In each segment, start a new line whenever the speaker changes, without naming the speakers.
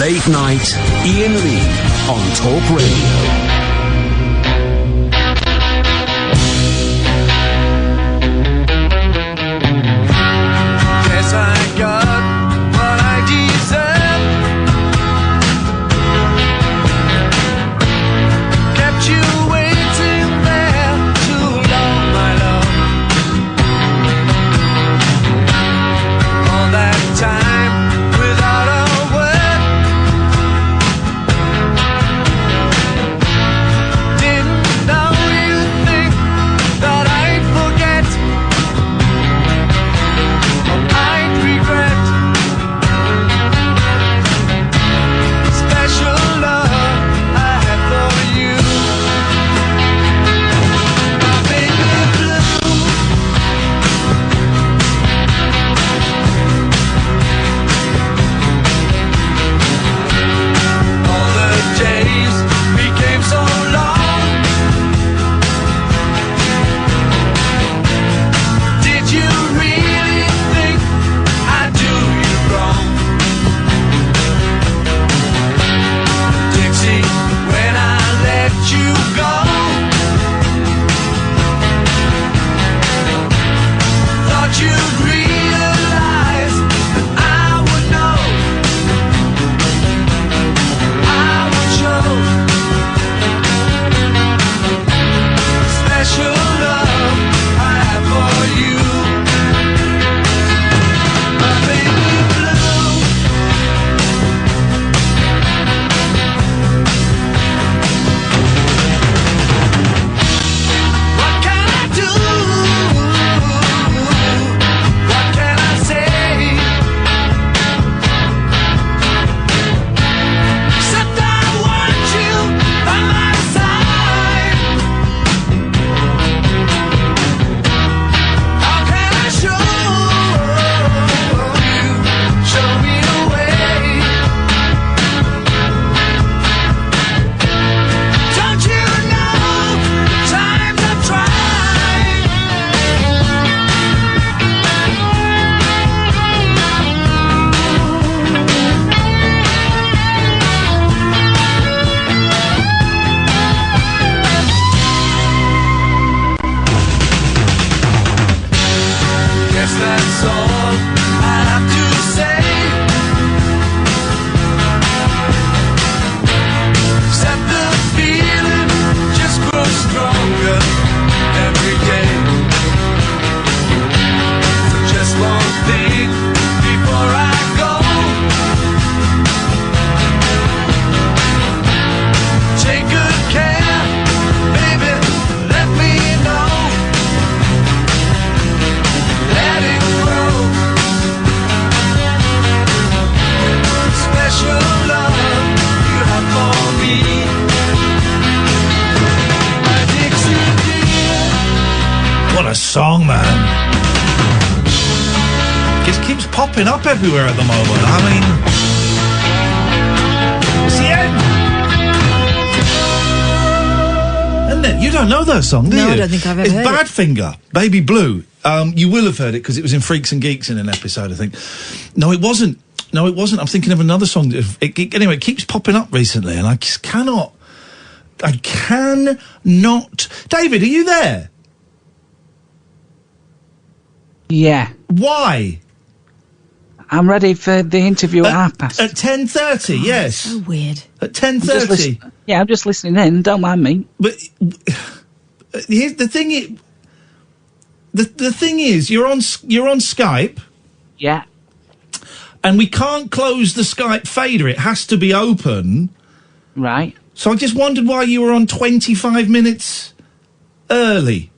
Late Night, Iain Lee on Talk Radio.
Popping up everywhere at the moment. I mean, it's the end. Isn't it? You don't know that song, do you?
No, I don't think I've ever heard it.
It's Badfinger, Baby Blue. You will have heard it because it was in Freaks and Geeks in an episode, I think. No, it wasn't. I'm thinking of another song. Anyway, it keeps popping up recently, and I just cannot. David, are you there?
Yeah.
Why?
I'm ready for the interview at 10:30.
At 10:30, yes.
So weird.
At 10:30.
Yeah, I'm just listening in. Don't mind me.
But here's the thing. The thing is, you're on Skype.
Yeah.
And we can't close the Skype fader. It has to be open.
Right.
So I just wondered why you were on 25 minutes early.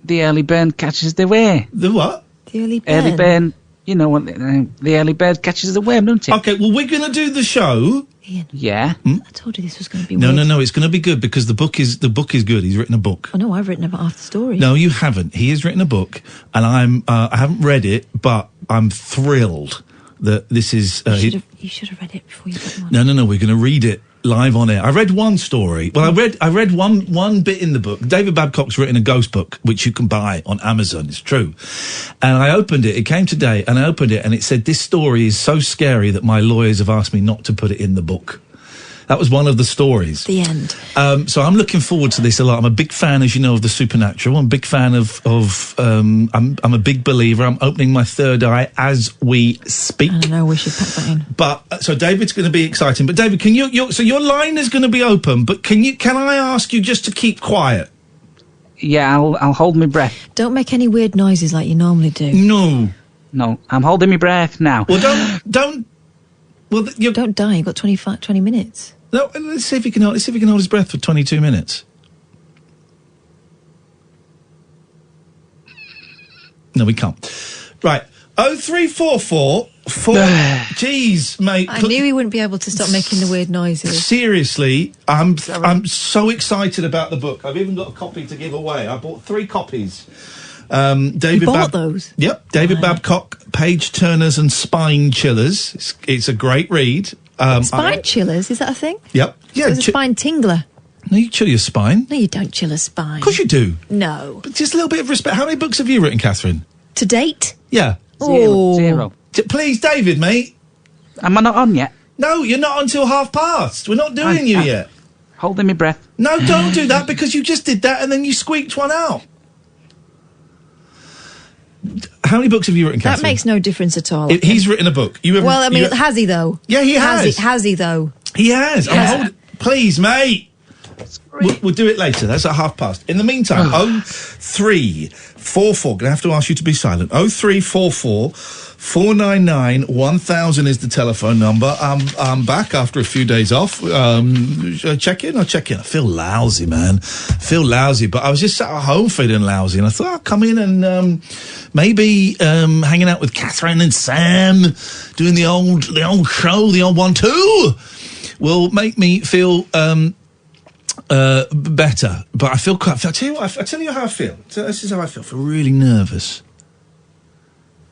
The early bird catches the worm.
The what?
The early bird.
Early bird. You know what? The early bird catches the worm, don't it?
Okay, well, we're going to do the show.
Iain.
Yeah.
I told you this was going to be
No,
weird.
no, it's going to be good because the book is good. He's written a book.
Oh, no, I've written about half the story.
No, you haven't. He has written a book, and I haven't read it, but I'm thrilled that this is...
you should have read it before you got on.
No, we're going to read it live on air. I read one story. Well, I read one bit in the book. David Babcock's written a ghost book, which you can buy on Amazon. It's true. And I opened it. It came today, and I opened it, and it said, "This story is so scary that my lawyers have asked me not to put it in the book." That was one of the stories.
The end.
So I'm looking forward to this a lot. I'm a big fan, as you know, of the supernatural. I'm a big fan I'm a big believer. I'm opening my third eye as we speak.
I don't know, we should pack that in.
But, so David's going to be exciting. But David, so your line is going to be open, but can I ask you just to keep quiet?
Yeah, I'll hold my breath.
Don't make any weird noises like you normally do.
No,
I'm holding my breath now.
Well, don't. Well,
don't die. You've got 20 minutes.
No, let's see if he can hold his breath for 22 minutes. No, we can't. Right. 0344 Jeez, mate.
I knew he wouldn't be able to stop making the weird noises.
Seriously, I'm so excited about the book. I've even got a copy to give away. I bought 3 copies. David
you bought those?
Yep. David Babcock, Page Turners and Spine Chillers. It's a great read.
Spine chillers, is that a thing?
Yep. Yeah.
So it's a spine tingler.
No, you chill your spine.
No, you don't chill a spine.
Of course you do.
No.
But just a little bit of respect. How many books have you written, Catherine?
To date?
Yeah.
Zero.
Please, David, mate.
Am I not on yet?
No, you're not until past. We're not doing you yet.
Holding my breath.
No, don't do that, because you just did that and then you squeaked one out. How many books have you written, Catherine?
That makes no difference at all.
He's written a book.
Well, I mean, has he, though?
Yeah, he has.
Has he, though?
He has. Please, mate. We'll do it later. That's at past. In the meantime, 0344. Gonna have to ask you to be silent. 0344 499 1000 is the telephone number. I'm back after a few days off. Check in. I feel lousy, man. But I was just sat at home feeling lousy, and I thought I'll come in and maybe hanging out with Catherine and Sam, doing the old show, the old 1-2, will make me feel better. But I feel quite. I tell you how I feel. This is how I feel. I feel really nervous.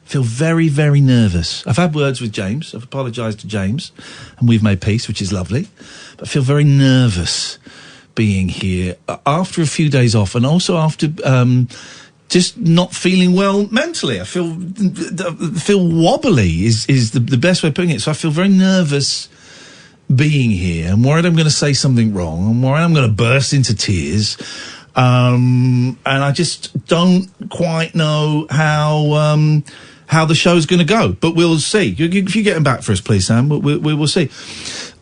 Feel very, very nervous. I've had words with James. I've apologised to James, and we've made peace, which is lovely. But I feel very nervous being here after a few days off, and also after just not feeling well mentally. I feel wobbly is the best way of putting it. So I feel very nervous being here. I'm worried I'm going to say something wrong. I'm worried I'm going to burst into tears. And I just don't quite know how the show's going to go, but we'll see. If you get him back for us, please, Sam, we will see.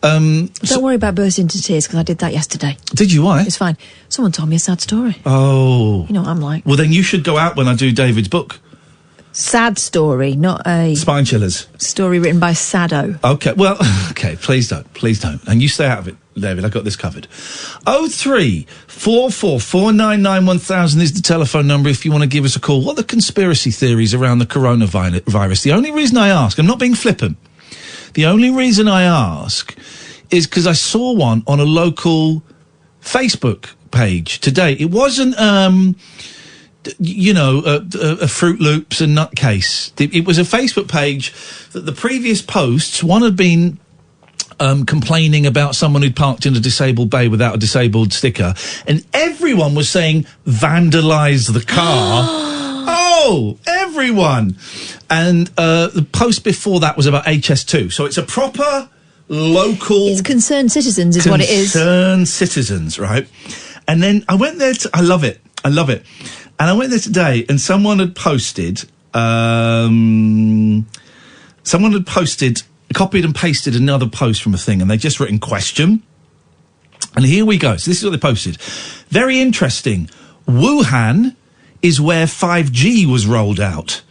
Don't worry about bursting into tears, because I did that yesterday.
Did you? Why?
It's fine. Someone told me a sad story.
Oh.
You know what I'm like.
Well, then you should go out when I do David's book.
Sad story, not a...
Spine Chillers.
Story written by Sado.
Okay, well, okay, please don't. And you stay out of it, David, I got this covered. 0344 499 1000 is the telephone number if you want to give us a call. What are the conspiracy theories around the coronavirus? The only reason I ask, I'm not being flippant, the only reason I ask is because I saw one on a local Facebook page today. It wasn't... a Fruit Loops and Nutcase. It was a Facebook page that the previous posts, one had been complaining about someone who'd parked in a disabled bay without a disabled sticker, and everyone was saying, vandalise the car. Oh, everyone. And the post before that was about HS2. So it's a proper local... It's
concerned citizens is what it is.
Concerned citizens, right? And then I went there I love it. And I went there today, and someone had posted, copied and pasted another post from a thing, and they'd just written question. And here we go. So this is what they posted. Very interesting. Wuhan is where 5G was rolled out.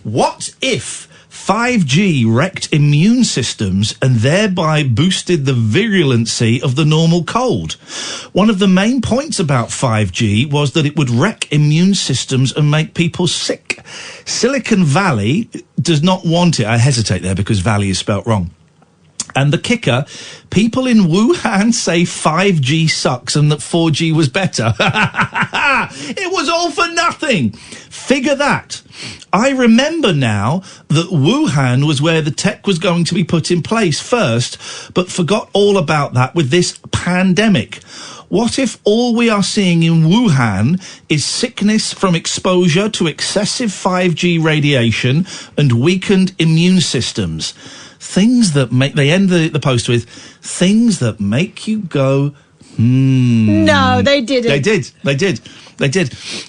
What if 5G wrecked immune systems and thereby boosted the virulency of the normal cold? One of the main points about 5G was that it would wreck immune systems and make people sick. Silicon Valley does not want it. I hesitate there because Valley is spelt wrong. And the kicker, people in Wuhan say 5G sucks and that 4G was better. It was all for nothing. Figure that. I remember now that Wuhan was where the tech was going to be put in place first, but forgot all about that with this pandemic. What if all we are seeing in Wuhan is sickness from exposure to excessive 5G radiation and weakened immune systems? Things that make... They end the post with, things that make you go,
No, they didn't.
They did.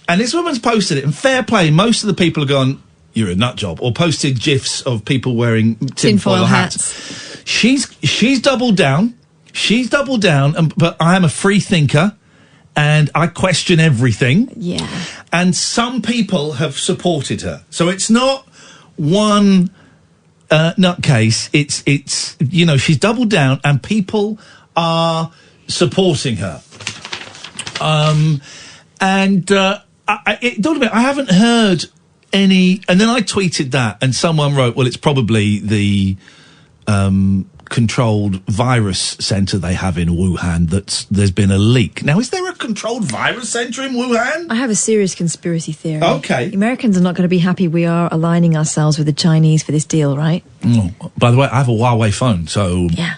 And this woman's posted it, and fair play, most of the people have gone, you're a nut job, or posted GIFs of people wearing tinfoil hats. She's doubled down. But I am a free thinker, and I question everything.
Yeah.
And some people have supported her. So it's not one nutcase. It's she's doubled down, and people are supporting her. Don't admit, I haven't heard any... And then I tweeted that, and someone wrote, well, it's probably the... controlled virus centre they have in Wuhan there's been a leak. Now, is there a controlled virus centre in Wuhan?
I have a serious conspiracy theory.
Okay.
The Americans are not going to be happy we are aligning ourselves with the Chinese for this deal, right?
By the way, I have a Huawei phone, so...
Yeah.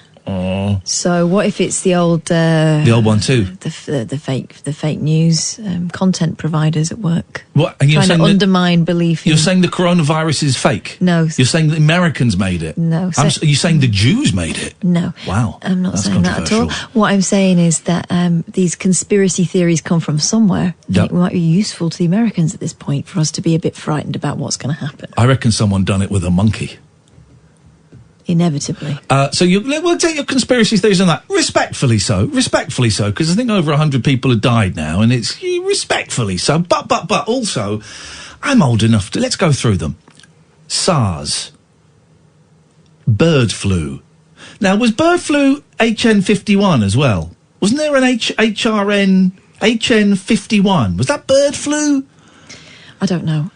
So what if it's the old...
the old one too?
The fake news content providers at work.
What? And you're
trying to undermine belief in...
You're saying the coronavirus is fake?
No.
You're saying the Americans made it?
No.
Are you saying the Jews made it?
No.
Wow.
I'm not
That's
saying that at all. What I'm saying is that these conspiracy theories come from somewhere. I think it might be useful to the Americans at this point for us to be a bit frightened about what's going to happen.
I reckon someone done it with a monkey.
Inevitably.
So we'll take your conspiracy theories on that. Respectfully so, because I think over 100 people have died now, and it's respectfully so. But also, I'm old enough to... Let's go through them. SARS. Bird flu. Now, was bird flu HN51 as well? Wasn't there an HN51? Was that bird flu?
I don't know.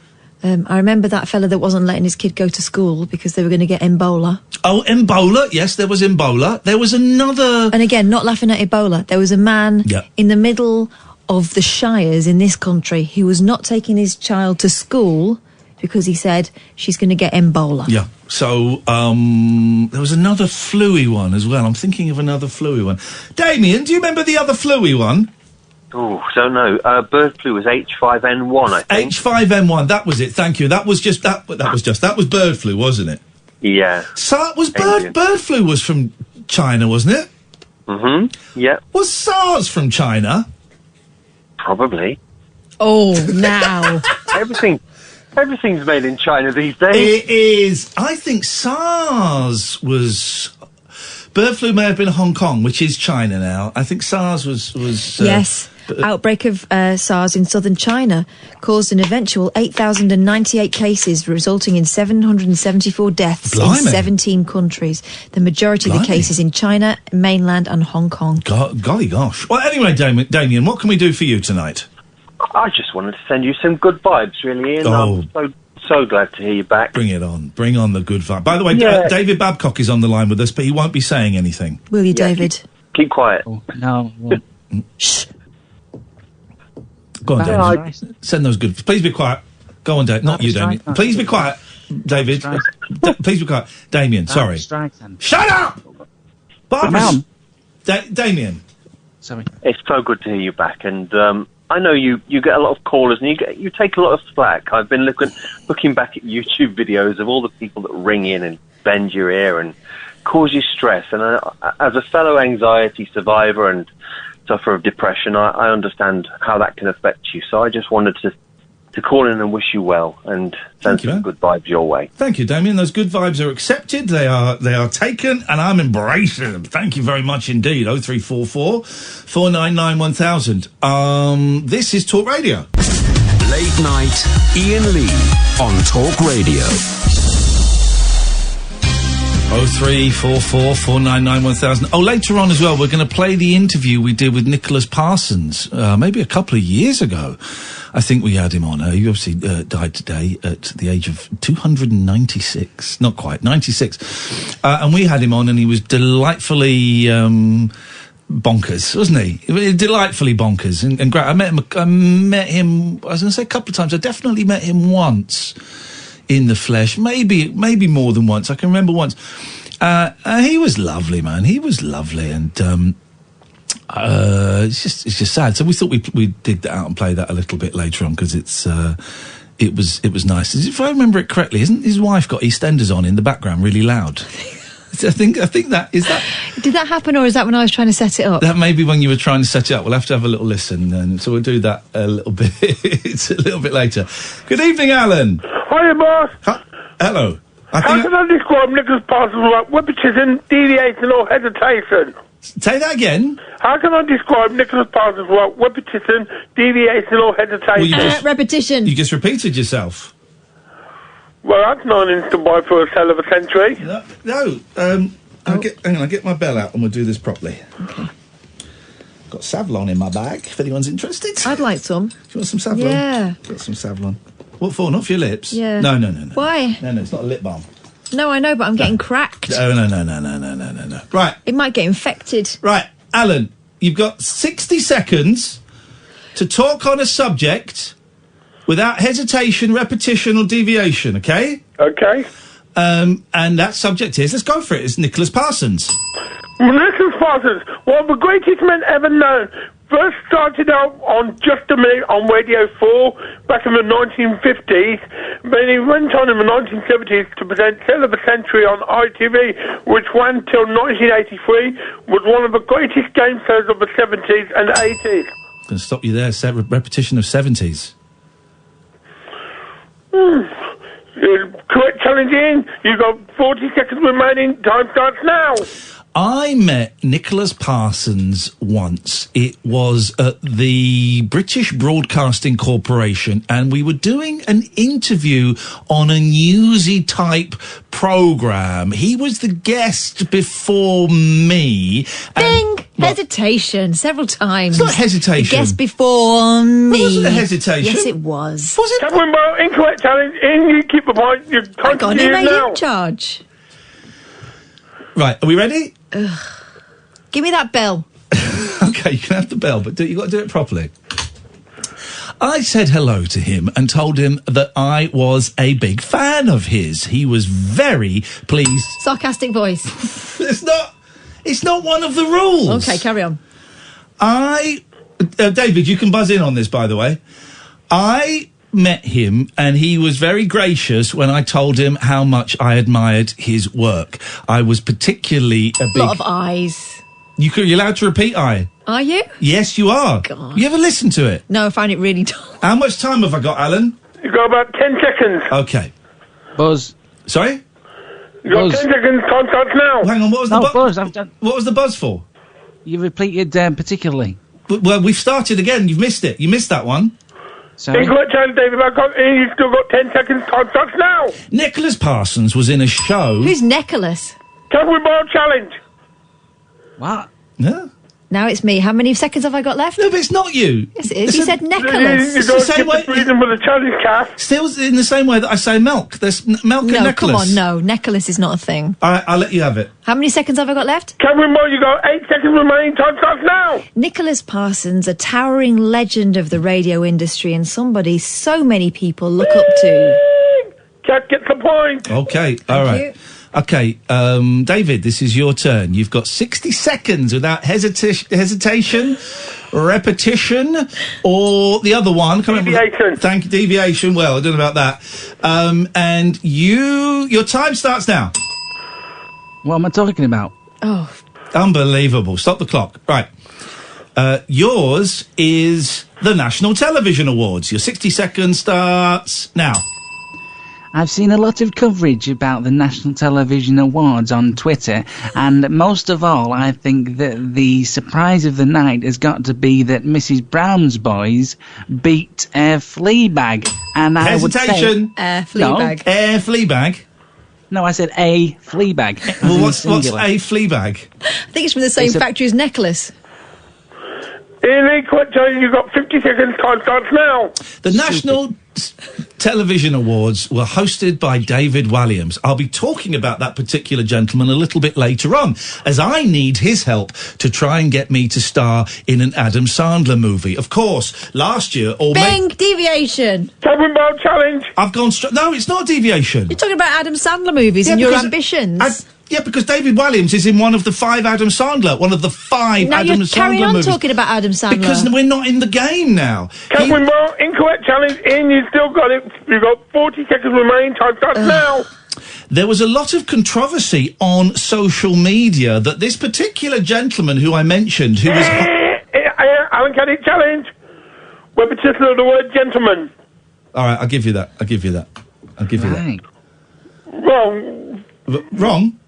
I remember that fella that wasn't letting his kid go to school because they were going to get Ebola.
Oh, Ebola. Yes, there was Ebola. There was another...
And again, not laughing at Ebola. There was a man in the middle of the shires in this country who was not taking his child to school because he said she's going to get Ebola. Yeah.
So, there was another flu-y one as well. I'm thinking of another flu-y one. Damien, do you remember the other flu-y one?
Oh, don't know. Bird flu was H5N1, I think.
H5N1, that was it. Thank you. That was bird flu, wasn't it?
Yeah.
So bird flu was from China, wasn't it?
Mm-hmm. Yeah.
Was SARS from China?
Probably.
Oh, now.
Everything's made in China these days.
It is. I think SARS was... Bird flu may have been Hong Kong, which is China now. I think SARS was
yes. Outbreak of SARS in southern China caused an eventual 8,098 cases, resulting in 774 deaths in 17 countries. The majority of the cases in China, mainland and Hong Kong.
Golly gosh. Well, anyway, Damien, what can we do for you tonight?
I just wanted to send you some good vibes, really, Ian. I'm so glad to hear you back.
Bring it on. Bring on the good vibe. By the way, David Babcock is on the line with us, but he won't be saying anything.
Will you, David?
Keep quiet.
Oh, no.
Shh.
Go on, David. Send those good... Please be quiet. Go on, David. Not you, Damien. Please be quiet, David. Please be quiet. Damien, sorry. Shut up! Barbara! Damien.
Sorry.
It's so good to hear you back, and I know you get a lot of callers, and you take a lot of slack. I've been looking back at YouTube videos of all the people that ring in and bend your ear and cause you stress. And as a fellow anxiety survivor and sufferer of depression, I understand how that can affect you. So I just wanted to call in and wish you well and send some good vibes your way.
Thank you, Damien. Those good vibes are accepted. They are taken, and I'm embracing them. Thank you very much indeed. 0344 499 1000. This is Talk Radio.
Late night, Iain Lee on Talk Radio.
0344 499 1000. Oh, later on as well, we're going to play the interview we did with Nicholas Parsons, maybe a couple of years ago. I think we had him on. He obviously died today at the age of 296. Not quite, 96. And we had him on, and he was delightfully bonkers, wasn't he? Delightfully bonkers and great. I met him, I was going to say a couple of times. I definitely met him once. in the flesh. Maybe more than once. I can remember once. He was lovely, man. He was lovely, and it's just sad. So we thought we'd dig that out and play that a little bit later on because it was nice. If I remember it correctly, isn't his wife got EastEnders on in the background really loud? I think that is that.
Did that happen, or is that when I was trying to set it up?
That may be when you were trying to set it up. We'll have to have a little listen, and so we'll do that a little bit. It's a little bit later. Good evening, Alan.
Hiya, boss.
Hello.
How can I describe Nicholas Parsons without repetition, deviation, or hesitation?
Say that again.
How can I describe Nicholas Parsons without repetition, deviation, or hesitation?
Repetition.
You just repeated yourself.
Well, that's not an instant buy for a hell of a century.
No. Hang on, I'll get my bell out and we'll do this properly.
Okay.
Got Savlon in my bag, if anyone's interested.
I'd like some.
Do you want some Savlon?
Yeah.
Get some Savlon. What for? Not for your lips?
Yeah.
No.
Why?
No, it's not a lip balm.
No, I know, but I'm getting cracked.
Oh, no. Right.
It might get infected.
Right, Alan, you've got 60 seconds to talk on a subject without hesitation, repetition, or deviation, okay?
Okay.
And that subject is, let's go for it, it's Nicholas Parsons.
Nicholas Parsons, one of the greatest men ever known, first started out on Just a Minute on Radio 4 back in the 1950s, then he went on in the 1970s to present Tale of a Century on ITV, which ran till 1983, was one of the greatest game shows of the 70s and 80s.
I'm going to stop you there, repetition of 70s.
Correct challenge in. You've got 40 seconds remaining. Time starts now.
I met Nicholas Parsons once. It was at the British Broadcasting Corporation, and we were doing an interview on a newsy-type programme. He was the guest before me.
Ding! Hesitation, several times.
It's not hesitation.
The guest before me.
It wasn't a hesitation.
Yes, it was.
Was it?
Catherine Bell, incorrect challenge in. You keep the point. You can't
Hang on, he made
now.
him charge.
Right, are we ready?
Give me that bell.
Okay, you can have the bell, but you've got to do it properly. I said hello to him and told him that I was a big fan of his. He was very pleased.
Sarcastic voice.
It's not one of the rules.
Okay, carry on.
David, you can buzz in on this, by the way. I met him and he was very gracious when I told him how much I admired his work. I was particularly a big...
lot of eyes.
You're allowed to repeat I.
Are you?
Yes, you are.
God.
You ever listen to it?
No, I find it really dull.
How much time have I got, Alan?
You've got about 10 seconds.
Okay.
Buzz.
Sorry?
You've got 10 seconds. Time starts now.
Hang on, what was the
buzz? I've done...
What was the buzz for?
You repeated particularly.
Well, we've started again. You've missed it. You missed that one.
Sorry.
Incorrect challenge, David Babcock. You've still got 10 seconds. Time starts now.
Nicholas Parsons was in a show...
Who's Nicholas?
Catherine Bell challenge.
What?
Yeah.
Now it's me. How many seconds have I got left?
No, but it's not you.
Yes, it is. You said Nicholas.
You
It's the
don't
same
get
way-
the freedom with the challenge, Kath.
Still in the same way that I say milk. There's milk and
No,
Nicholas.
come on, no. Nicholas is not a thing.
All right, I'll let you have it.
How many seconds have I got left?
Catherine Bell, you got 8 seconds remaining. Time starts now.
Nicholas Parsons, a towering legend of the radio industry and somebody so many people look up to.
Kath gets the point.
Okay, all right.
you.
Okay, David, this is your turn. You've got 60 seconds without hesitation, repetition, or the other one.
Deviation.
Thank you, deviation. Well, I don't know about that. And your time starts now.
What am I talking about?
Oh,
Unbelievable. Stop the clock. Right. Yours is the National Television Awards. Your 60 seconds starts now.
I've seen a lot of coverage about the National Television Awards on Twitter, and most of all, I think that the surprise of the night has got to be that Mrs. Brown's Boys beat Fleabag. And I would say...
Hesitation.
Fleabag.
Air Fleabag.
No, I said a Fleabag.
Well, what's a Fleabag?
I think it's from the same
It's a-
factory as Nicholas.
In the correct challenge, you've got 50 seconds. Time starts now.
The National Television Awards were hosted by David Walliams. I'll be talking about that particular gentleman a little bit later on, as I need his help to try and get me to star in an Adam Sandler movie. Of course, last year...
Bing! Deviation!
Talking about challenge.
I've gone straight... No, it's not a deviation.
You're talking about Adam Sandler movies and your ambitions.
Yeah, because David Walliams is in one of the five Adam Sandler movies.
Carry on talking about Adam Sandler.
Because we're not in the game now.
Catherine, well, incorrect challenge. Ian, you still got it. You've got 40 seconds remaining. Time starts now.
There was a lot of controversy on social media that this particular gentleman who I mentioned, who was...
Alan Caddick challenge. Repetition of the word gentleman.
All right, I'll give you that.
Wrong.
Wrong?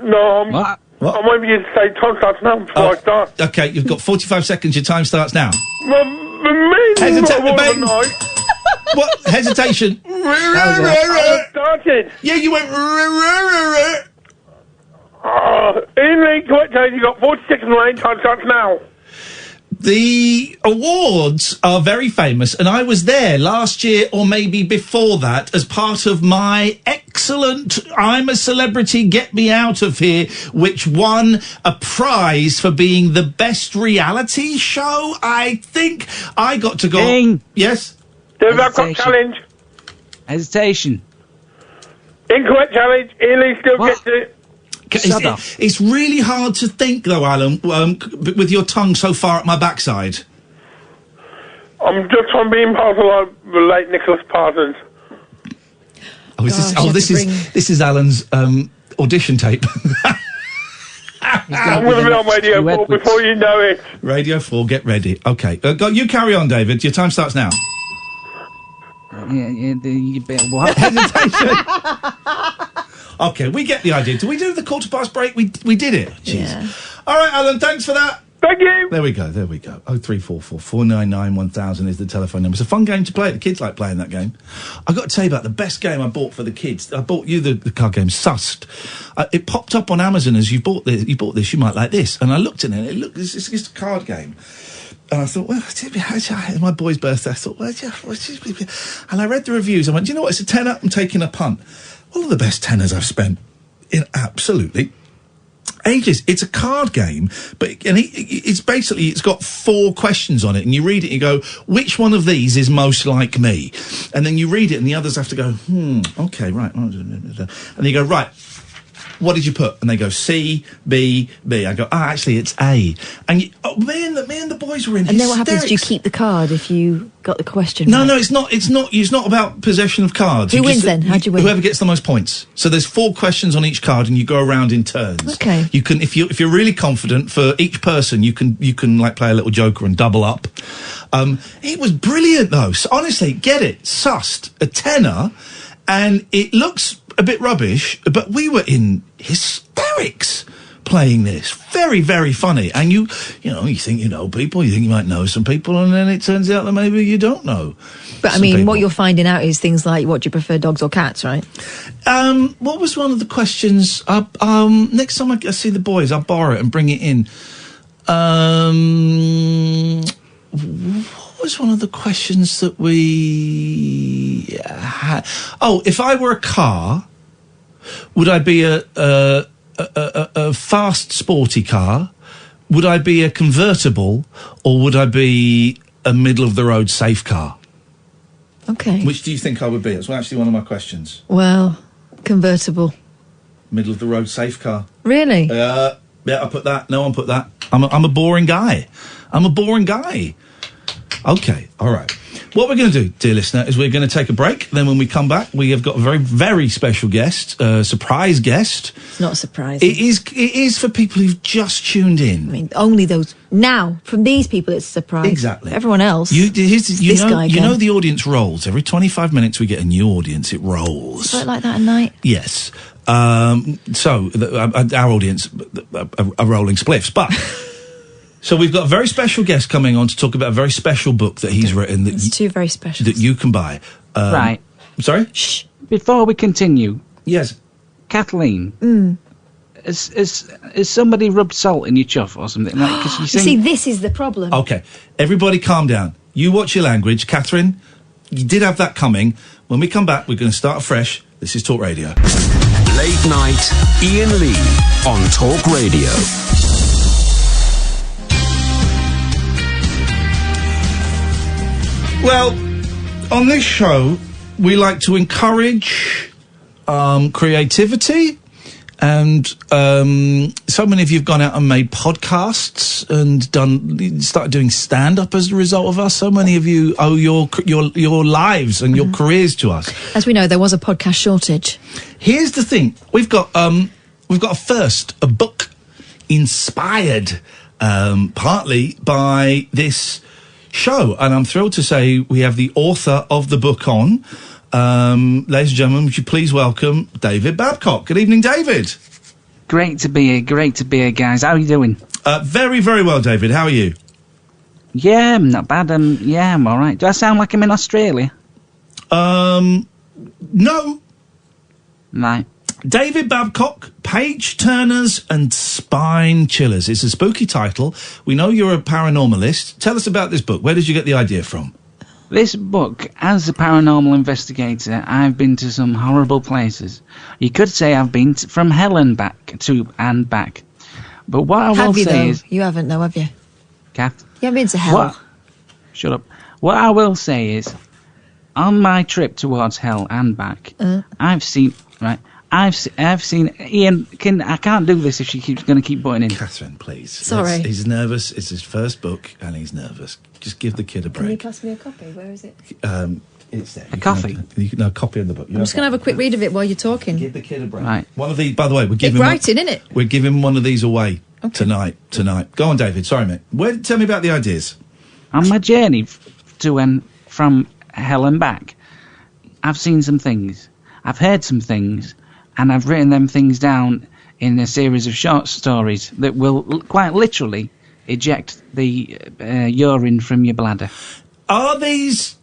No,
What?
I'm waiting for you to say time starts now before I start.
Okay, you've got 45 seconds. Your time starts now. What? Hesitation.
I started.
Yeah, you went...
Ian Lee, correct challenge. You've got 40 seconds remaining. Time starts now.
The awards are very famous, and I was there last year or maybe before that as part of my excellent I'm a Celebrity, Get Me Out of Here, which won a prize for being the best reality show. I think I got to go...
Ding.
Yes?
David Babcock challenge.
Hesitation.
Incorrect challenge. Ian Lee still gets it.
It's really hard to think, though, Alan, with your tongue so far at my backside.
I'm just trying to be impartial like the late Nicholas Parsons.
This is Alan's audition tape.
I'm going to be on Radio 4 before you know it.
Radio 4, get ready. Okay. You carry on, David. Your time starts now.
What?
Hesitation. Okay, we get the idea. Do we do the quarter past break? We did it. Jeez.
Yeah.
All right, Alan, thanks for that.
Thank you.
There we go. 0344 499 1000 is the telephone number. It's a fun game to play. The kids like playing that game. I've got to tell you about the best game I bought for the kids. I bought you the card game, Sussed. It popped up on Amazon as you bought this, you might like this. And I looked at it, and it's just a card game. And I thought, well, it's my boy's birthday. I thought, well, and I read the reviews. I went, do you know what? It's a tenner. I'm taking a punt. One of the best tenners I've spent in absolutely ages. It's a card game, it's got 4 questions on it, and you read it and you go, which one of these is most like me? And then you read it and the others have to go, okay, right. And you go, right, what did you put? And they go C, B, B. I go, actually, it's A. And me and the boys were in hysterics.
And then what happens? Do you keep the card if you got the question
No,
right?
no, it's not about possession of cards.
Who wins then? How'd you win?
Whoever gets the most points. So there's 4 questions on each card, and you go around in turns.
Okay.
You can, if you're really confident, for each person, you can like play a little joker and double up. It was brilliant though. So, honestly, get it, Sussed, a tenner, and it looks a bit rubbish, but we were in hysterics playing this. Very, very funny. And you think you know people, you think you might know some people, and then it turns out that maybe you don't know.
But I mean, what you're finding out is things like, what do you prefer, dogs or cats, right?
What was one of the questions? Next time I see the boys, I'll borrow it and bring it in. What was one of the questions that we had? Oh, if I were a car, would I be a fast, sporty car? Would I be a convertible, or would I be a middle-of-the-road safe car?
Okay.
Which do you think I would be? That's actually one of my questions.
Well, convertible.
Middle-of-the-road safe car.
Really?
Yeah, I put that. No one put that. I'm a boring guy. Okay, all right. What we're going to do, dear listener, is we're going to take a break. Then when we come back, we have got a very, very special guest, surprise guest.
It's not a surprise.
It is for people who've just tuned in.
I mean, only those. Now, from these people, it's a surprise.
Exactly.
Everyone else,
you know the audience rolls. Every 25 minutes we get a new audience. It rolls.
Is it like that at night?
Yes. So, our audience are rolling spliffs, but... So we've got a very special guest coming on to talk about a very special book that he's written.
It's 2 very special.
That you can buy.
Right.
Sorry?
Shh. Before we continue.
Yes.
Kathleen. Has somebody rubbed salt in your chuff or something? Like, 'cause
you see, this is the problem.
Okay. Everybody calm down. You watch your language. Catherine, you did have that coming. When we come back, we're going to start afresh. This is Talk Radio.
Late night, Iain Lee on Talk Radio.
Well, on this show, we like to encourage creativity. And so many of you have gone out and made podcasts and started doing stand-up as a result of us. So many of you owe your lives and your careers to us.
As we know, there was a podcast shortage.
Here's the thing: we've got a book inspired partly by this show, and I'm thrilled to say we have the author of the book on. Ladies and gentlemen, would you please welcome David Babcock. Good evening, David.
Great to be here, guys. How are you doing?
Very, very well, David. How are you?
Yeah, I'm not bad. I'm all right. Do I sound like I'm in Australia?
No.
Right.
David Babcock, Page Turners and Spine Chillers. It's a spooky title. We know you're a paranormalist. Tell us about this book. Where did you get the idea from?
This book, as a paranormal investigator, I've been to some horrible places. You could say I've been from hell and back. But what I will say is...
You haven't, though, have you?
Kath?
You haven't been to hell.
Shut up. What I will say is, on my trip towards hell and back, I've seen... Right... I've seen Ian. I can't do this if she keeps going to keep putting in.
Catherine, please.
Sorry.
He's nervous. It's his first book, and he's nervous. Just give the kid a break.
Can you pass me a copy? Where is it?
It's there.
A coffee?
No, copy in the book.
I'm just going to have a quick read of it while you're talking.
Give the kid a break.
Right.
One of these, by the way, we're
Big
giving...
writing, innit?
We're giving one of these away tonight. Go on, David. Sorry, mate. Tell me about the ideas.
On my journey to and from hell and back, I've seen some things. I've heard some things. And I've written them things down in a series of short stories that will quite literally eject the urine from your bladder.
Are these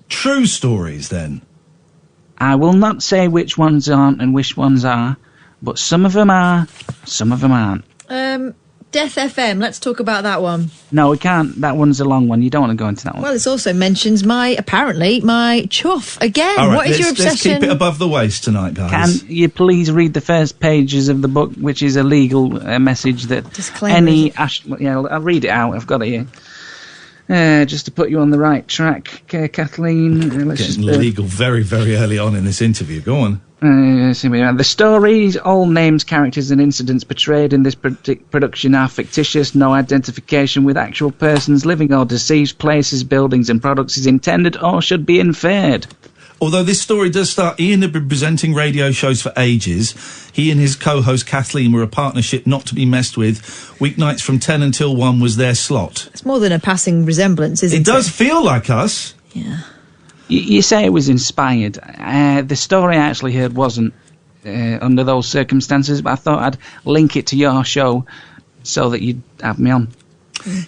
true stories, then?
I will not say which ones aren't and which ones are, but some of them are, some of them aren't.
Death FM, let's talk about that one.
No, we can't. That one's a long one. You don't want to go into that one.
Well, this also mentions my chuff. Again,
All right,
what is your obsession?
Let's keep it above the waist tonight, guys.
Can you please read the first pages of the book, which is a legal message that
Disclaimer.
I'll read it out. I've got it here. Just to put you on the right track, Kathleen. Let's
Getting legal very, very early on in this interview. Go on.
The stories, all names, characters and incidents portrayed in this production are fictitious. No identification with actual persons, living or deceased, places, buildings and products is intended or should be inferred.
Although this story does start, Ian had been presenting radio shows for ages. He and his co-host Kathleen were a partnership not to be messed with. Weeknights from 10 until 1 was their slot.
It's more than a passing resemblance, isn't it?
It does feel like us.
Yeah.
You say it was inspired. The story I actually heard wasn't under those circumstances, but I thought I'd link it to your show so that you'd have me on.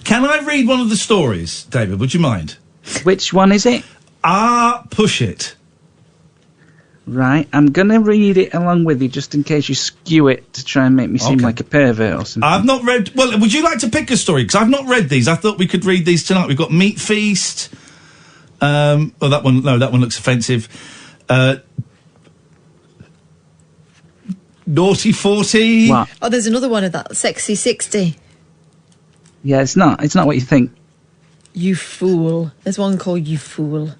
Can I read one of the stories, David? Would you mind?
Which one is it?
Push It.
Right, I'm going to read it along with you just in case you skew it to try and make me seem like a pervert or something.
I've not read... Well, would you like to pick a story? Because I've not read these. I thought we could read these tonight. We've got Meat Feast... that one looks offensive. Naughty 40.
What?
Oh, there's another one of that. Sexy 60.
Yeah, it's not what you think.
You fool. There's one called You Fool.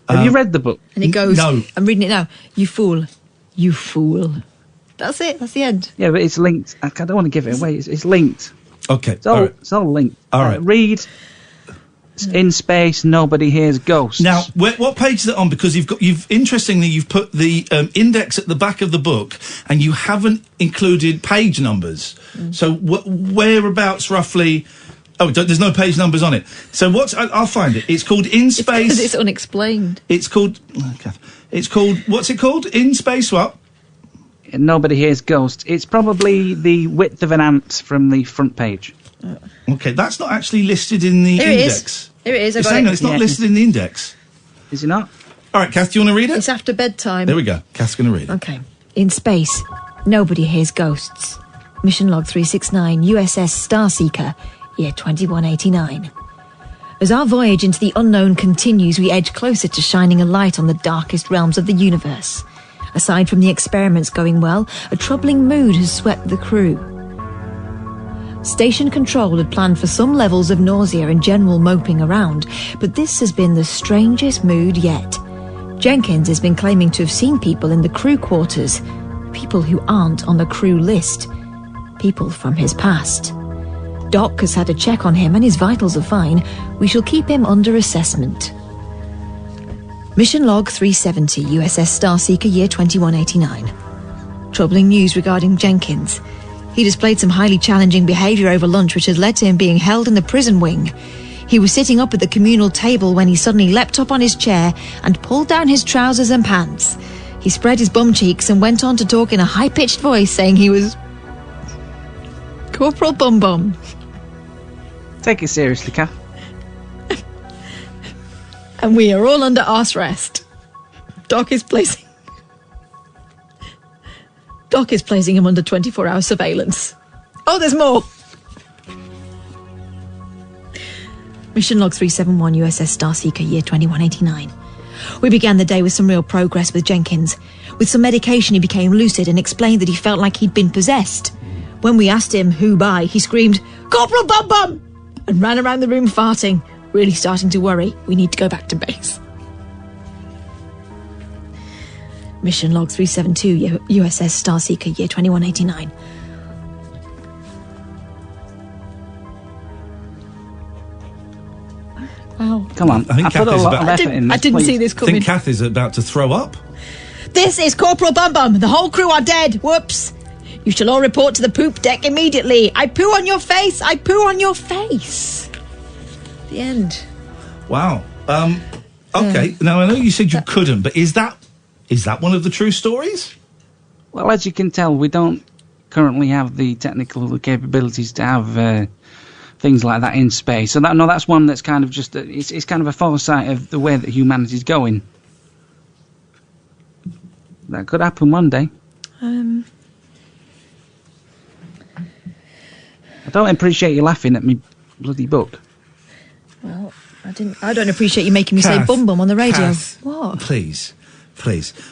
Have you read the book?
And it goes...
No.
I'm reading it now. You fool. You fool. That's it. That's the end.
Yeah, but it's linked. I don't want to give it away. It's linked.
Okay.
It's all linked.
All right.
Read... In space, nobody hears ghosts.
Now, what page is it on? Because interestingly, you've put the index at the back of the book, and you haven't included page numbers. So whereabouts roughly? Oh, there's no page numbers on it. So I'll find it. It's called In Space.
Because it's unexplained.
It's called. What's it called? In Space. What?
Nobody hears ghosts. It's probably the width of an ant from the front page.
Okay, that's not actually listed in the index.
Here it is.
It's not listed in the index.
Is it not?
All right, Kath, do you want to read it?
It's after bedtime.
There we go. Kath's going to read it.
Okay. In space, nobody hears ghosts. Mission log 369, USS Starseeker, year 2189. As our voyage into the unknown continues, we edge closer to shining a light on the darkest realms of the universe. Aside from the experiments going well, a troubling mood has swept the crew. Station Control had planned for some levels of nausea and general moping around, but this has been the strangest mood yet. Jenkins has been claiming to have seen people in the crew quarters, people who aren't on the crew list, people from his past. Doc has had a check on him and his vitals are fine. We shall keep him under assessment. Mission Log 370, USS Starseeker, year 2189. Troubling news regarding Jenkins. He displayed some highly challenging behaviour over lunch, which had led to him being held in the prison wing. He was sitting up at the communal table when he suddenly leapt up on his chair and pulled down his trousers and pants. He spread his bum cheeks and went on to talk in a high-pitched voice, saying he was Corporal Bum Bum.
Take it seriously, Kath.
And we are all under arse rest. Doc is placing him under 24-hour surveillance. Oh, there's more! Mission Log 371, USS Starseeker, year 2189. We began the day with some real progress with Jenkins. With some medication, he became lucid and explained that he felt like he'd been possessed. When we asked him who by, he screamed, "Corporal Bum Bum!" and ran around the room farting, really starting to worry. We need to go back to base. Mission Log 372, USS Starseeker, year 2189. Wow.
Come on.
I think Kath is about...
I didn't see this coming.
I think Kath is about to throw up.
This is Corporal Bum Bum. The whole crew are dead. Whoops. You shall all report to the poop deck immediately. I poo on your face. I poo on your face. The end.
Wow. Okay. Now, I know you said you couldn't, but is that one of the true stories?
Well, as you can tell, we don't currently have the technical capabilities to have things like that in space. So that's one that's kind of just it's kind of a foresight of the way that humanity's going. That could happen one day. I don't appreciate you laughing at me bloody book.
Well, I don't appreciate you making me say bum bum on the radio.
Kath,
what?
Please.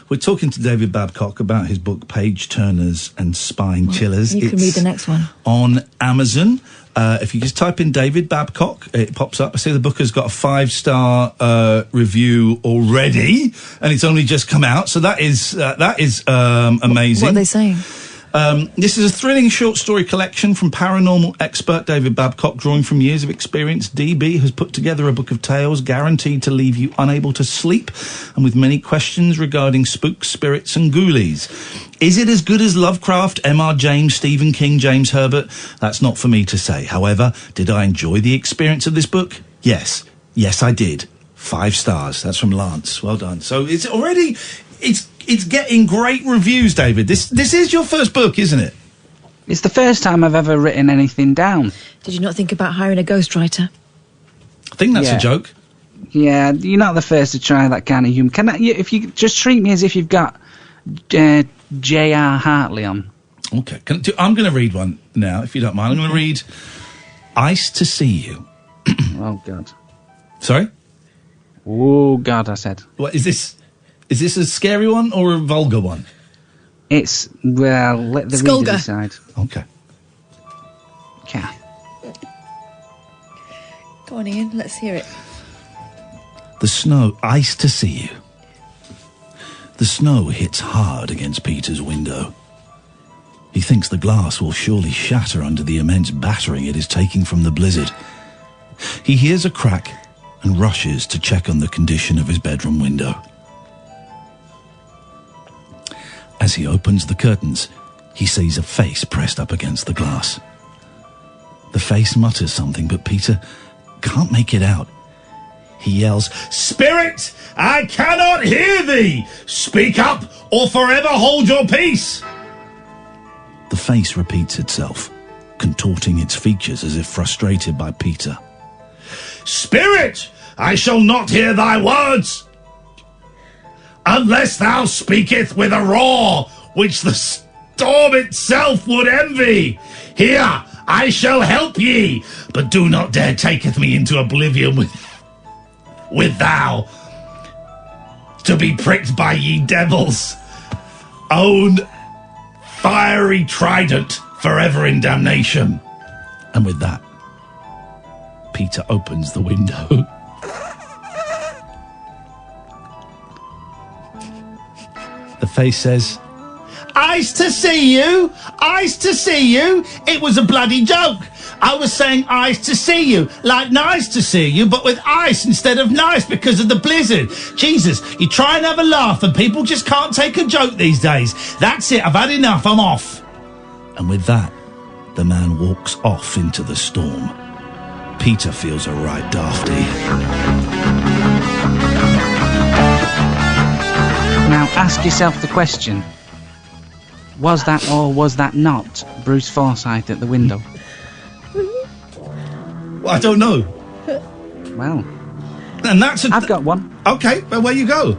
We're talking to David Babcock about his book Page Turners and Spine Chillers.
You can read the next one.
On Amazon. If you just type in David Babcock, it pops up. I see the book has got a 5-star review already, and it's only just come out. So that is amazing.
What are they saying?
This is a thrilling short story collection from paranormal expert David Babcock. Drawing from years of experience, DB has put together a book of tales guaranteed to leave you unable to sleep and with many questions regarding spooks, spirits and ghoulies. Is it as good as Lovecraft, M.R. James, Stephen King, James Herbert? That's not for me to say. However, did I enjoy the experience of this book? Yes. Yes, I did. 5 stars. That's from Lance. Well done. So it's already... It's getting great reviews, David. This is your first book, isn't it?
It's the first time I've ever written anything down.
Did you not think about hiring a ghostwriter?
I think that's a joke. Yeah,
you're not the first to try that kind of humour. If you just treat me as if you've got J.R. Hartley on.
Okay, I'm going to read one now, if you don't mind. I'm going to read Ice to See You.
Oh, God.
Sorry?
Oh, God, I said.
What is this? Is this a scary one or a vulgar one?
It's, well, let the reader decide.
Okay.
Kath.
Go on, Ian, let's hear it.
The snow, Ice to See You. The snow hits hard against Peter's window. He thinks the glass will surely shatter under the immense battering it is taking from the blizzard. He hears a crack and rushes to check on the condition of his bedroom window. As he opens the curtains, he sees a face pressed up against the glass. The face mutters something, but Peter can't make it out. He yells, "Spirit, I cannot hear thee! Speak up, or forever hold your peace!" The face repeats itself, contorting its features as if frustrated by Peter. "Spirit, I shall not hear thy words! Unless thou speaketh with a roar, which the storm itself would envy. Here, I shall help ye, but do not dare taketh me into oblivion with thou, to be pricked by ye devils. Own fiery trident forever in damnation. And with that, Peter opens the window. The face says, "Eyes to see you! Eyes to see you! It was a bloody joke! I was saying eyes to see you, like nice to see you, but with ice instead of nice because of the blizzard. Jesus, you try and have a laugh and people just can't take a joke these days. That's it, I've had enough, I'm off." And with that, the man walks off into the storm. Peter feels a right dafty.
Now ask yourself the question, was that or was that not Bruce Forsyth at the window?
Well, I don't know.
Well,
and that's
I've got one.
Okay, well, where you go?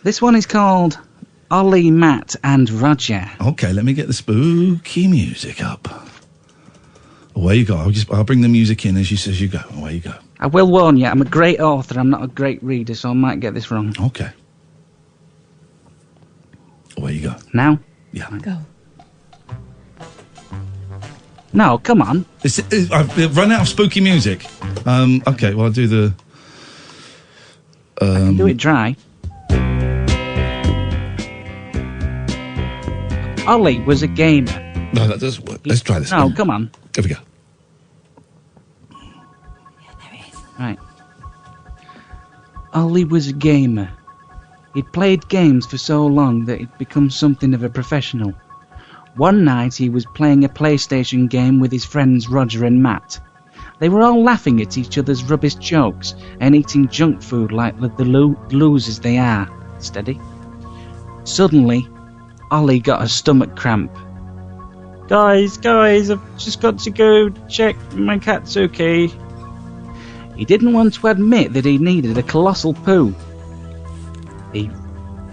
This one is called Ollie, Matt and Roger.
Okay, let me get the spooky music up. Away you go. I'll bring the music in as you go. Away you go.
I will warn you, I'm a great author, I'm not a great reader, so I might get this wrong.
Okay. Away you go.
Now?
Yeah.
Go.
No, come on.
I've run out of spooky music. Okay, well, I'll do the...
I can do it dry. Ollie was a gamer.
No, that doesn't work. Let's try this.
No, come on.
There we go.
Yeah, there it is.
Right. Ollie was a gamer. He'd played games for so long that he'd become something of a professional. One night he was playing a PlayStation game with his friends Roger and Matt. They were all laughing at each other's rubbish jokes and eating junk food like the losers they are. Steady. Suddenly, Ollie got a stomach cramp. Guys, I've just got to go check my cat's okay. He didn't want to admit that he needed a colossal poo. He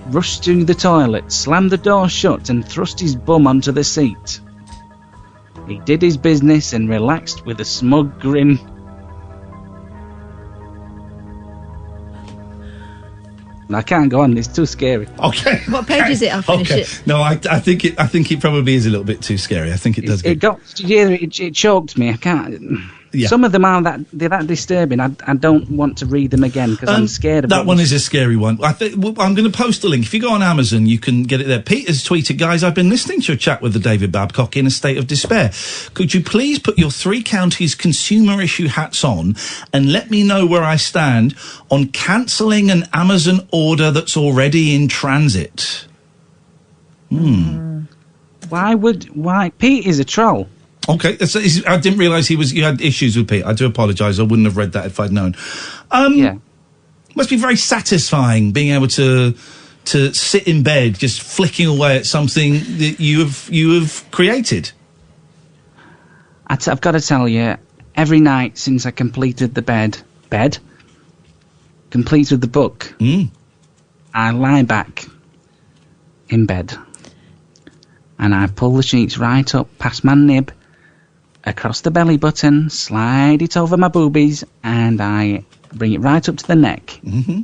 rushed to the toilet, slammed the door shut and thrust his bum onto the seat. He did his business and relaxed with a smug grin. I can't go on, it's too scary.
Okay.
What page is it? I'll finish it.
No, I think it probably is a little bit too scary. I think it does
It choked me. I can't...
Yeah.
Some of them are that disturbing. I don't want to read them again because I'm scared of
that one is a scary one. I'm going to post a link. If you go on Amazon, you can get it there. Peter's tweeted, "Guys, I've been listening to a chat with the David Babcock in a state of despair. Could you please put your 3 counties consumer issue hats on and let me know where I stand on cancelling an Amazon order that's already in transit?"
Why? Pete is a troll.
Okay, I didn't realise you had issues with Pete. I do apologise. I wouldn't have read that if I'd known.
Yeah.
Must be very satisfying being able to sit in bed just flicking away at something that you have created.
I've got to tell you, every night since I completed the completed the book, I lie back in bed and I pull the sheets right up past my nib, across the belly button, slide it over my boobies, and I bring it right up to the neck.
Mm-hmm.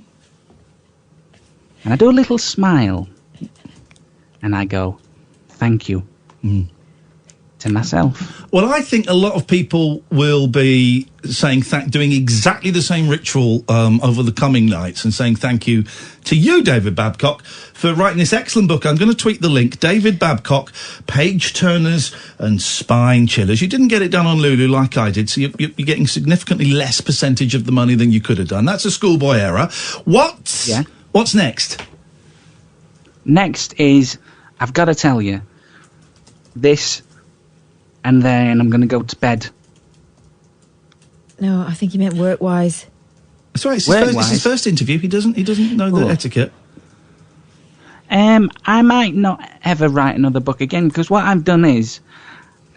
And I do a little smile, and I go, "Thank you," to myself.
Well, I think a lot of people will be saying doing exactly the same ritual over the coming nights and saying thank you to you, David Babcock, for writing this excellent book. I'm going to tweet the link. David Babcock, Page Turners and Spine Chillers. You didn't get it done on Lulu like I did, so you're getting significantly less percentage of the money than you could have done. That's a schoolboy error. What's next?
Next is, I've got to tell you, this, and then I'm going to go to bed.
No, I think he meant work-wise.
That's right. It's his first interview. He doesn't know the etiquette.
I might not ever write another book again because what I've done is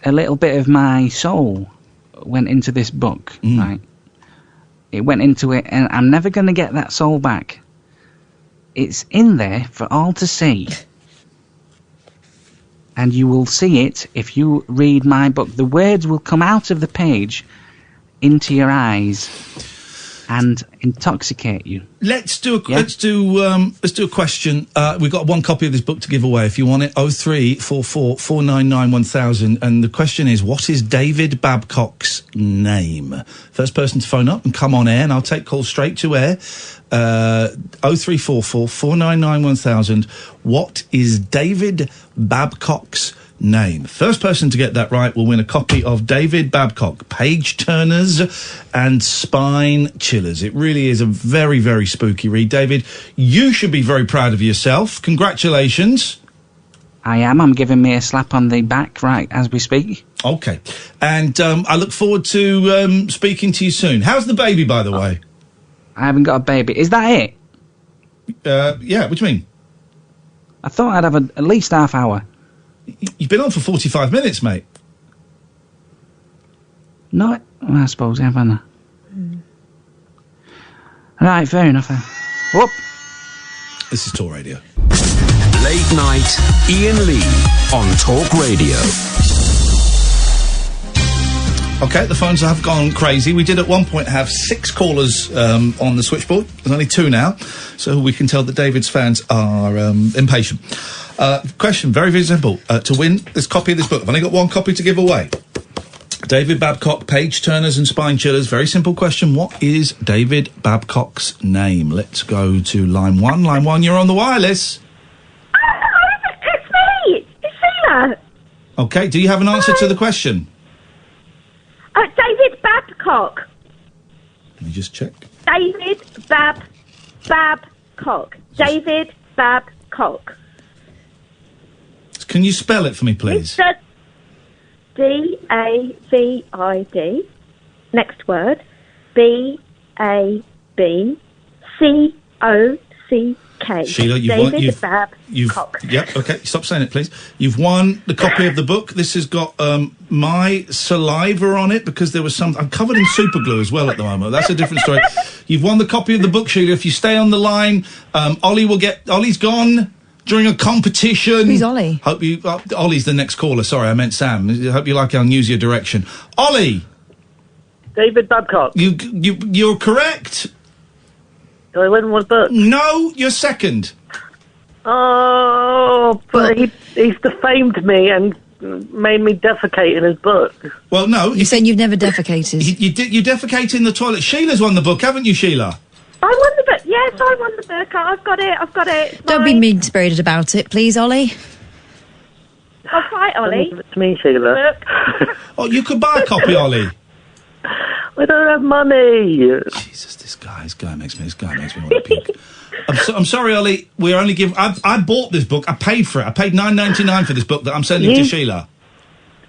a little bit of my soul went into this book, right? It went into it, and I'm never going to get that soul back. It's in there for all to see. and you will see it if you read my book. The words will come out of the page into your eyes and intoxicate you.
Let's do a question. We've got one copy of this book to give away. If you want it, 0344 499 1000. And the question is, what is David Babcock's name? First person to phone up and come on air, and I'll take calls straight to air. 0344 499 1000. What is David Babcock's name? First person to get that right will win a copy of David Babcock, Page Turners and Spine Chillers. It really is a very, very spooky read. David, you should be very proud of yourself. Congratulations.
I am. I'm giving me a slap on the back right as we speak.
Okay. And I look forward to speaking to you soon. How's the baby, by the way?
I haven't got a baby. Is that it?
Yeah, what do you mean?
I thought I'd have at least half hour.
You've been on for 45 minutes, mate.
No, I suppose, haven't I? Right, fair enough. Whoop.
This is Talk Radio.
Late night, Iain Lee on Talk Radio.
Okay, the phones have gone crazy. We did at one point have 6 callers on the switchboard. There's only 2 now, so we can tell that David's fans are impatient. Question, very, very simple. To win this copy of this book, I've only got one copy to give away. David Babcock, Page Turners and Spine Chillers. Very simple question. What is David Babcock's name? Let's go to line 1. Line 1, you're on the wireless.
It's me. It's Sheila.
Okay, do you have an answer to the question?
David Babcock.
Let me just check.
David Babcock. David Babcock.
Can you spell it for me, please?
Mr. D-A-V-I-D. Next word. B-A-B-C-O-C-K.
Sheila,
David Babcock.
Yep, okay, stop saying it, please. You've won the copy of the book. This has got my saliva on it because there was some... I'm covered in super glue as well at the moment. That's a different story. You've won the copy of the book, Sheila. If you stay on the line, Ollie will get... Ollie's gone during a competition.
Who's Ollie?
Hope you... Ollie's the next caller. Sorry, I meant Sam. I hope you like our newsier direction. Ollie!
David Babcock.
You're correct.
Do I win one book?
No, you're second.
Oh, but he's defamed me and made me defecate in his book.
Well, no.
You're saying you've never defecated?
You defecate in the toilet. Sheila's won the book, haven't you, Sheila?
I won the book. Yes, I won the book. I've got it. It's
Don't be mean-spirited about it, please, Ollie.
I'll try, Ollie.
It's me, Sheila.
Oh, you could buy a copy, Ollie.
I don't have money.
Jesus, this guy makes me want to puke. I'm sorry, Ollie. We're only giving... I bought this book. I paid for it. I paid $9.99 for this book that I'm sending to Sheila.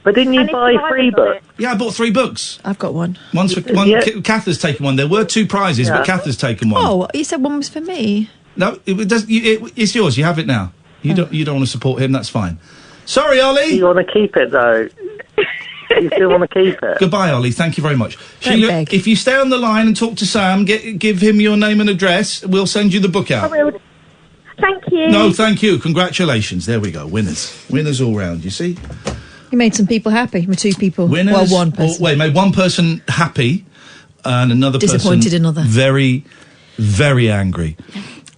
But didn't you buy 3 books?
Yeah, I bought 3 books.
I've got one.
One's for one. Yeah. Kath has taken one. There were 2 prizes, but Kath has taken one.
Oh, you said one was for me.
No, it's yours. You have it now. You don't want to support him. That's fine. Sorry, Ollie.
You want to keep it though? You still want to keep it?
Goodbye, Ollie. Thank you very much. Sheila, if you stay on the line and talk to Sam, give him your name and address, we'll send you the book out.
I will. Thank you.
No, thank you. Congratulations. There we go. Winners. Winners all round, you see?
You made some people happy. 2 people.
Winners.
Well, one person.
Made one person happy and another
disappointed
person...
another.
Very, very angry.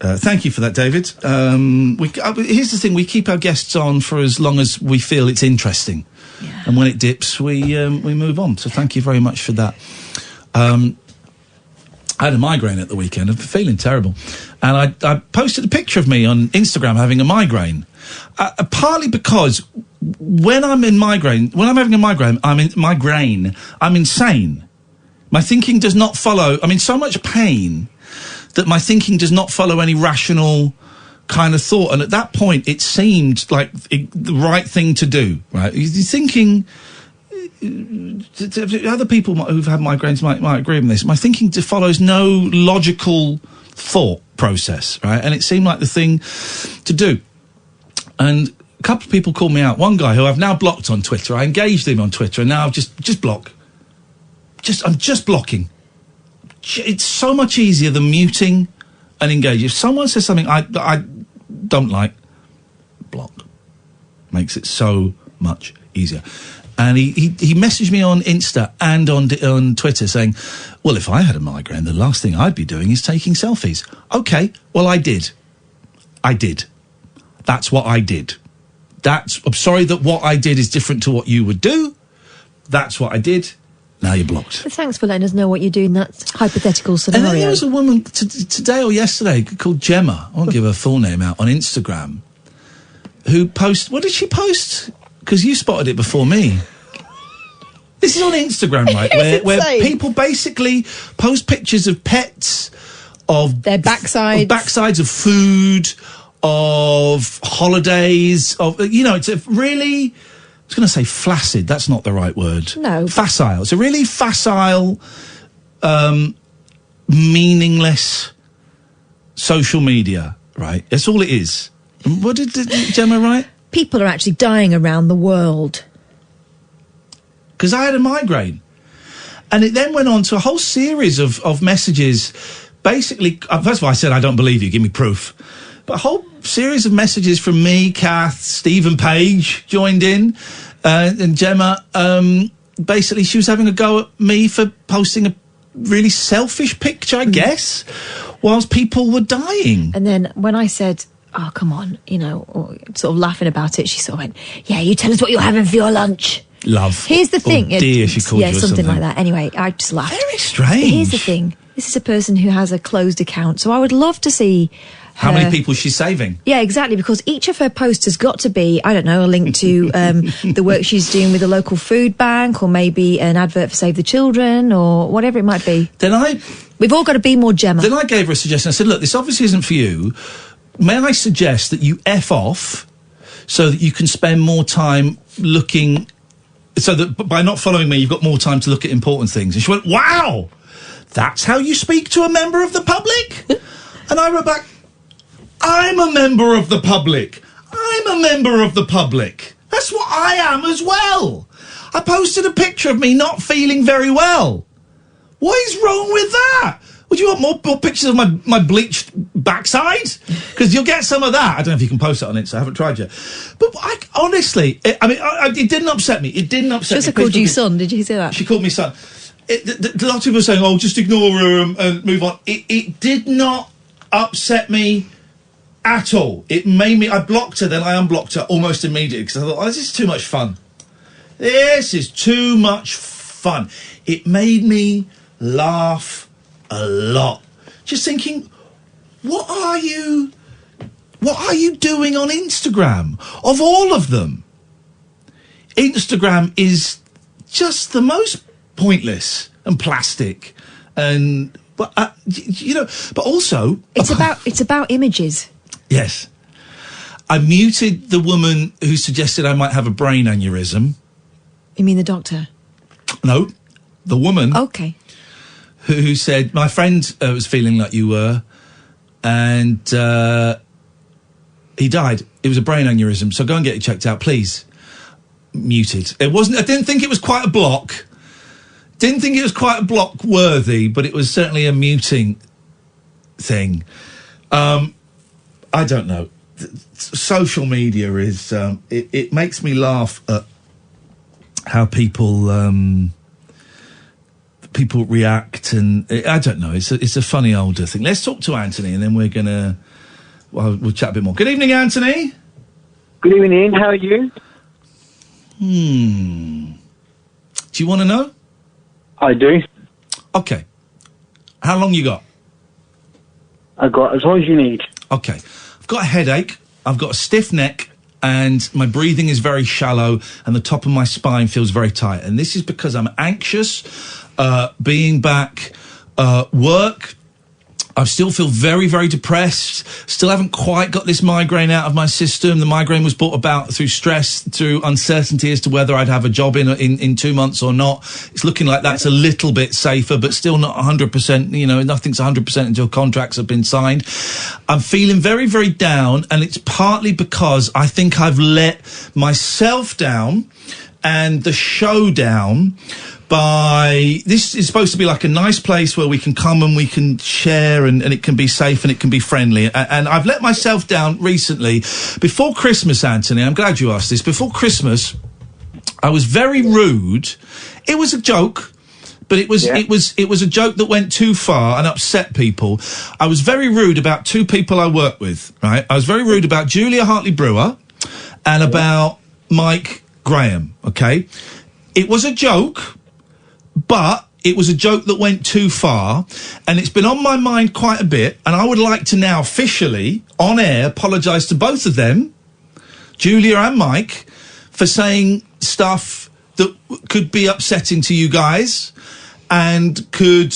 Thank you for that, David. Here's the thing. We keep our guests on for as long as we feel it's interesting. Yeah. And when it dips, we move on. So thank you very much for that. I had a migraine at the weekend. I'm feeling terrible. And I posted a picture of me on Instagram having a migraine. Partly because when I'm having a migraine, I'm insane. My thinking does not follow. I'm in so much pain that my thinking does not follow any rational kind of thought. And at that point, it seemed like the right thing to do, right? You're thinking... Other people who've had migraines might agree with this. My thinking follows no logical thought process, right? And it seemed like the thing to do. And a couple of people called me out. One guy who I've now blocked on Twitter. I engaged him on Twitter, and now I've just block. I'm just blocking. It's so much easier than muting and engage. If someone says something I don't like, block. Makes it so much easier. And he messaged me on Insta and on Twitter saying, well, if I had a migraine, the last thing I'd be doing is taking selfies. Okay, well, I did. That's what I did. I'm sorry that what I did is different to what you would do. That's what I did. Now you're blocked.
Thanks for letting us know what you do in that hypothetical scenario.
And then there was a woman today or yesterday called Gemma, I won't give her full name out, on Instagram, who posted... What did she post? Because you spotted it before me. This is on Instagram, right, where people basically post pictures of pets, of...
their backsides.
Of backsides, of food, of holidays, of... it's a really... I was going to say flaccid. That's not the right word.
No.
Facile. It's a really facile, meaningless social media, right? That's all it is. What did Gemma write?
People are actually dying around the world.
Because I had a migraine. And it then went on to a whole series of messages. Basically, first of all, I said, I don't believe you. Give me proof. But a whole series of messages from me, Kath, Stephen Page joined in, and Gemma. Basically, she was having a go at me for posting a really selfish picture, I guess, whilst people were dying.
And then when I said, oh, come on, or sort of laughing about it, she sort of went, yeah, you tell us what you're having for your lunch.
Love.
Here's the thing.
Oh, dear, she called you
something like that. Anyway, I just laughed.
Very strange.
Here's the thing. This is a person who has a closed account, so I would love to see...
How many people she's saving?
Yeah, exactly, because each of her posts has got to be, I don't know, a link to the work she's doing with a local food bank, or maybe an advert for Save the Children, or whatever it might be. We've all got to be more Gemma.
Then I gave her a suggestion. I said, look, this obviously isn't for you. May I suggest that you F off so that you can spend more time looking... So that by not following me, you've got more time to look at important things. And she went, wow, that's how you speak to a member of the public? And I wrote back, I'm a member of the public. I'm a member of the public. That's what I am as well. I posted a picture of me not feeling very well. What is wrong with that? Would you want more pictures of my bleached backside? Because you'll get some of that. I don't know if you can post it on it, so I haven't tried yet. But honestly, it didn't upset me. It didn't upset me.
She also called you son. Did you see that?
She called me son. A lot of people are saying, oh, just ignore her and move on. It did not upset me at all. It made me... I blocked her, then I unblocked her almost immediately because I thought, oh, this is too much fun. This is too much fun. It made me laugh a lot. Just thinking, what are you doing on Instagram? Of all of them, Instagram is just the most pointless and plastic, and but also
it's about images.
Yes. I muted the woman who suggested I might have a brain aneurysm.
You mean the doctor?
No, the woman.
Okay.
Who said, my friend was feeling like you were, and he died. It was a brain aneurysm, so go and get it checked out, please. Muted. It wasn't... I didn't think it was quite a block. Didn't think it was quite a block worthy, but it was certainly a muting thing. I don't know. Social media is... it makes me laugh at how people react, and I don't know. It's a funny older thing. Let's talk to Anthony, and then we're gonna... we'll chat a bit more. Good evening, Anthony.
Good evening, Ian. How are you?
Do you want to know?
I do.
Okay. How long you got?
I've got as long as you need.
Okay. I've got a headache, I've got a stiff neck, and my breathing is very shallow, and the top of my spine feels very tight. And this is because I'm anxious, being back, work. I still feel very, very depressed. Still haven't quite got this migraine out of my system. The migraine was brought about through stress, through uncertainty as to whether I'd have a job in 2 months or not. It's looking like that's a little bit safer, but still not 100%. You know, nothing's 100% until contracts have been signed. I'm feeling very, very down, and it's partly because I think I've let myself down and the show down by... This is supposed to be like a nice place where we can come and we can share and it can be safe and it can be friendly. And I've let myself down recently. Before Christmas, Anthony, I'm glad you asked this. Before Christmas, I was very rude. It was a joke, but it was a joke that went too far and upset people. I was very rude about two people I work with, right? I was very rude about Julia Hartley-Brewer and about Mike Graham, okay? It was a joke, but it was a joke that went too far, and it's been on my mind quite a bit, and I would like to now officially, on air, apologise to both of them, Julia and Mike, for saying stuff that could be upsetting to you guys and could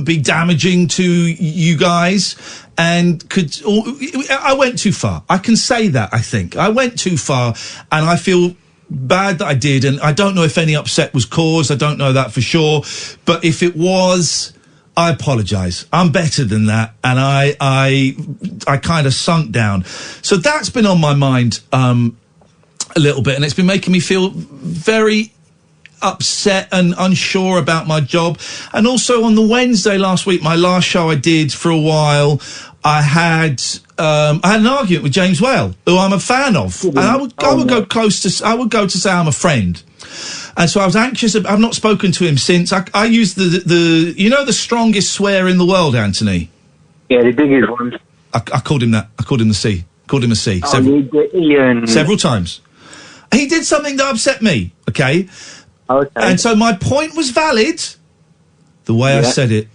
be damaging to you guys and could... I went too far. I can say that, I think. I went too far, and I feel bad that I did, and I don't know if any upset was caused. I don't know that for sure. But if it was, I apologise. I'm better than that, and I kind of sunk down. So that's been on my mind a little bit, and it's been making me feel very upset and unsure about my job. And also on the Wednesday last week, my last show I did for a while, I had an argument with James Whale, who I'm a fan of, and I would go to say I'm a friend. And so I was anxious. I've not spoken to him since. I used the strongest swear in the world, Anthony.
Yeah, the biggest one.
I called him that. I called him the C. Called him a C.
Iain.
Several times. He did something that upset me. Okay.
Okay.
And so my point was valid. The way I said it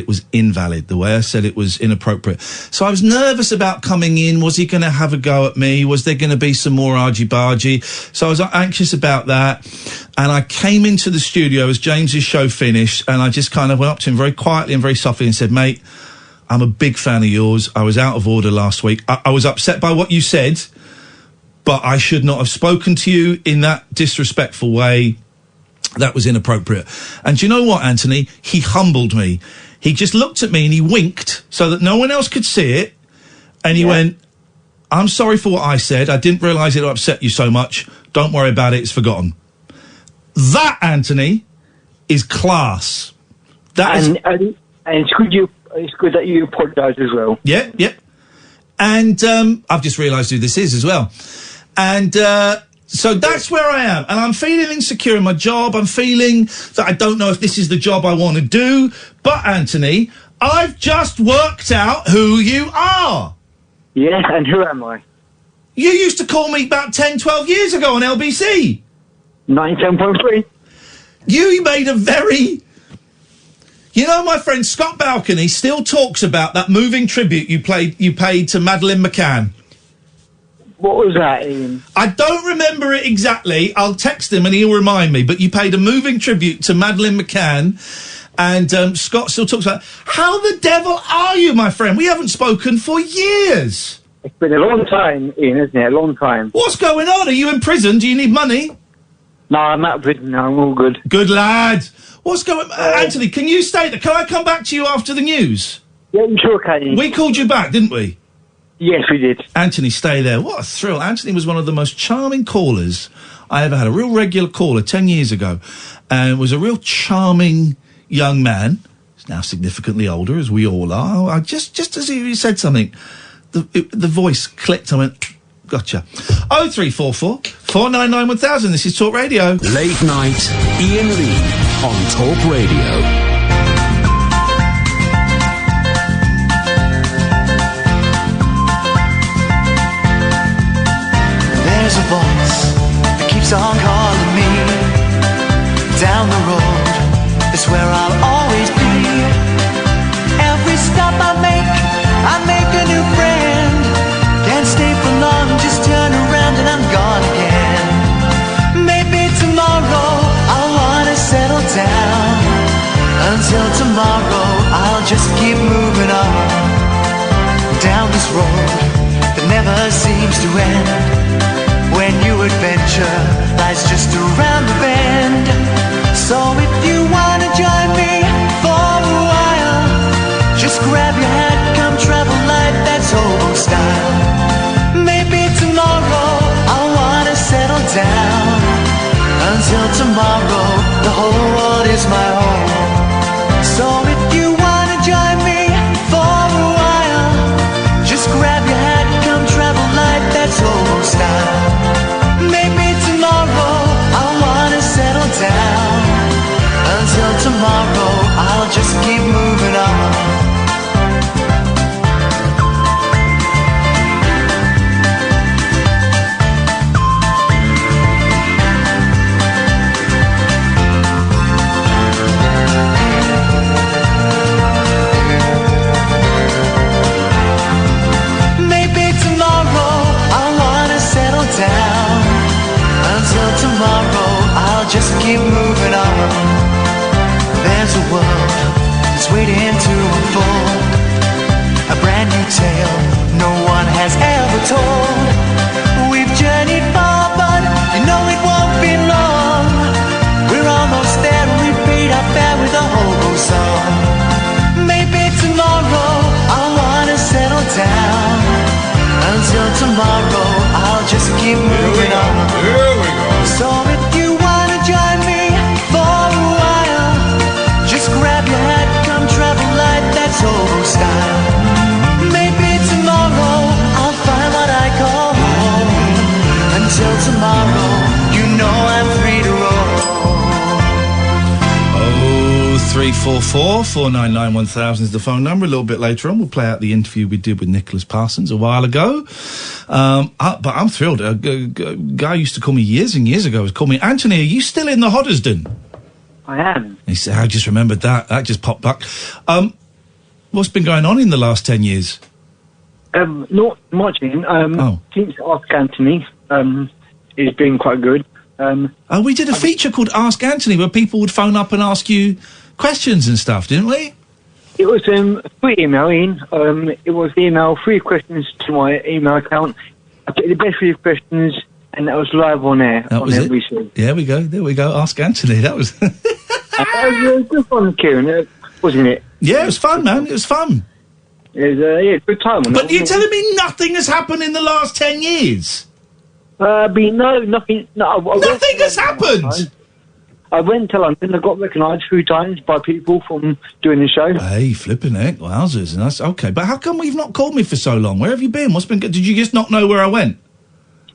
was invalid. The way I said it was inappropriate. So I was nervous about coming in. Was he going to have a go at me? Was there going to be some more argy-bargy? So I was anxious about that. And I came into the studio as James's show finished, and I just kind of went up to him very quietly and very softly and said, mate, I'm a big fan of yours. I was out of order last week. I was upset by what you said, but I should not have spoken to you in that disrespectful way. That was inappropriate. And do you know what, Anthony? He humbled me. He just looked at me and he winked so that no one else could see it. And he went, I'm sorry for what I said. I didn't realise it upset you so much. Don't worry about it. It's forgotten. That, Anthony, is class.
And it's good that you apologise as well.
Yeah. And I've just realised who this is as well. And so that's where I am. And I'm feeling insecure in my job. I'm feeling that I don't know if this is the job I want to do. But, Anthony, I've just worked out who you are.
Yeah, and who am I?
You used to call me about 10, 12 years ago on LBC.
97.3.
You made a very... You know, my friend Scott Balcony still talks about that moving tribute you paid to Madeleine McCann.
What was that, Ian?
I don't remember it exactly. I'll text him and he'll remind me. But you paid a moving tribute to Madeleine McCann, and Scott still talks about... How the devil are you, my friend? We haven't spoken for years.
It's been a long time, Ian, isn't it? A long time.
What's going on? Are you in prison? Do you need money?
No, I'm out of prison now. I'm all good.
Good lad. What's going... Anthony, can you stay there? Can I come back to you after the news?
Yeah, you sure can.
We called you back, didn't we?
Yes, we did.
Anthony, stay there. What a thrill. Anthony was one of the most charming callers I ever had. A real regular caller 10 years ago. And was a real charming young man. He's now significantly older, as we all are. Just as he said something, the voice clicked. I went, gotcha. 0344 499 1000. This is Talk Radio.
Late night, Iain Lee on Talk Radio.
There's a voice that keeps on calling me. Down the road is where I'll always be. Every stop I make a new friend. Can't stay for long, just turn around and I'm gone again. Maybe tomorrow I'll wanna settle down. Until tomorrow I'll just keep moving on. Down this road that never seems to end. When new adventure lies just around the bend. So if you wanna join me for a while, just grab your hat, come travel light, that's old style. Maybe tomorrow I'll wanna settle down. Until tomorrow, the whole is my home. So if you wanna join me for a while, just grab your hat, come travel light, that's old style. Maybe tomorrow I'll wanna settle down. Until tomorrow I'll just keep moving on. Just keep moving on. There's a world that's waiting to unfold, a brand new tale no one has ever told. We've journeyed far, but you know it won't be long. We're almost there and we paid our fare with a hobo song. Maybe tomorrow I'll wanna settle down. Until tomorrow I'll just keep moving on.
Here we go.
So if you join me for a while. Just grab your hat, come travel light, that's old style. Maybe tomorrow I'll find what I call home. Until tomorrow, you know I'm free to roll.
0344 499 1000 is the phone number. A little bit later on, we'll play out the interview we did with Nicholas Parsons a while ago. But I'm thrilled. A guy used to call me years and years ago was called me, Anthony, are you still in the Hoddesdon?
I am.
He said, I just remembered that. That just popped back. What's been going on in the last 10 years?
Not much. Since Ask Anthony, it's been quite good.
We did a feature called Ask Anthony where people would phone up and ask you questions and stuff, didn't we?
It was free email, Ian. It was email, 3 questions to my email account. I picked the best 3 questions, and that was live on air.
That was it? Show. Yeah, we go. There we go. Ask Anthony. That was...
That was good fun, Kieran, wasn't it?
Yeah, it was fun, man. It was fun.
It was good time.
But you're telling me nothing has happened in the last 10 years?
Nothing. No,
nothing has happened.
I went to London. I got recognised 3 times by people from doing the show.
Hey, flipping heck, wowzers! And that's okay. But how come you've not called me for so long? Where have you been? What's been good? Did you just not know where I went?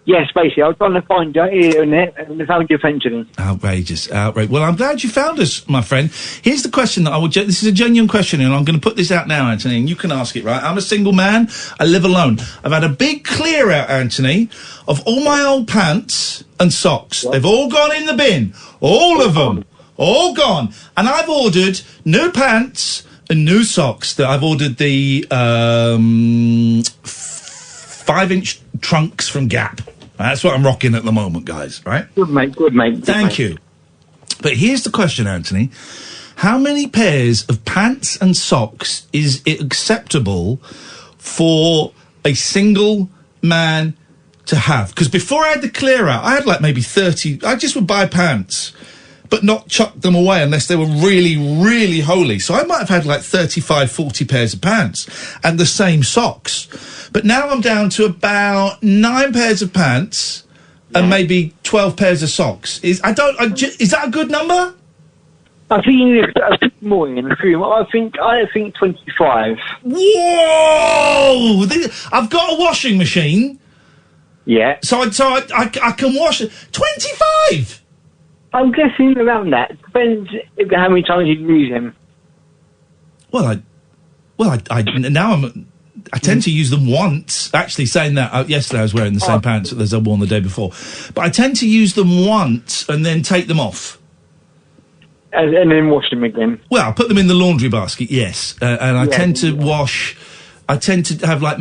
Yes, basically, I was trying to find you here and there, and I found you eventually.
Outrageous. Well, I'm glad you found us, my friend. Here's the question that I would. This is a genuine question, and I'm going to put this out now, Anthony, and you can ask it. Right? I'm a single man. I live alone. I've had a big clear out, Anthony, of all my old pants and socks. What? They've all gone in the bin. All of them. All gone. And I've ordered new pants and new socks. That I've ordered the 5-inch trunks from Gap. That's what I'm rocking at the moment, guys, right?
Good, mate.
Thank you. But here's the question, Anthony. How many pairs of pants and socks is it acceptable for a single man to have? Because before I had the clear out, I had like maybe 30. I just would buy pants, but not chuck them away unless they were really, really holy. So I might have had like 35, 40 pairs of pants and the same socks. But now I'm down to about 9 pairs of pants and maybe 12 pairs of socks. Is that a good number?
I think a bit more in a few. I think 25.
Whoa! I've got a washing machine.
Yeah.
So I can wash it. 25.
I'm guessing around that. Depends how many times you use them.
I tend to use them once. Actually, saying that, yesterday I was wearing the same pants as I wore the day before. But I tend to use them once and then take them off.
And then wash them again.
Well, I put them in the laundry basket, yes. And I tend to wash... I tend to have I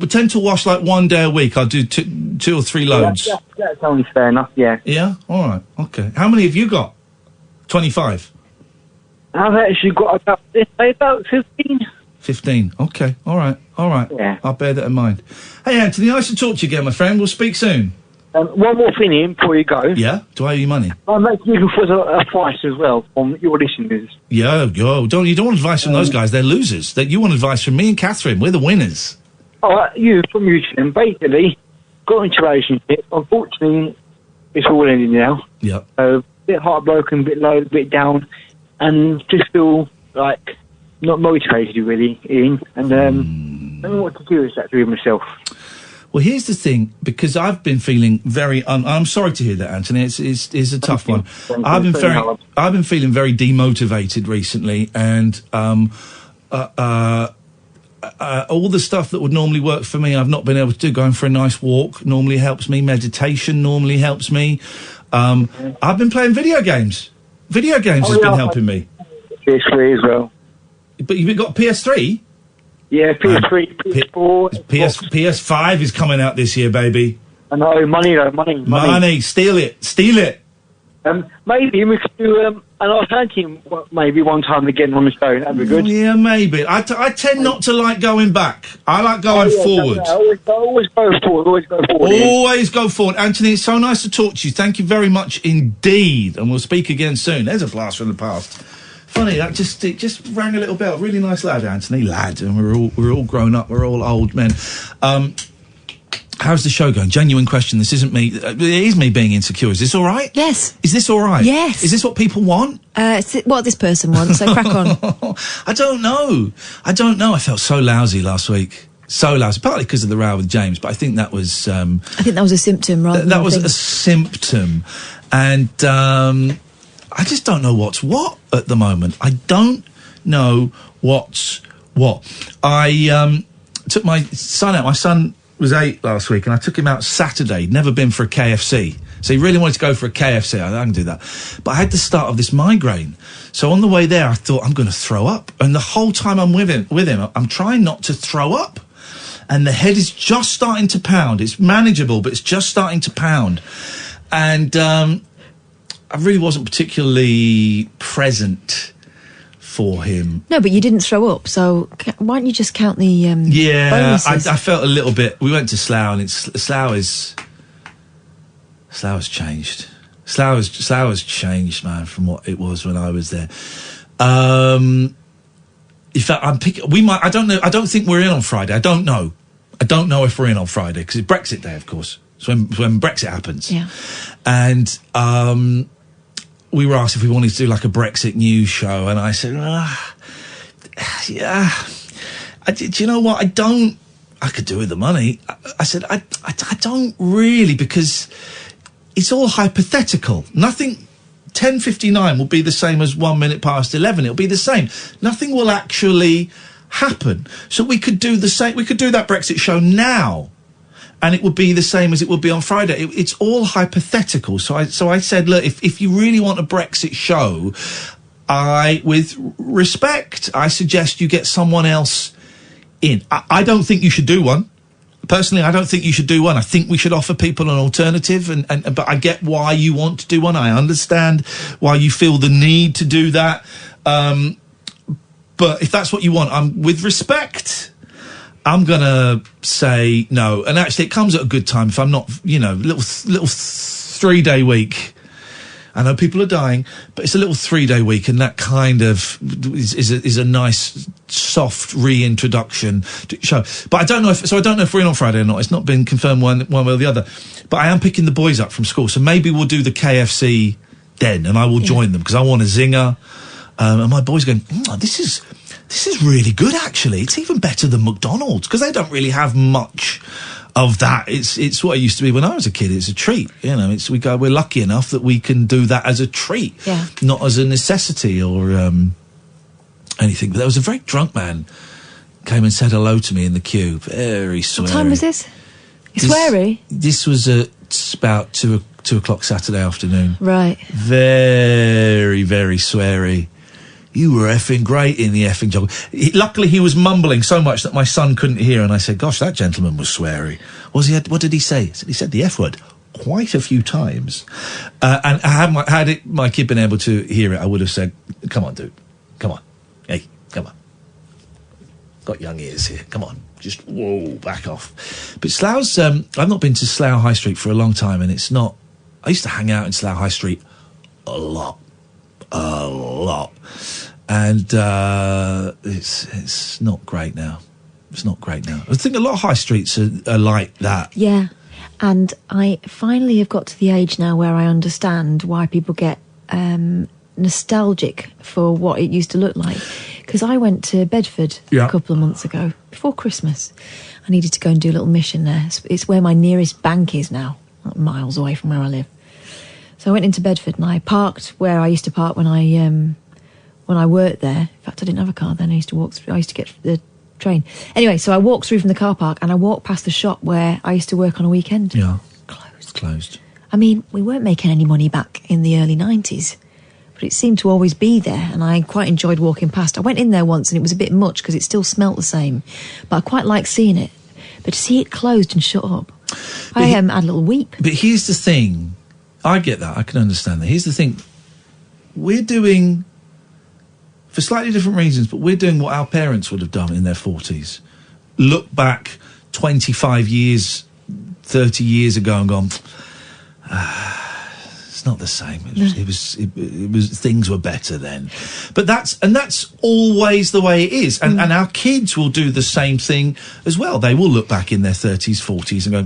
tend to wash like 1 day a week. I'll do 2 or 3 loads.
That sounds fair enough, yeah.
Yeah? All right, okay. How many have you got? 25?
I've actually got about 15.
15, okay. All right.
Yeah.
I'll bear that in mind. Hey, Anthony, nice to talk to you again, my friend. We'll speak soon.
One more thing, Ian, before you go.
Yeah? Do I owe you money?
I'm actually looking for advice as well from your listeners.
Yeah, you don't want advice from those guys. They're losers. You want advice from me and Catherine. We're the winners.
From you, and basically, got into a relationship. Unfortunately, it's all ending now.
Yeah.
A bit heartbroken, a bit low, a bit down. and just feel like not motivated really, Ian, and I don't know what to do exactly with myself.
Well, here's the thing, because I've been feeling very. I'm sorry to hear that, Anthony. It's a tough one. I've been feeling very demotivated recently, and all the stuff that would normally work for me, I've not been able to do. Going for a nice walk normally helps me. Meditation normally helps me. I've been playing video games. Video games has been helping me.
PS3 as well.
But you've got PS3?
Yeah, PS3, PS4.
PS5 is coming out this year, baby.
I know, money though, money.
Steal it.
Maybe we could do an alternative maybe one time again on the show. That'd be good.
Yeah, maybe. I tend not to like going back. I like going forward.
Always go forward.
Always go forward. Anthony, it's so nice to talk to you. Thank you very much indeed. And we'll speak again soon. There's a blast from the past. Funny, it just rang a little bell. Really nice lad, Anthony. Lad. And we're all grown up. We're all old men. How's the show going? Genuine question. This isn't me. It is me being insecure. Is this all right?
Yes.
Is this all right?
Yes.
Is this what people want?
It's what this person wants, so crack on.
I don't know. I felt so lousy last week. So lousy. Partly because of the row with James, but I think that was...
I think that was a symptom, rather than
that was a symptom. And I just don't know what's what at the moment. I don't know what's what. I took my son out. My son was 8 last week, and I took him out Saturday. He'd never been for a KFC. So he really wanted to go for a KFC. I can do that. But I had the start of this migraine. So on the way there, I thought, I'm going to throw up. And the whole time I'm with him, I'm trying not to throw up. And the head is just starting to pound. It's manageable, but it's just starting to pound. And I really wasn't particularly present for him.
No, but you didn't throw up, so why don't you just count the bonuses?
I felt a little bit... We went to Slough, and Slough has changed. Slough has changed, man, from what it was when I was there. In fact, I don't know. I don't think we're in on Friday. I don't know if we're in on Friday, because it's Brexit Day, of course. It's when Brexit happens.
Yeah. And
we were asked if we wanted to do like a Brexit news show, and I said, yeah. Do you know what? I could do with the money. I said, I don't really, because it's all hypothetical. Nothing... 10:59 will be the same as 1 minute past 11. It'll be the same. Nothing will actually happen. So we could do the same. We could do that Brexit show now, and it would be the same as it would be on Friday. It's all hypothetical. So I said, look, if you really want a Brexit show, with respect, I suggest you get someone else in. I don't think you should do one. Personally, I don't think you should do one. I think we should offer people an alternative, but I get why you want to do one. I understand why you feel the need to do that. But if that's what you want, with respect, I'm gonna say no. And actually, it comes at a good time. If I'm not, little 3-day week. I know people are dying, but it's a little 3-day week, and that kind of is a nice, soft reintroduction to show. But I don't know if we're in on Friday or not. It's not been confirmed one way or the other. But I am picking the boys up from school, so maybe we'll do the KFC then, and I will join them, because I want a zinger. And my boys going, this is really good, actually. It's even better than McDonald's, because they don't really have much of that. It's what it used to be when I was a kid. It's a treat, we're lucky enough that we can do that as a treat, not as a necessity or anything. But there was a very drunk man came and said hello to me in the queue. Very sweary.
What time was this? Sweary?
This was at about 2 o'clock Saturday afternoon.
Right.
Very, very sweary. You were effing great in the effing job. Luckily, he was mumbling so much that my son couldn't hear, and I said, gosh, that gentleman was sweary. What did he say? He said the F word quite a few times. And had my kid been able to hear it, I would have said, come on, dude. Come on. Hey, come on. Got young ears here. Come on. Just, whoa, back off. But Slough's, I've not been to Slough High Street for a long time, and it's not... I used to hang out in Slough High Street a lot. And it's not great now. It's not great now. I think a lot of high streets are like that.
Yeah, and I finally have got to the age now where I understand why people get nostalgic for what it used to look like. Because I went to Bedford a couple of months ago, before Christmas. I needed to go and do a little mission there. It's where my nearest bank is now, like miles away from where I live. So I went into Bedford and I parked where I used to park when I worked there. In fact, I didn't have a car then. I used to walk through. I used to get the train. Anyway, so I walked through from the car park and I walked past the shop where I used to work on a weekend.
Yeah.
Closed. I mean, we weren't making any money back in the early 90s, but it seemed to always be there, and I quite enjoyed walking past. I went in there once and it was a bit much because it still smelt the same, but I quite liked seeing it. But to see it closed and shut up, I had a little weep.
But here's the thing. I get that. I can understand that. Here's the thing. We're doing, for slightly different reasons, but we're doing what our parents would have done in their 40s. Look back 25 years, 30 years ago and gone, it's not the same. It was things were better then. But that's always the way it is. And our kids will do the same thing as well. They will look back in their 30s, 40s and go,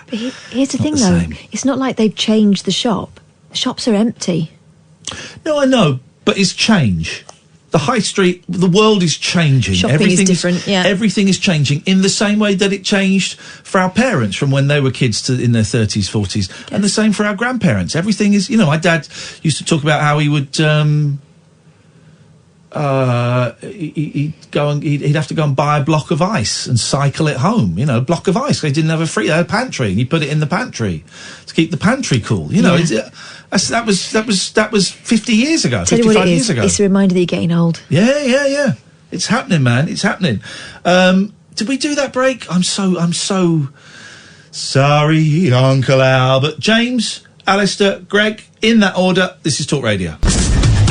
But here's the thing, though. It's not like they've changed the shop. The shops are empty.
No, I know, but it's change. The high street, the world is changing.
Shopping is different, yeah.
Everything is changing in the same way that it changed for our parents from when they were kids to in their 30s, 40s. Yes. And the same for our grandparents. Everything is, my dad used to talk about how he would, he'd have to go and buy a block of ice and cycle it home. A block of ice. They didn't have they had a pantry, and he put it in the pantry to keep the pantry cool. That was 50 years ago.
Tell
55 years ago.
It's a reminder that you're getting old.
Yeah. It's happening, man. It's happening. Did we do that break? I'm so sorry, Uncle Albert. James, Alistair, Greg, in that order. This is Talk Radio.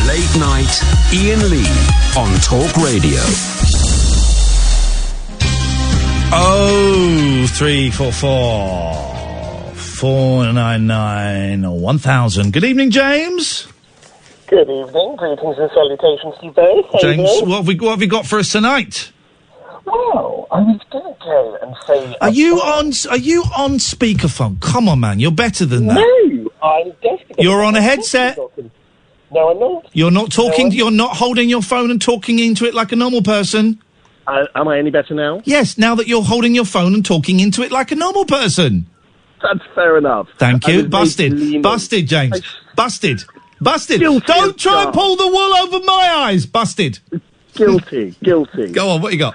Late night, Iain Lee on Talk Radio.
0344 499 1000. Good evening, James.
Good evening. Greetings and salutations to you both.
James, what have we got for us tonight?
Well, I was going to go and say...
Are you on speakerphone? Come on, man. You're better than that.
No, I'm definitely...
You're on a headset?
No, I'm not.
You're not talking... You're not holding your phone and talking into it like a normal person?
Am I any better now?
Yes, now that you're holding your phone and talking into it like a normal person.
That's fair enough.
Thank you. Busted. Busted, James. Busted.
Guilty.
Don't try and pull the wool over my eyes. Busted.
Guilty.
Go on, what you got?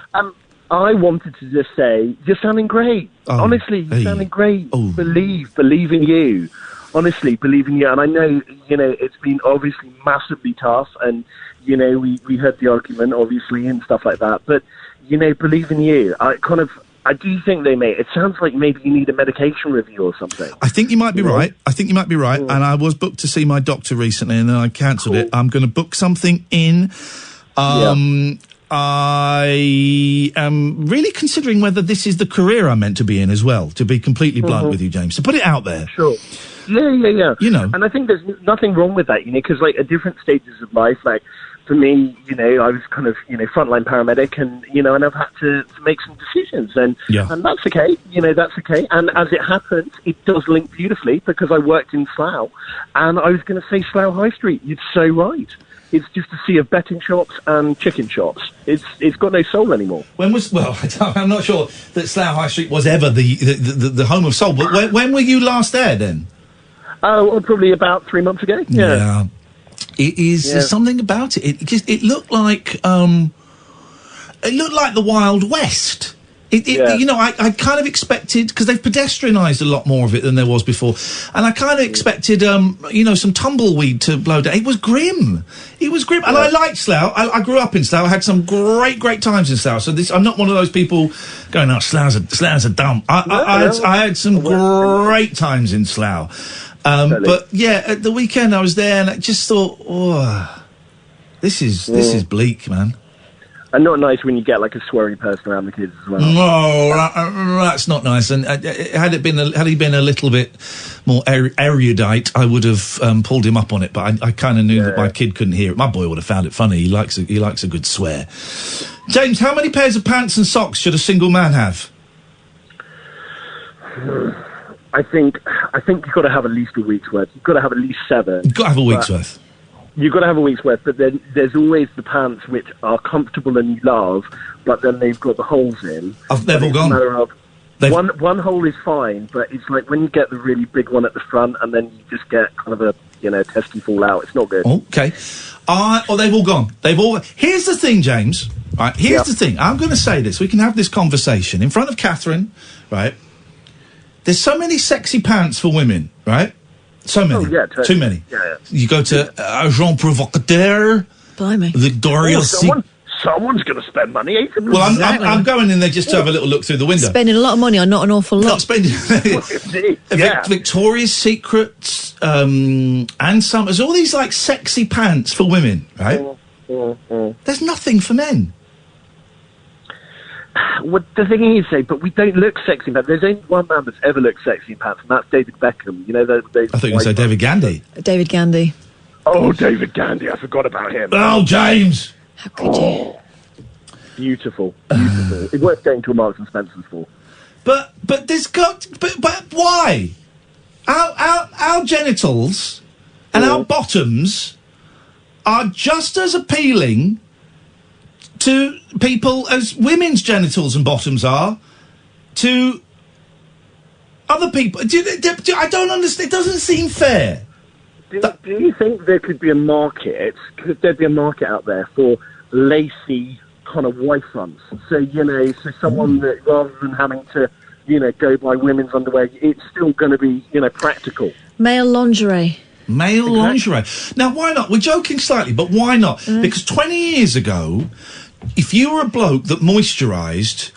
I wanted to just say, you're sounding great. Honestly, you're sounding great.
Oh.
Believe in you. Honestly, believe in you. And I know, it's been obviously massively tough. And, we heard the argument, obviously, and stuff like that. But, believe in you. I do think it sounds like maybe you need a medication review or something.
I think you might be right. And I was booked to see my doctor recently and then I cancelled it. I'm going to book something in. I am really considering whether this is the career I'm meant to be in as well, to be completely blunt with you, James. So put it out there.
Sure. Yeah. And I think there's nothing wrong with that, because at different stages of life, for me, I was kind of, frontline paramedic and, and I've had to make some decisions and that's okay. That's okay. And as it happens, it does link beautifully because I worked in Slough and I was going to say Slough High Street. You're so right. It's just a sea of betting shops and chicken shops. It's got no soul anymore.
I'm not sure that Slough High Street was ever the home of soul, but when were you last there then?
Oh, probably about 3 months ago.
Yeah. It is there's something about it. It looked like the Wild West. I kind of expected, because they've pedestrianised a lot more of it than there was before, and I kind of expected, some tumbleweed to blow down. It was grim. And I liked Slough. I grew up in Slough. I had some great times in Slough. So I'm not one of those people going, Slough's a dump. I had some great times in Slough. But yeah, at the weekend I was there and I just thought, this is bleak, man.
And not nice when you get a sweary person around the kids as well.
No, that's not nice. And had he been a little bit more erudite, I would have pulled him up on it. But I kind of knew that my kid couldn't hear it. My boy would have found it funny. He likes a good swear. James, how many pairs of pants and socks should a single man have?
I think you've got to have at least a week's worth. You've got to have at least 7.
You've got to have a week's worth.
You've got to have a week's worth, but then there's always the pants which are comfortable and you love, but then they've got the holes in.
They've all gone.
One hole is fine, but it's like when you get the really big one at the front and then you just get kind of a, testy fall out. It's not good.
Okay. They've all gone. Here's the thing, James. Right, here's the thing. I'm going to say this. We can have this conversation in front of Catherine, right? There's so many sexy pants for women, right? So many.
Oh, yeah, totally.
Too many.
Yeah.
You go to Agent Provocateur,
Blimey.
Victoria's Secret.
Someone's going to spend money.
Well, I'm going in there just to have a little look through the window.
Spending a lot of money on not an awful lot.
Not spending. Victoria's Secret, and some. There's all these like sexy pants for women, right? There's nothing for men.
Well, the thing is, but we don't look sexy in pants. There's only one man that's ever looked sexy in pants, and that's David Beckham. You know,
I thought you were going to say David Gandy.
David Gandy.
Oh, David Gandy. I forgot about him.
Oh, James.
How could you?
Beautiful. It's worth going to a Marks and Spencer's for.
But there's got. But why? Our genitals and our bottoms are just as appealing to people as women's genitals and bottoms are to other people. I don't understand. It doesn't seem fair.
Do you think there could be a market? Could there be a market out there for lacy kind of wife fronts? So someone that rather than having to, go buy women's underwear, it's still going to be, practical.
Male lingerie.
Lingerie. Now, why not? We're joking slightly, but why not? Because 20 years ago, if you were a bloke that moisturised,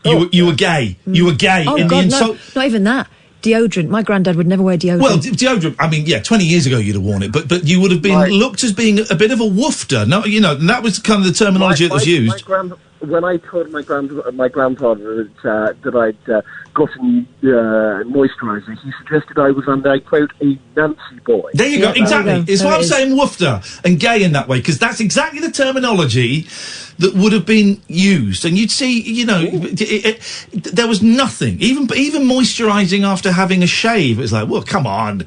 you were gay. You were gay.
Oh, God, no, not even that. Deodorant. My granddad would never wear deodorant.
Well, deodorant, 20 yeyears ago you'd have worn it, but you would have been looked as being a bit of a woofter. No, and that was kind of the terminology that was used.
When I told my grandfather that I'd gotten moisturiser, he suggested I was under, I quote, a Nancy boy.
There you go, exactly. It's why I'm saying woofter and gay in that way, because that's exactly the terminology that would have been used. And you'd see, there was nothing. Even moisturising after having a shave, it was like, well, come on.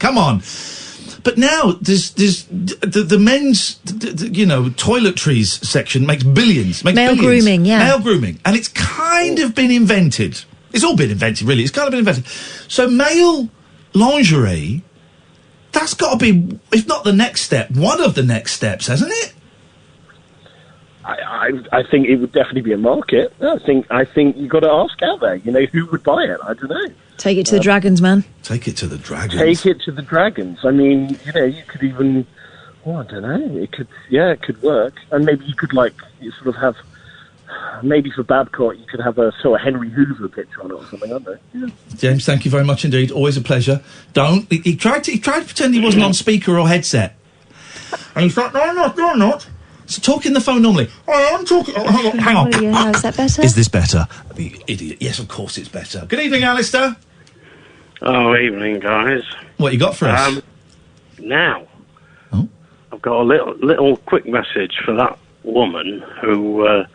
But now there's the men's toiletries section makes billions.
Male grooming, yeah.
Male grooming, and it's kind of been invented. It's all been invented, really. It's kind of been invented. So male lingerie, that's got to be, if not the next step, one of the next steps, hasn't it?
I think it would definitely be a market. I think you've got to ask out there. Who would buy it? I don't know.
Take it to the dragons, man.
Take it to the dragons.
Take it to the dragons. I mean, you could even. Well, I don't know. It could work, and maybe you could you sort of have. Maybe for Babcock, you could have a sort of Henry Hoover picture on it or something, I don't know. Yeah.
James, thank you very much indeed. Always a pleasure. He tried to pretend he wasn't on speaker or headset, and he thought, no, I'm not. So talk in the phone normally. Oh, I'm talking. Oh, hang on.
Oh, yeah, is that better?
Is this better? The idiot. Yes, of course it's better. Good evening, Alistair.
Oh, evening, guys.
What you got for us?
Now, I've got a little quick message for that woman who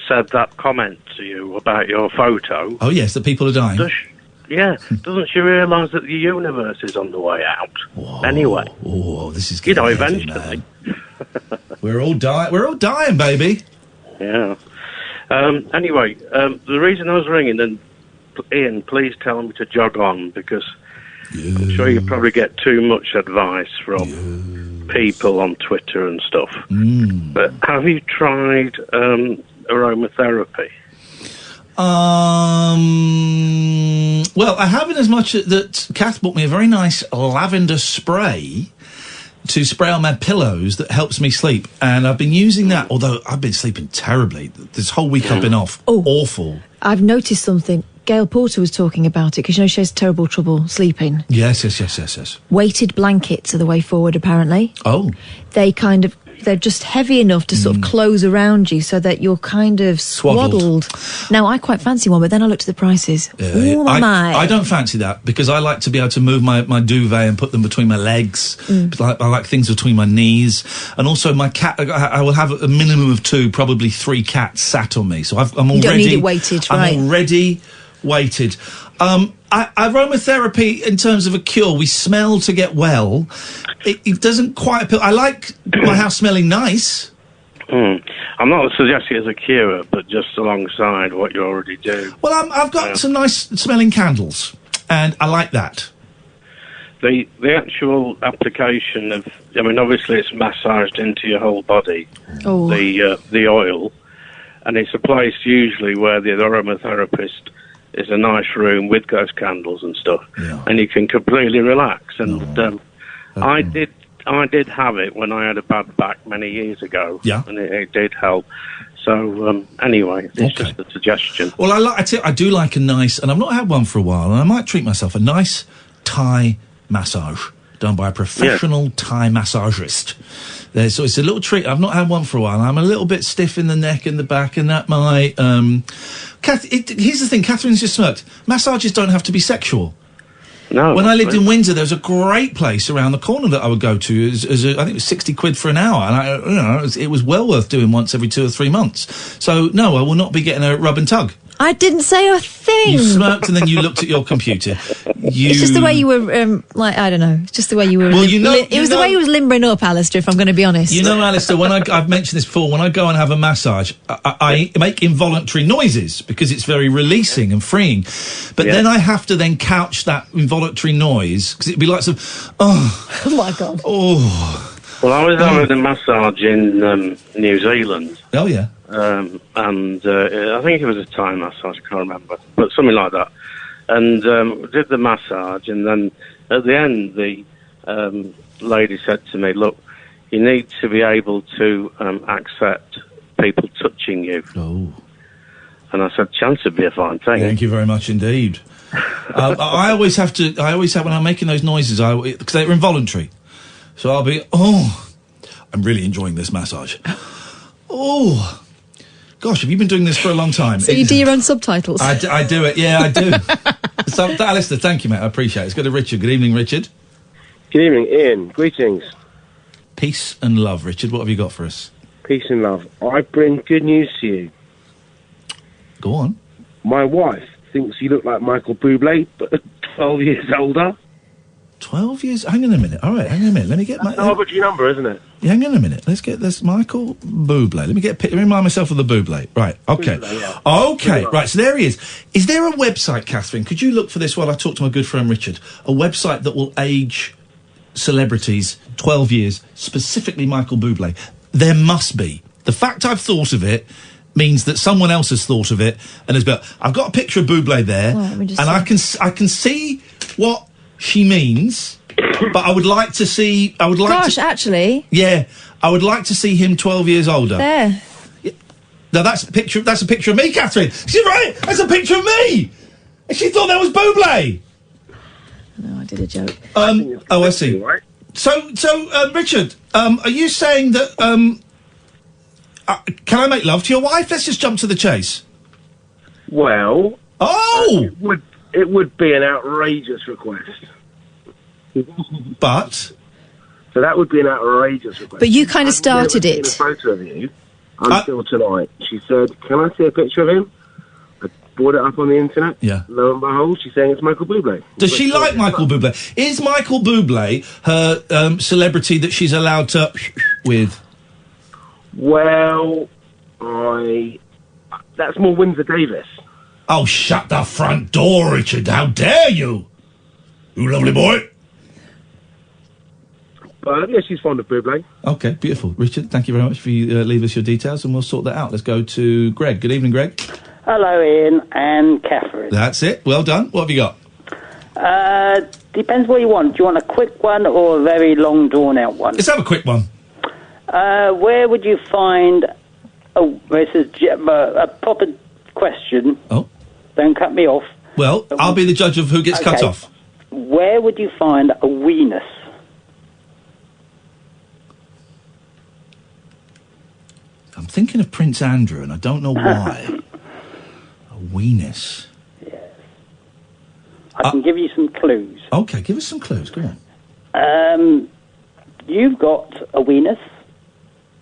said that comment to you about your photo.
Oh, yes, that people are dying.
Doesn't she realise that the universe is on the way out?
Whoa,
anyway.
Oh, this is getting
eventually.
We're all dying, baby.
Yeah. Anyway, the reason I was ringing, and Ian, please tell me to jog on, because I'm sure you probably get too much advice from people on Twitter and stuff. But have you tried aromatherapy?
Well, I haven't, as much that Kath bought me a very nice lavender spray to spray on my pillows that helps me sleep, and I've been using that, although I've been sleeping terribly. This whole week I've been off.
Oh,
awful.
I've noticed something. Gail Porter was talking about it, because she has terrible trouble sleeping.
Yes.
Weighted blankets are the way forward, apparently.
Oh.
They're just heavy enough to sort of close around you so that you're kind of swaddled. Now, I quite fancy one, but then I looked at the prices.
I don't fancy that, because I like to be able to move my duvet and put them between my legs. I like things between my knees. And also my cat, I will have a minimum of 2, probably 3 cats sat on me. So I'm already...
You don't need it weighted, right?
I'm already weighted. Aromatherapy, in terms of a cure, we smell to get well. it doesn't quite appeal. I like my house smelling nice.
I'm not suggesting as a cure, but just alongside what you already do.
Well, I've got some nice smelling candles, and I like that.
The actual application of, I mean, obviously it's massaged into your whole body, the oil, and it's a place usually where the aromatherapist is a nice room with those candles and stuff, and you can completely relax. And I did have it when I had a bad back many years ago, and it did help. So anyway, it's just a suggestion.
Well, I do like a nice, and I've not had one for a while, and I might treat myself a nice Thai massage done by a professional Thai massagerist. So it's a little treat. I've not had one for a while. I'm a little bit stiff in the neck and the back, and that might. Here's the thing. Catherine's just smirked. Massages don't have to be sexual.
No.
When I lived in Windsor, there was a great place around the corner that I would go to. I think it was 60 quid for an hour, and it was well worth doing once every 2 or 3 months. So no, I will not be getting a rub and tug.
I didn't say a thing.
You smirked and then you looked at your computer.
It's just the way you were, I don't know. It's just the way you were.
Well,
it was the way you was limbering up, Alistair, if I'm going to be honest.
You know, Alistair, when I've mentioned this before, when I go and have a massage, I make involuntary noises because it's very releasing and freeing. But then I have to then couch that involuntary noise because it'd be like some,
oh my God.
Oh.
Well, I was having a massage in New Zealand.
Oh, yeah.
And I think it was a Thai massage, I can't remember, but something like that. And did the massage, and then at the end, the lady said to me, "Look, you need to be able to accept people touching you."
Oh.
And I said, "Chance would be a fine thing."
Thank you very much indeed. I always have when I'm making those noises, because they're involuntary. So I'll be, I'm really enjoying this massage. Oh. Gosh, have you been doing this for a long time?
So you do your own subtitles?
I do it, yeah, I do. Alistair, thank you, mate, I appreciate it. Let's go to Richard. Good evening, Richard.
Good evening, Ian. Greetings.
Peace and love, Richard. What have you got for us?
Peace and love. I bring good news to you.
Go on.
My wife thinks you look like Michael Bublé, but 12 years older.
12 years? Hang on a minute. All right, hang on a minute. Let me get my...
That's an arbitrary number, isn't it?
Yeah, hang on a minute. Let's get this Michael Bublé. Let me get a picture. Remind myself of the Bublé. Right, okay.
Bublé, yeah.
Okay, right, so there he is. Is there a website, Catherine? Could you look for this while I talk to my good friend Richard? A website that will age celebrities 12 years, specifically Michael Bublé. There must be. The fact I've thought of it means that someone else has thought of it and has been... I've got a picture of Bublé there, and I can see what she means, but I would like to see...
actually...
Yeah, I would like to see him 12 years older.
There.
Yeah. Now, that's a picture of me, Catherine. She's right! That's a picture of me! And she thought that was Bublé!
No, I did a joke.
I see.
Right?
So, Richard, are you saying that... can I make love to your wife? Let's just jump to the chase.
Well...
Oh!
It would be an outrageous request.
But?
So that would be an outrageous request.
But you kind of started it.
I've never seen a photo of you until tonight. She said, "Can I see a picture of him?" I brought it up on the internet.
Yeah.
Lo and behold, she's saying it's Michael Bublé.
Does she like Michael Bublé? Is Michael Bublé her celebrity that she's allowed to with?
Well, that's more Windsor Davis.
Oh, shut the front door, Richard. How dare you? You lovely boy.
But yeah, she's fond of Bublé.
Okay, beautiful. Richard, thank you very much for leave us your details and we'll sort that out. Let's go to Greg. Good evening, Greg.
Hello, Ian and Katherine.
That's it. Well done. What have you got?
Depends what you want. Do you want a quick one or a very long, drawn-out one?
Let's have a quick one.
Where would you find... this is a proper question.
Oh.
Don't cut me off.
Well, I'll be the judge of who gets cut off.
Where would you find a weenus?
I'm thinking of Prince Andrew, and I don't know why. A weenus.
Yes. I can give you some clues.
Okay, give us some clues. Go on.
You've got a weenus,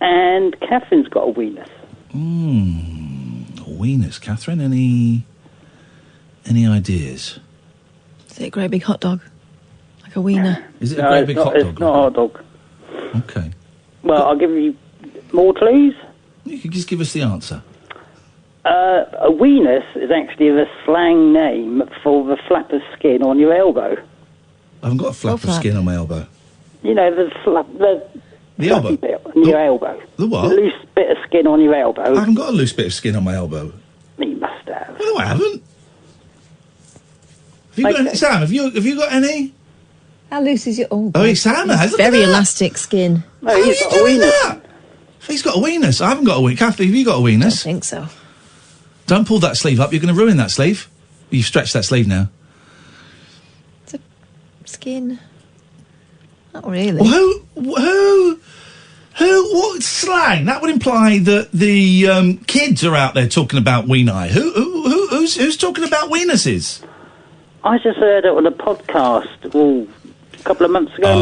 and Catherine's got a weenus.
A weenus. Catherine, any ideas?
Is it a great big hot dog? Like Like a wiener.
Is it a great big hot dog?
It's not a hot dog.
Okay.
Well, I'll give you more clues.
You can just give us the answer.
A weenus is actually the slang name for the flap of skin on your elbow.
I haven't got a flap of skin on my elbow.
You know, the
elbow
bit on your elbow.
The what?
The loose bit of skin on your elbow.
I haven't got a loose bit of skin on my elbow.
You must have.
No, I haven't. Have you got any, Sam? Have you got any?
How loose is your... Oh,
Sam has. Look
very
at that.
elastic skin.
No,
How are you doing that? He's got a weenus. I haven't got a weenus. Kathy, have you got a weenus?
I don't think so.
Don't pull that sleeve up. You're going to ruin that sleeve. You've stretched that sleeve now.
It's a skin. Not really.
Well, what slang? That would imply that the kids are out there talking about weenie. Who's talking about weenuses?
I just heard it on a podcast a couple of months ago.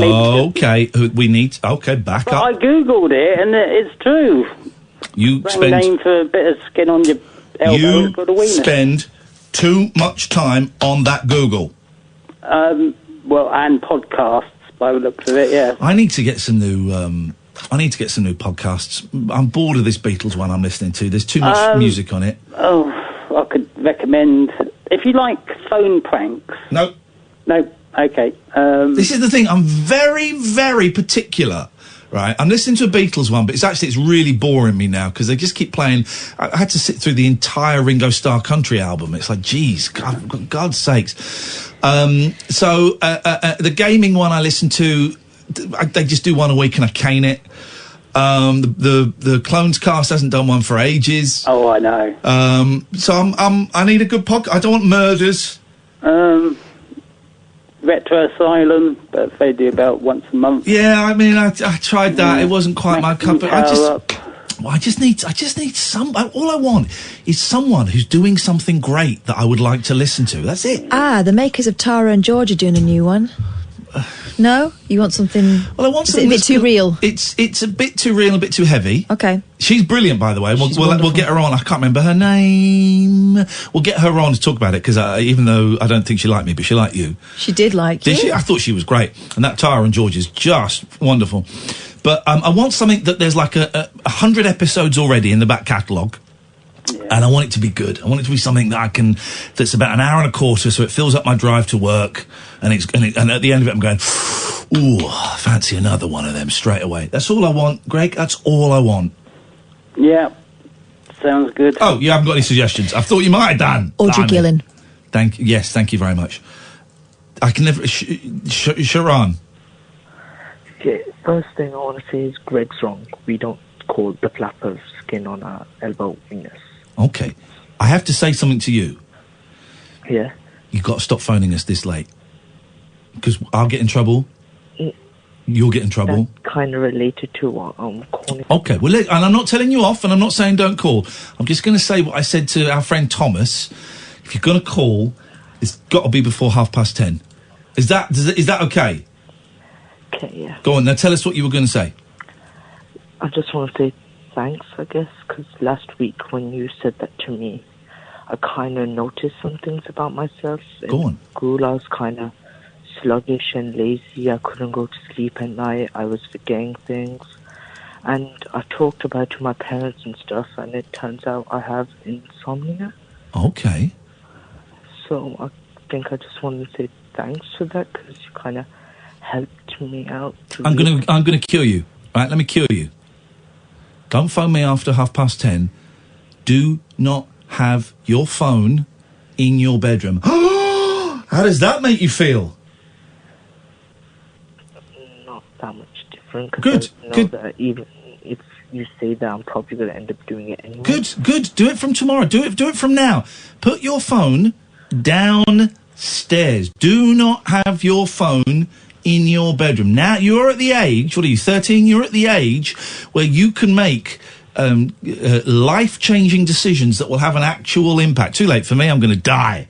Okay, back
But
up.
I googled it, and it's true.
You
Slang name for a bit of skin on your elbow.
You
is called a weenus.
spend too much time on that Google.
Well, and podcasts by the looks of it. Yeah.
I need to get some new. I need to get some new podcasts. I'm bored of this Beatles one I'm listening to. There's too much music on it.
Oh, I could recommend if you like phone pranks.
No.
Okay.
This is the thing. I'm very, very particular. Right, I'm listening to a Beatles one, but it's really boring me now because they just keep playing. I had to sit through the entire Ringo Starr Country album. It's like, geez, God's sakes. So the gaming one I listen to, they just do one a week and I cane it. The Clones cast hasn't done one for ages.
Oh, I know.
So I need a good podcast. I don't want murders.
Retro Asylum, but they do about once a month.
Yeah, I mean, I tried that. It wasn't quite my cup. But I just need some. All I want is someone who's doing something great that I would like to listen to. That's it.
The makers of Tara and George are doing a new one. No? You want something...
Well, I want something
a bit too real?
It's a bit too real and a bit too heavy.
Okay.
She's brilliant, by the way. We'll get her on. I can't remember her name. We'll get her on to talk about it, because even though I don't think she liked me, but she liked you.
She did like you.
Did she? I thought she was great. And that Tara and George is just wonderful. But I want something that there's like 100 episodes already in the back catalogue. Yeah. And I want it to be good. I want it to be something that that's about an hour and a quarter, so it fills up my drive to work. And at the end of it, I'm going, ooh, I fancy another one of them straight away. That's all I want, Greg. That's all I want.
Yeah, sounds good.
Oh, you haven't got any suggestions? I thought you might have done.
Audrey Gillen.
Thank you very much. I can never... Sharon.
Okay, first thing I want to say is Greg's wrong. We don't call the flap of skin on our elbow weenus.
Okay. I have to say something to you.
Yeah?
You've got to stop phoning us this late. Because I'll get in trouble. You'll get in trouble.
Kind of related to what I'm calling.
Okay, well, and I'm not telling you off, and I'm not saying don't call. I'm just going to say what I said to our friend Thomas. If you're going to call, it's got to be before 10:30. Is that okay?
Okay, yeah.
Go on, now tell us what you were going to say.
I just want to say thanks, I guess, because last week when you said that to me, I kind of noticed some things about myself.
Go on.
In school, I was kind of sluggish and lazy. I couldn't go to sleep at night. I was forgetting things. And I talked about it to my parents and stuff, and it turns out I have insomnia.
Okay.
So I think I just wanted to say thanks for that, because you kind of helped me out.
I'm gonna cure you. Right, let me cure you. Don't phone me after 10:30. Do not have your phone in your bedroom. How does that make you feel?
Not that much different.
Good.
That even if you say that, I'm probably going to end up doing it anyway.
Good. Do it from tomorrow. Do it from now. Put your phone downstairs. Do not have your phone in your bedroom. Now, you're at the age, what are you, 13? You're at the age where you can make life-changing decisions that will have an actual impact. Too late for me, I'm going to die.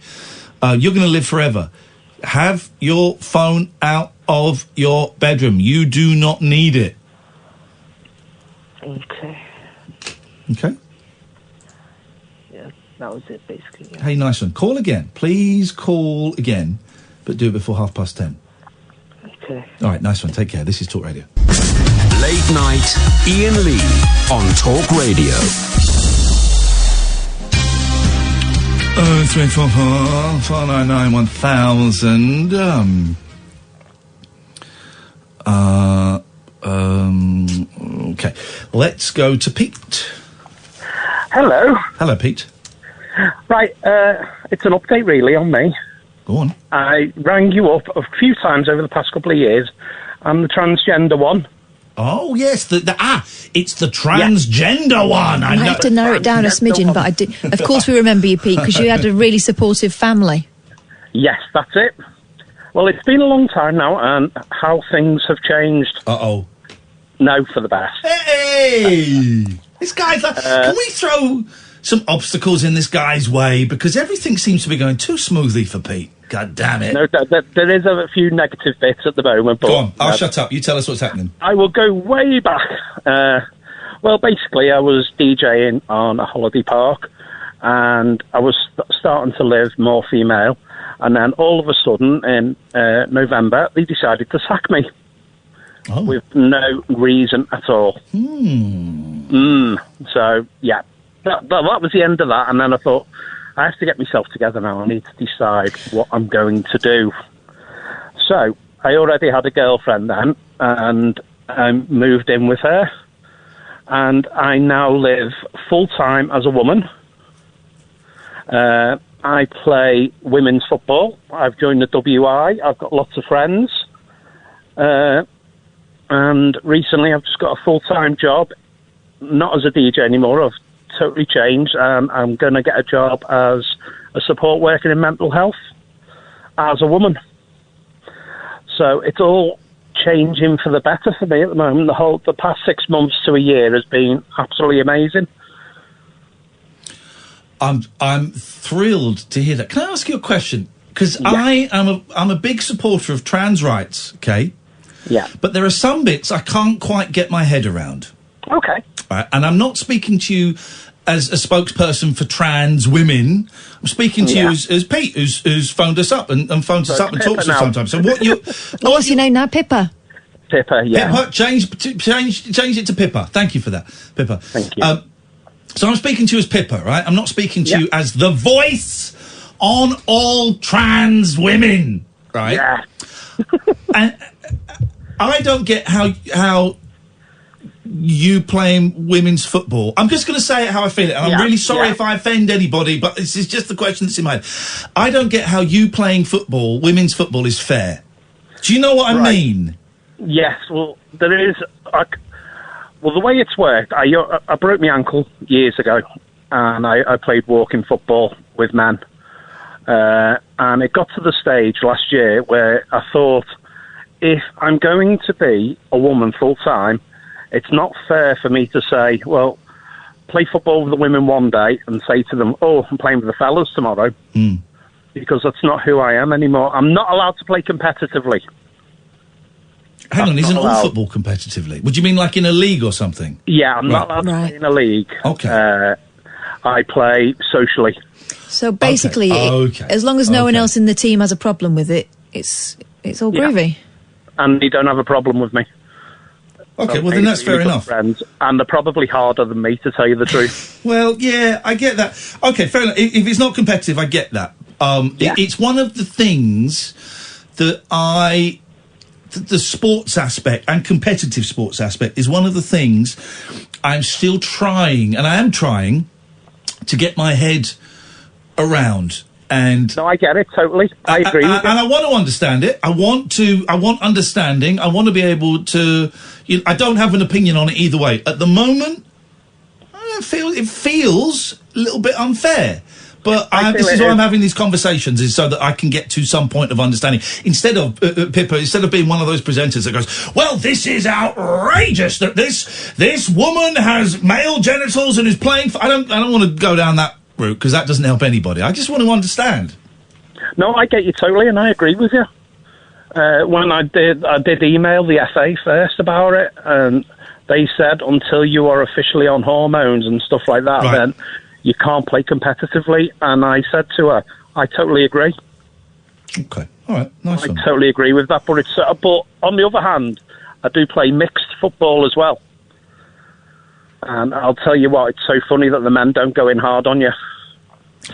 You're going to live forever. Have your phone out of your bedroom. You do not need it.
Okay.
Okay?
Yeah, that was it, basically. Yeah.
Hey, nice one. Call again. Please call again, but do it before 10:30.
Okay.
All right, nice one. Take care. This is Talk Radio.
Late night, Iain Lee on Talk Radio.
03444991000. Okay, let's go to Pete.
Hello.
Hello, Pete.
Right, it's an update really on me.
Go on.
I rang you up a few times over the past couple of years. I'm the transgender one.
Oh, yes, it's the transgender one.
I have to narrow it down a smidgen, but I do. Of course we remember you, Pete, because you had a really supportive family.
Yes, that's it. Well, it's been a long time now, and how things have changed.
Uh-oh.
No, for the best.
Hey! This guy's like, can we throw some obstacles in this guy's way? Because everything seems to be going too smoothly for Pete. God damn it.
No, there is a few negative bits at the moment. But,
go on, I'll shut up. You tell us what's happening.
I will go way back. Well, basically, I was DJing on a holiday park, and I was starting to live more female, and then all of a sudden, in November, they decided to sack me.
Oh.
With no reason at all. So, yeah, that was the end of that, and then I thought, I have to get myself together now. I need to decide what I'm going to do. So, I already had a girlfriend then, and I moved in with her, and I now live full-time as a woman. I play women's football. I've joined the WI. I've got lots of friends. And recently I've just got a full-time job, not as a DJ anymore. I've totally changed. I'm going to get a job as a support worker in mental health as a woman. So it's all changing for the better for me at the moment. The past 6 months to a year has been absolutely amazing.
I'm thrilled to hear that. Can I ask you a question? Because I'm a big supporter of trans rights, okay?
Yeah.
But there are some bits I can't quite get my head around.
Okay.
Right, and I'm not speaking to you as a spokesperson for trans women. I'm speaking to you as Pete, who's phoned us up and phones us up and talks to us sometimes. So what you...
What's your name now? Pippa?
Pippa, yeah.
Pippa, change it to Pippa. Thank you for that, Pippa.
Thank you.
So I'm speaking to you as Pippa, right? I'm not speaking to you as the voice on all trans women, right?
Yeah.
And I don't get how you playing women's football. I'm just going to say it how I feel it, and I'm really sorry if I offend anybody, but this is just the question that's in my head. I don't get how you playing football, women's football, is fair. Do you know what I mean?
Yes, well, there is... Well, the way it's worked, I broke my ankle years ago, and I played walking football with men. And it got to the stage last year where I thought, if I'm going to be a woman full-time, it's not fair for me to say, well, play football with the women one day and say to them, oh, I'm playing with the fellas tomorrow. Because that's not who I am anymore. I'm not allowed to play competitively.
Hang on, isn't all football competitively? Would you mean like in a league or something?
Yeah, I'm not allowed to play in a league.
Okay.
I play socially.
So basically, as long as no one else in the team has a problem with it, it's all groovy.
And they don't have a problem with me.
Okay, well then that's fair enough.
Friends, and they're probably harder than me, to tell you the truth.
Well, yeah, I get that. Okay, fair enough. If it's not competitive, I get that. It's one of the things that the sports aspect and competitive sports aspect is one of the things I'm still trying, and I am trying, to get my head around. And
no, I get it totally. I agree with you.
And I want to understand it. I want understanding. I want to be able to. I don't have an opinion on it either way. At the moment, it feels a little bit unfair. But this is why I'm having these conversations, is so that I can get to some point of understanding. Instead of Pippa, instead of being one of those presenters that goes, "Well, this is outrageous that this woman has male genitals and is playing." I don't want to go down that route, because that doesn't help anybody. I just want to understand.
No, I get you totally, and I agree with you. When I did email the FA first about it, and they said until you are officially on hormones and stuff like that, then you can't play competitively. And I said to her, I totally agree.
Okay. All right, nice one.
I totally agree with that, but but on the other hand, I do play mixed football as well. And I'll tell you what, it's so funny that the men don't go in hard on you.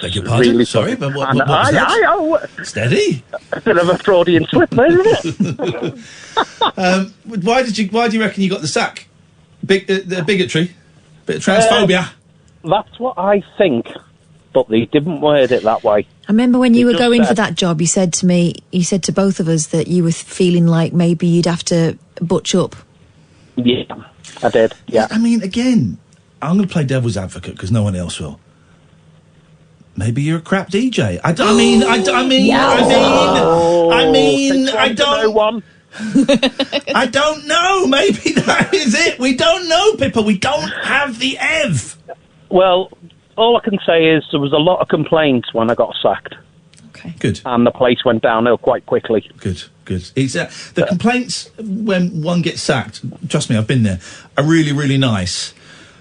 Beg your pardon?
Really
Sorry, but what was that? Steady.
A bit of a Freudian slip there, isn't it?
Why do you reckon you got the sack? Bigotry? Bit of transphobia?
That's what I think, but they didn't word it that way.
I remember when you were
just
going
said-
for that job, you said to both of us that you were feeling like maybe you'd have to butch up.
Yeah, I did, yeah.
I mean, again, I'm going to play devil's advocate because no one else will. Maybe you're a crap DJ. I don't know. Maybe that is it. We don't know, Pippa. We don't have the Ev.
Well, all I can say is there was a lot of complaints when I got sacked.
Okay.
Good.
And the place went downhill quite quickly.
Good. It's, the complaints when one gets sacked, trust me, I've been there, are really, really nice.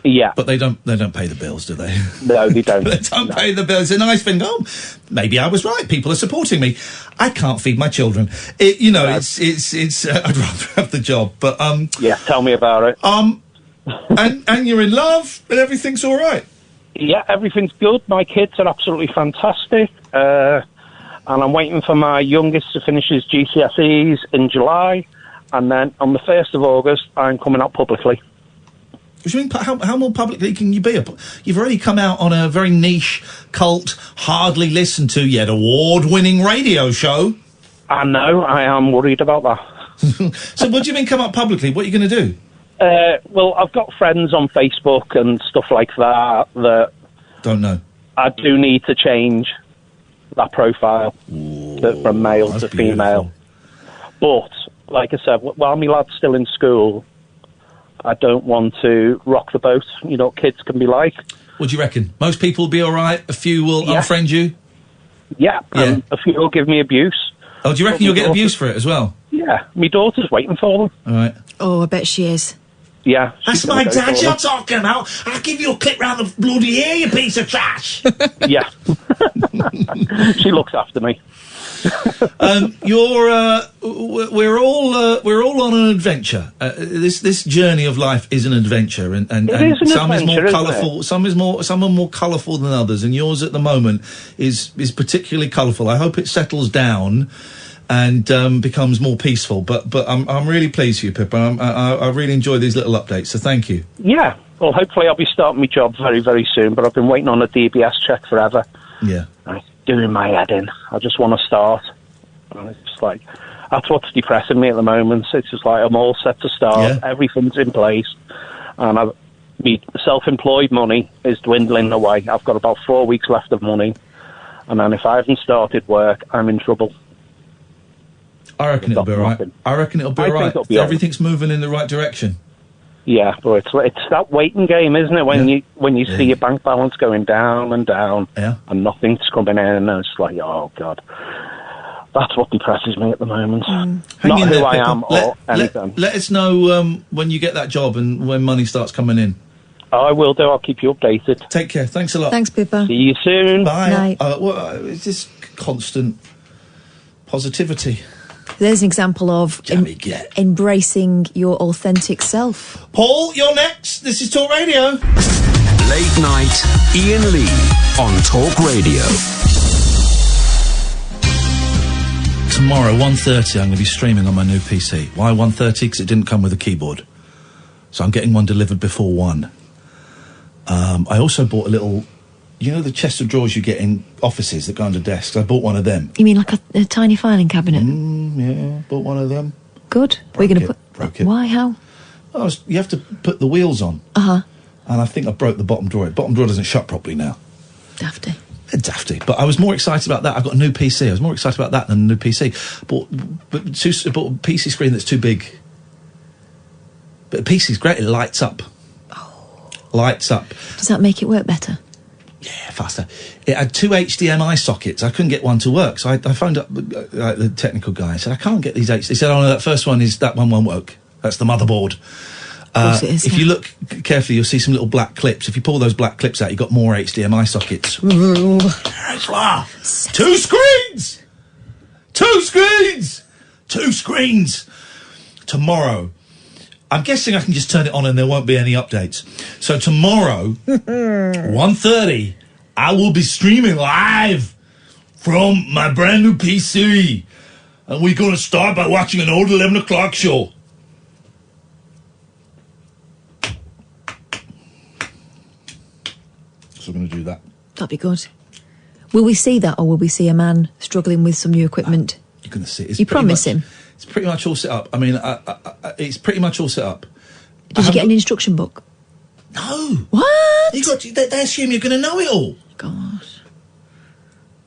Yeah.
But they don't pay the bills, do they?
No, they don't.
They don't pay the bills. It's a nice thing. Oh, maybe I was right. People are supporting me. I can't feed my children. It's I'd rather have the job. But
yeah, tell me about it.
And you're in love and everything's all right.
Yeah, everything's good. My kids are absolutely fantastic. And I'm waiting for my youngest to finish his GCSEs in July. And then on the 1st of August, I'm coming out publicly.
What do you mean, how more publicly can you be? You've already come out on a very niche, cult, hardly listened to yet award-winning radio show.
I know, I am worried about that.
So what do you mean come out publicly? What are you going to do?
Well, I've got friends on Facebook and stuff like that
don't know.
I do need to change that profile from male to female. But, like I said, while my lad's still in school, I don't want to rock the boat. You know what kids can be like.
What do you reckon? Most people will be all right? A few will unfriend you?
Yeah, a few will give me abuse.
Oh, do you reckon you'll get abuse for it as well?
Yeah, my daughter's waiting for them.
All right.
Oh, I bet she is.
Yeah.
That's my dad you're talking about. I'll give you a clip round the bloody ear, you piece of trash.
Yeah. She looks after me.
We're all on an adventure. This journey of life is an adventure, and some is more colourful. Some are more colourful than others, and yours at the moment is particularly colourful. I hope it settles down and becomes more peaceful. But I'm really pleased for you, Pippa. I really enjoy these little updates. So thank you.
Yeah. Well, hopefully I'll be starting my job very, very soon. But I've been waiting on a DBS check forever.
Yeah.
It's doing my head in. I just want to start. And it's just like, that's what's depressing me at the moment. It's just like I'm all set to start.
Yeah.
Everything's in place. And my self-employed money is dwindling away. I've got about 4 weeks left of money. And then if I haven't started work, I'm in trouble.
I reckon it'll be all right. I reckon it'll be all right. Everything's moving in the right direction.
Yeah, but it's that waiting game, isn't it? When you see your bank balance going down and down, and nothing's coming in, and it's like, oh God, that's what depresses me at the moment. Not who I am or anything.
Let us know when you get that job and when money starts coming in.
Oh, I will do. I'll keep you updated.
Take care. Thanks a lot.
Thanks, Pippa.
See you soon.
Bye. It's just constant positivity.
There's an example of embracing your authentic self.
Paul, you're next. This is Talk Radio.
Late night, Iain Lee on Talk Radio.
Tomorrow, 1:30, I'm going to be streaming on my new PC. Why 1:30? Because it didn't come with a keyboard. So I'm getting one delivered before 1. I also bought a little... You know the chest of drawers you get in offices that go under desks? I bought one of them.
You mean like a tiny filing cabinet?
Yeah, bought one of them.
Good. We're going to
broke it.
Why? How?
You have to put the wheels on.
Uh-huh.
And I think I broke the bottom drawer. The bottom drawer doesn't shut properly now.
Dafty.
Dafty. But I was more excited about that. I've got a new PC. I was more excited about that than a new PC. Bought a PC screen that's too big. But the PC's great. It lights up. Oh. Lights up.
Does that make it work better?
Yeah, faster. It had 2 HDMI sockets. I couldn't get one to work, so I phoned up the technical guy. I said, I can't get these HDMI. He said, oh, no, that one won't work. That's the motherboard.
Of course it is,
if you look carefully, you'll see some little black clips. If you pull those black clips out, you've got more HDMI sockets. 2 screens! 2 screens! 2 screens! Tomorrow. I'm guessing I can just turn it on and there won't be any updates. So tomorrow, 1:30, I will be streaming live from my brand new PC. And we're going to start by watching an old 11 o'clock show. So we're going to do that.
That'd be good. Will we see that, or will we see a man struggling with some new equipment?
You're going to see it.
You promise him?
It's pretty much all set up. I mean, it's pretty much all set up.
Did you get an instruction book?
No.
What?
They assume you're going to know it all.
Gosh.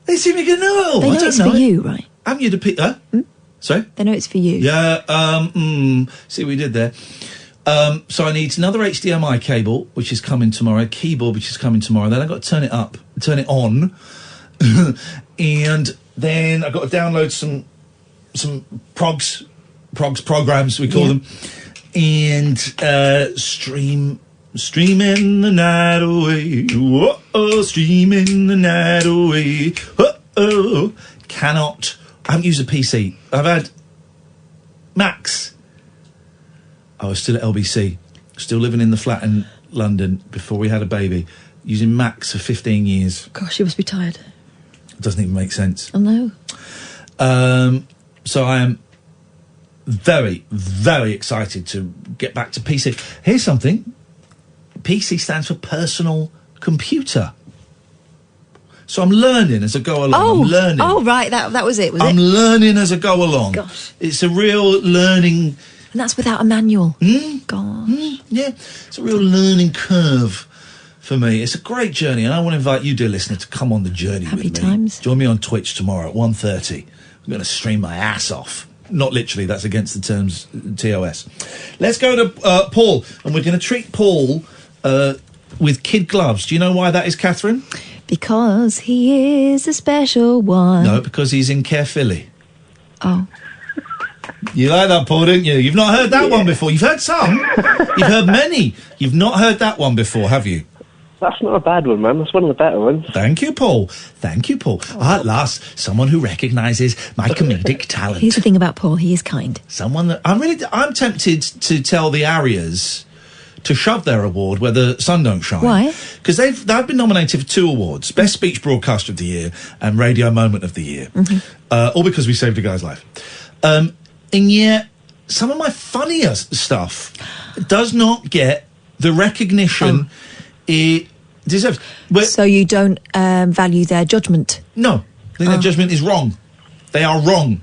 They assume you're going to know it all.
They know it's for you, right?
Haven't you Sorry?
They know it's for you.
Yeah, see what we did there. So I need another HDMI cable, which is coming tomorrow, a keyboard, which is coming tomorrow. Then I've got to turn it on. And then I've got to download some programs, we call them. And streaming the night away. Whoa, streaming the night away. Whoa, I haven't used a PC. I've had Macs. I was still at LBC, still living in the flat in London before we had a baby, using Macs for 15 years.
Gosh, you must be tired.
It doesn't even make sense.
I know.
So I am very, very excited to get back to PC. Here's something. PC stands for personal computer. So I'm learning as I go along. I'm learning.
Oh, right, that was it, was
I'm
it?
learning as I go along.
Gosh.
It's a real learning...
And that's without a manual.
Gosh. Yeah, it's a real learning curve for me. It's a great journey, and I want to invite you, dear listener, to come on the journey with me.
Happy times.
Join me on Twitch tomorrow at 1:30. I'm going to stream my ass off. Not literally, that's against the terms TOS. Let's go to Paul, and we're going to treat Paul with kid gloves. Do you know why that is, Catherine?
Because he is a special one.
No, because he's in Caerphilly.
Oh.
You like that, Paul, didn't you? You've not heard that one before. You've heard some. You've heard many. You've not heard that one before, have you?
That's not a bad one, man. That's one of the better ones.
Thank you, Paul. Thank you, Paul. At last, someone who recognises my comedic talent.
Here's the thing about Paul, he is kind.
Someone that... I'm tempted to tell the Arias to shove their award where the sun don't shine.
Why?
Because they've been nominated for 2 awards. Best Speech Broadcaster of the Year and Radio Moment of the Year. All because we saved a guy's life. And yet, some of my funniest stuff does not get the recognition it deserves.
So you don't value their judgment?
No. I think their judgment is wrong. They are wrong.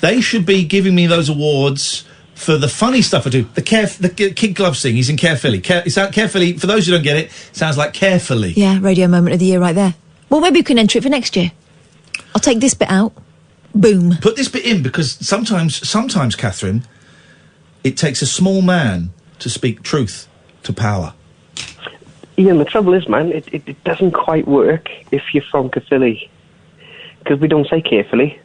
They should be giving me those awards for the funny stuff I do. The kid gloves thing, he's in Caerphilly. It's out Caerphilly, for those who don't get it, sounds like carefully.
Yeah, Radio Moment of the Year right there. Well, maybe you can enter it for next year. I'll take this bit out. Boom.
Put this bit in, because sometimes, Catherine, it takes a small man to speak truth to power.
Ian, the trouble is, man, it doesn't quite work if you're from Caerphilly, because we don't say carefully.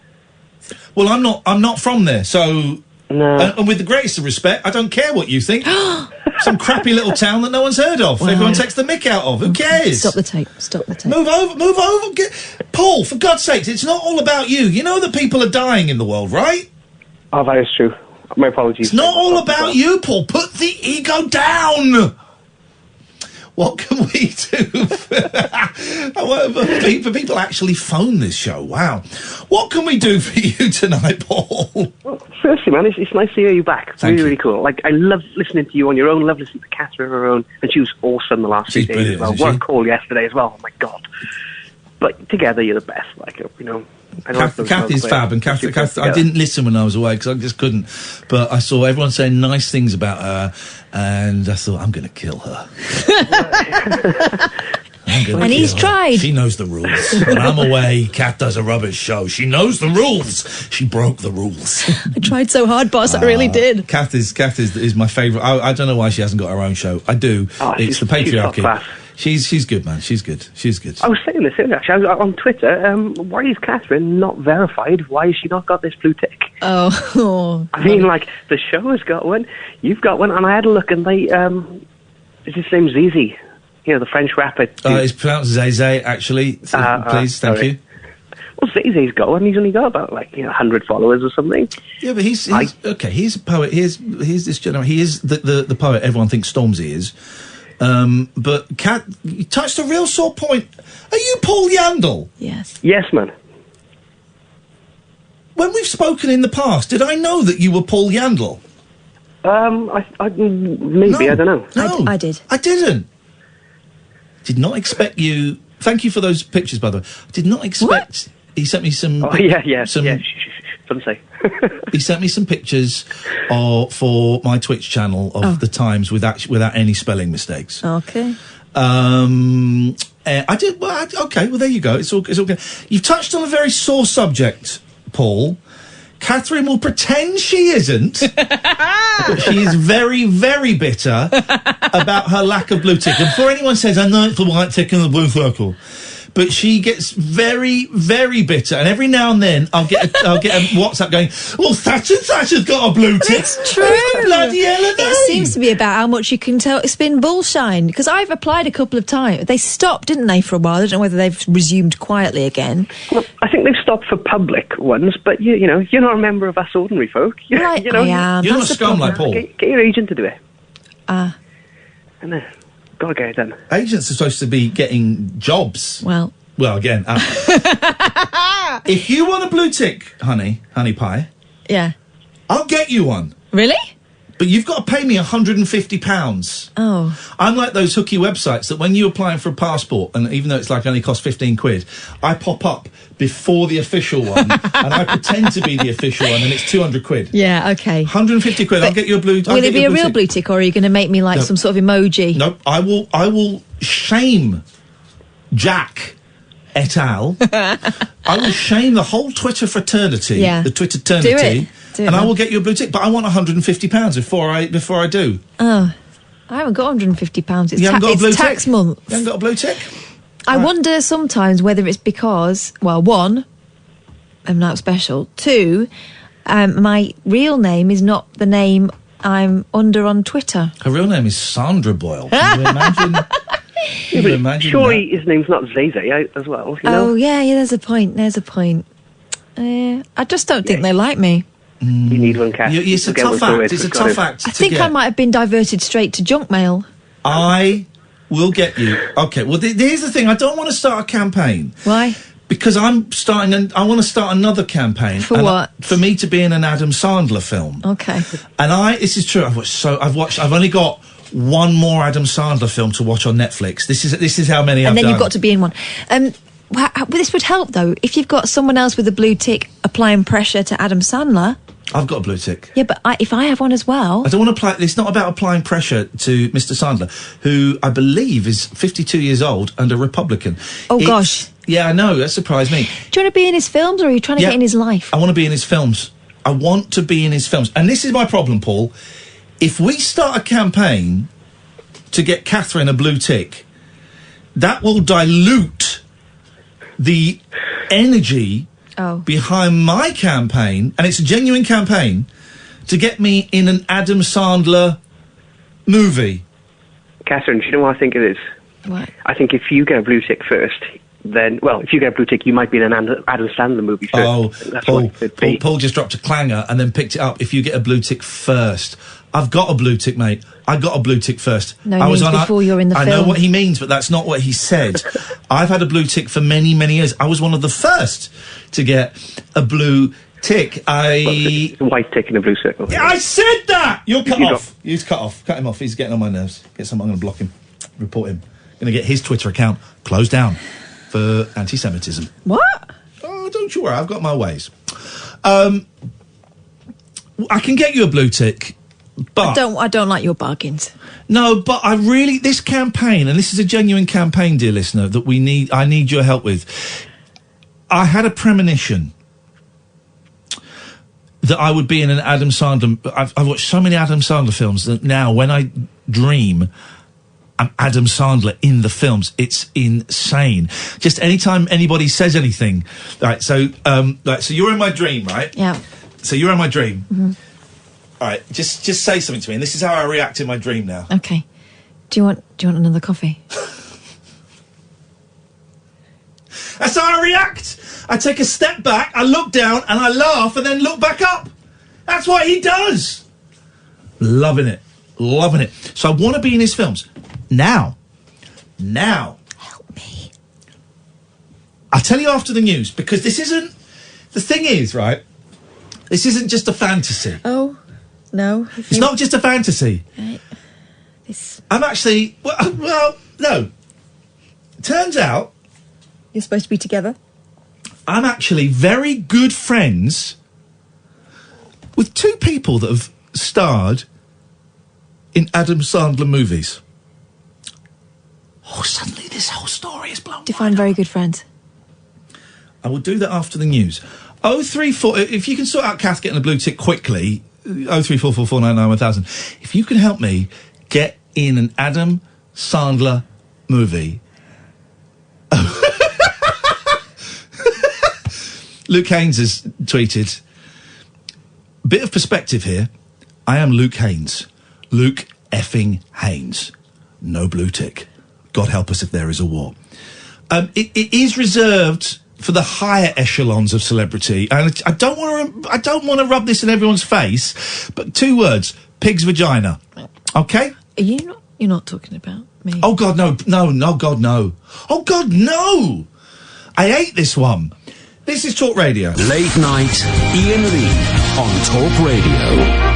Well, I'm not from there, so...
No.
And with the greatest of respect, I don't care what you think. Some crappy little town that no one's heard of.
Wow.
Everyone takes the mick out of. Who cares?
Stop the tape.
Move over. Paul, for God's sake, it's not all about you. You know that people are dying in the world, right?
Oh, that is true. My apologies.
It's not all about you, Paul. Put the ego down. What can we do for people actually phone this show? Wow. What can we do for you tonight, Paul?
Well, firstly, man, it's nice to hear you back. It's really cool. Like, I love listening to you on your own. Love listening to Catherine on her own. And she was awesome the last few days as well. What a call yesterday as well. Oh, my God. But together, you're the best. Like, you know...
Kathy's fab, and Kathy, I didn't listen when I was away because I just couldn't. But I saw everyone saying nice things about her, and I thought, I'm going to kill her.
And he's tried.
She knows the rules. When I'm away, Kath does a rubbish show. She knows the rules. She broke the rules.
I tried so hard, boss. I really did.
Kath is my favourite. I don't know why she hasn't got her own show. I do. It's the patriarchy. She's good, man. She's good.
I was saying this earlier, actually. I was on Twitter. Why is Catherine not verified? Why has she not got this blue tick?
Oh.
I mean, like, the show has got one, you've got one, and I had a look, and they, is his name Zizi? You know, the French rapper.
It's pronounced Zay, actually. Please, thank you.
Well, Zay's got one. He's only got about 100 followers or something.
Yeah, but he's okay. He's a poet. Here's this gentleman. He is the poet everyone thinks Stormzy is. But Kat, you touched a real sore point. Are you Paul Yandel?
Yes.
Yes, man.
When we've spoken in the past, did I know that you were Paul Yandel?
Maybe, I don't know.
No,
I did.
I didn't. Did not expect you. Thank you for those pictures, by the way. Did not expect. What? He sent me some.
Oh yeah. Don't say.
He sent me some pictures for my Twitch channel of the Times without any spelling mistakes.
Okay.
I did. Well, okay. Well, there you go. It's all good. You've touched on a very sore subject, Paul. Katherine will pretend she isn't, but she is very, very bitter about her lack of blue tick. And before anyone says, I know it's the white tick and the blue circle, but she gets very, very bitter. And every now and then, I'll get a WhatsApp going, well, Thatcher's got a blue tick.
It's true.
Bloody hell are they?
It seems to be about how much you can spin bullshine. Because I've applied a couple of times. They stopped, didn't they, for a while? I don't know whether they've resumed quietly again.
Well, I think they've stopped for public ones, but you're not a member of us ordinary folk.
I am.
You're not a scum like Paul.
Get your agent to do it.
And
gotta get it done.
Agents are supposed to be getting jobs.
Well,
again. If you want a blue tick, honey pie.
Yeah.
I'll get you one.
Really?
But you've got to pay me £150.
Oh.
I'm like those hooky websites that when you're applying for a passport, and even though it's only cost 15 quid, I pop up before the official one, and I pretend to be the official one, and it's 200 quid.
Yeah, okay.
150 quid, I'll get you a blue...
Will it be a real blue tick, or are you going to make me some sort of emoji?
No, I will shame Jack et al. I will shame the whole Twitter fraternity, the Twitterternity, and I will get you a blue tick. But I want £150 before I do.
Oh, I haven't got £150.
It's
tax month.
You haven't got a blue tick?
I wonder sometimes whether it's because, well, one, I'm not special. Two, my real name is not the name I'm under on Twitter.
Her real name is Sandra Boyle. Can you imagine?
Surely his name's not Zay as well.
Oh, yeah, there's a point. I just don't think they like me.
You need one, Kath.
It's a tough act. It's a tough act.
I think I might have been diverted straight to junk mail.
I will get you. Okay, well, here's the thing. I don't want to start a campaign.
Why?
Because I want to start another campaign.
For what?
For me to be in an Adam Sandler film.
Okay.
And this is true. I've only got one more Adam Sandler film to watch on Netflix. This is how many I've done.
And then you've got to be in one. This would help, though, if you've got someone else with a blue tick applying pressure to Adam Sandler.
I've got a blue tick.
Yeah, but if I have one as well...
I don't want to it's not about applying pressure to Mr. Sandler, who I believe is 52 years old and a Republican.
Oh, gosh.
Yeah, I know. That surprised me.
Do you want to be in his films, or are you trying to get in his life?
I want to be in his films. I want to be in his films. And this is my problem, Paul. If we start a campaign to get Katherine a blue tick, that will dilute the energy behind my campaign, and it's a genuine campaign, to get me in an Adam Sandler movie.
Katherine, do you know what I think it is?
What?
I think if you get a blue tick first, then, if you get a blue tick, you might be in an Adam Sandler movie first.
Paul just dropped a clanger and then picked it up. If you get a blue tick first. I've got a blue tick, mate. I got a blue tick first.
No, he means before you're in the film.
I know what he means, but that's not what he said. I've had a blue tick for many, many years. I was one of the first to get a blue tick.
It's a white tick in a blue circle.
Yeah, I said that! You're cut off. He's cut off. Cut him off. He's getting on my nerves. I'm going to block him. Report him. Going to get his Twitter account closed down for anti-Semitism.
What?
Oh, don't you worry. I've got my ways. I can get you a blue tick. But
I don't like your bargains.
No, but this campaign, and this is a genuine campaign, dear listener, that I need your help with. I had a premonition that I would be in an Adam Sandler... I've watched so many Adam Sandler films that now, when I dream, I'm Adam Sandler in the films. It's insane. Just anytime anybody says anything... Right, so you're in my dream, right?
Yeah.
So you're in my dream.
Mm-hmm.
All right, just say something to me, and this is how I react in my dream now.
Okay. Do you want another coffee?
That's how I react. I take a step back, I look down, and I laugh, and then look back up. That's what he does. Loving it. Loving it. So I want to be in his films. Now.
Help me.
I'll tell you after the news, because this isn't... The thing is, right, this isn't just a fantasy.
Oh, no.
It's not just a fantasy. I'm actually... Well, no. Turns out...
You're supposed to be together?
I'm actually very good friends with two people that have starred in Adam Sandler movies. Oh, suddenly this whole story is blown.
Define very good friends.
I will do that after the news. 034, if you can sort out Caddick and the blue tick quickly, 03444991000. If you can help me get in an Adam Sandler movie. Luke Haynes has tweeted, bit of perspective here. I am Luke Haynes. Luke effing Haynes. No blue tick. God help us if there is a war. It is reserved for the higher echelons of celebrity, and I don't want to rub this in everyone's face, but 2 words: pig's vagina. Okay?
You're not talking about me.
Oh God, no, God, no. Oh God, no! I hate this one. This is Talk Radio.
Late night, Iain Lee on Talk Radio.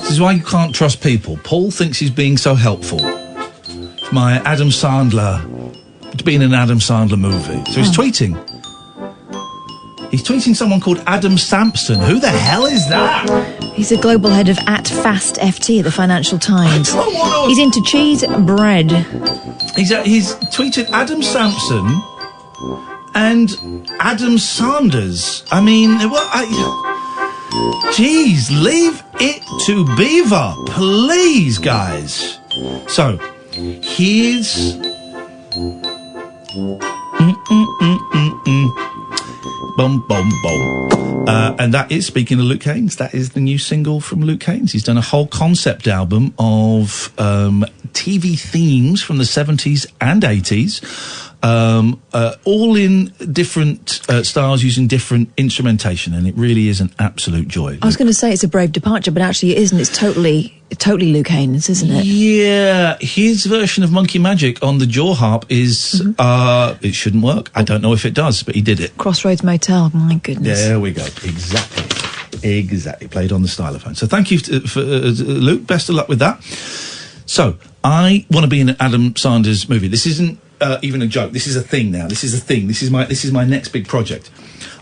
This is why you can't trust people. Paul thinks he's being so helpful. My Adam Sandler, to be in an Adam Sandler movie. So he's tweeting. He's tweeting someone called Adam Sampson. Who the hell is that?
He's a global head of @FastFT at the Financial Times. He's into cheese bread.
He's tweeted Adam Sampson and Adam Sanders. I mean, jeez, leave it to Beaver, please, guys. So, here's... Bum, bum, bum. And that is, speaking of Luke Haynes, that is the new single from Luke Haynes. He's done a whole concept album of TV themes from the 70s and 80s, all in different styles, using different instrumentation, and it really is an absolute joy.
I was going to say it's a brave departure, but actually it isn't. It's totally Luke Haynes, isn't it?
Yeah, his version of Monkey Magic on the jaw harp is, it shouldn't work. I don't know if it does, but he did it.
Crossroads Motel, my goodness.
There we go. Exactly. Played on the stylophone. So thank you for Luke. Best of luck with that. So, I want to be in an Adam Sanders movie. This isn't even a joke. This is a thing now. This is a thing. This is my next big project.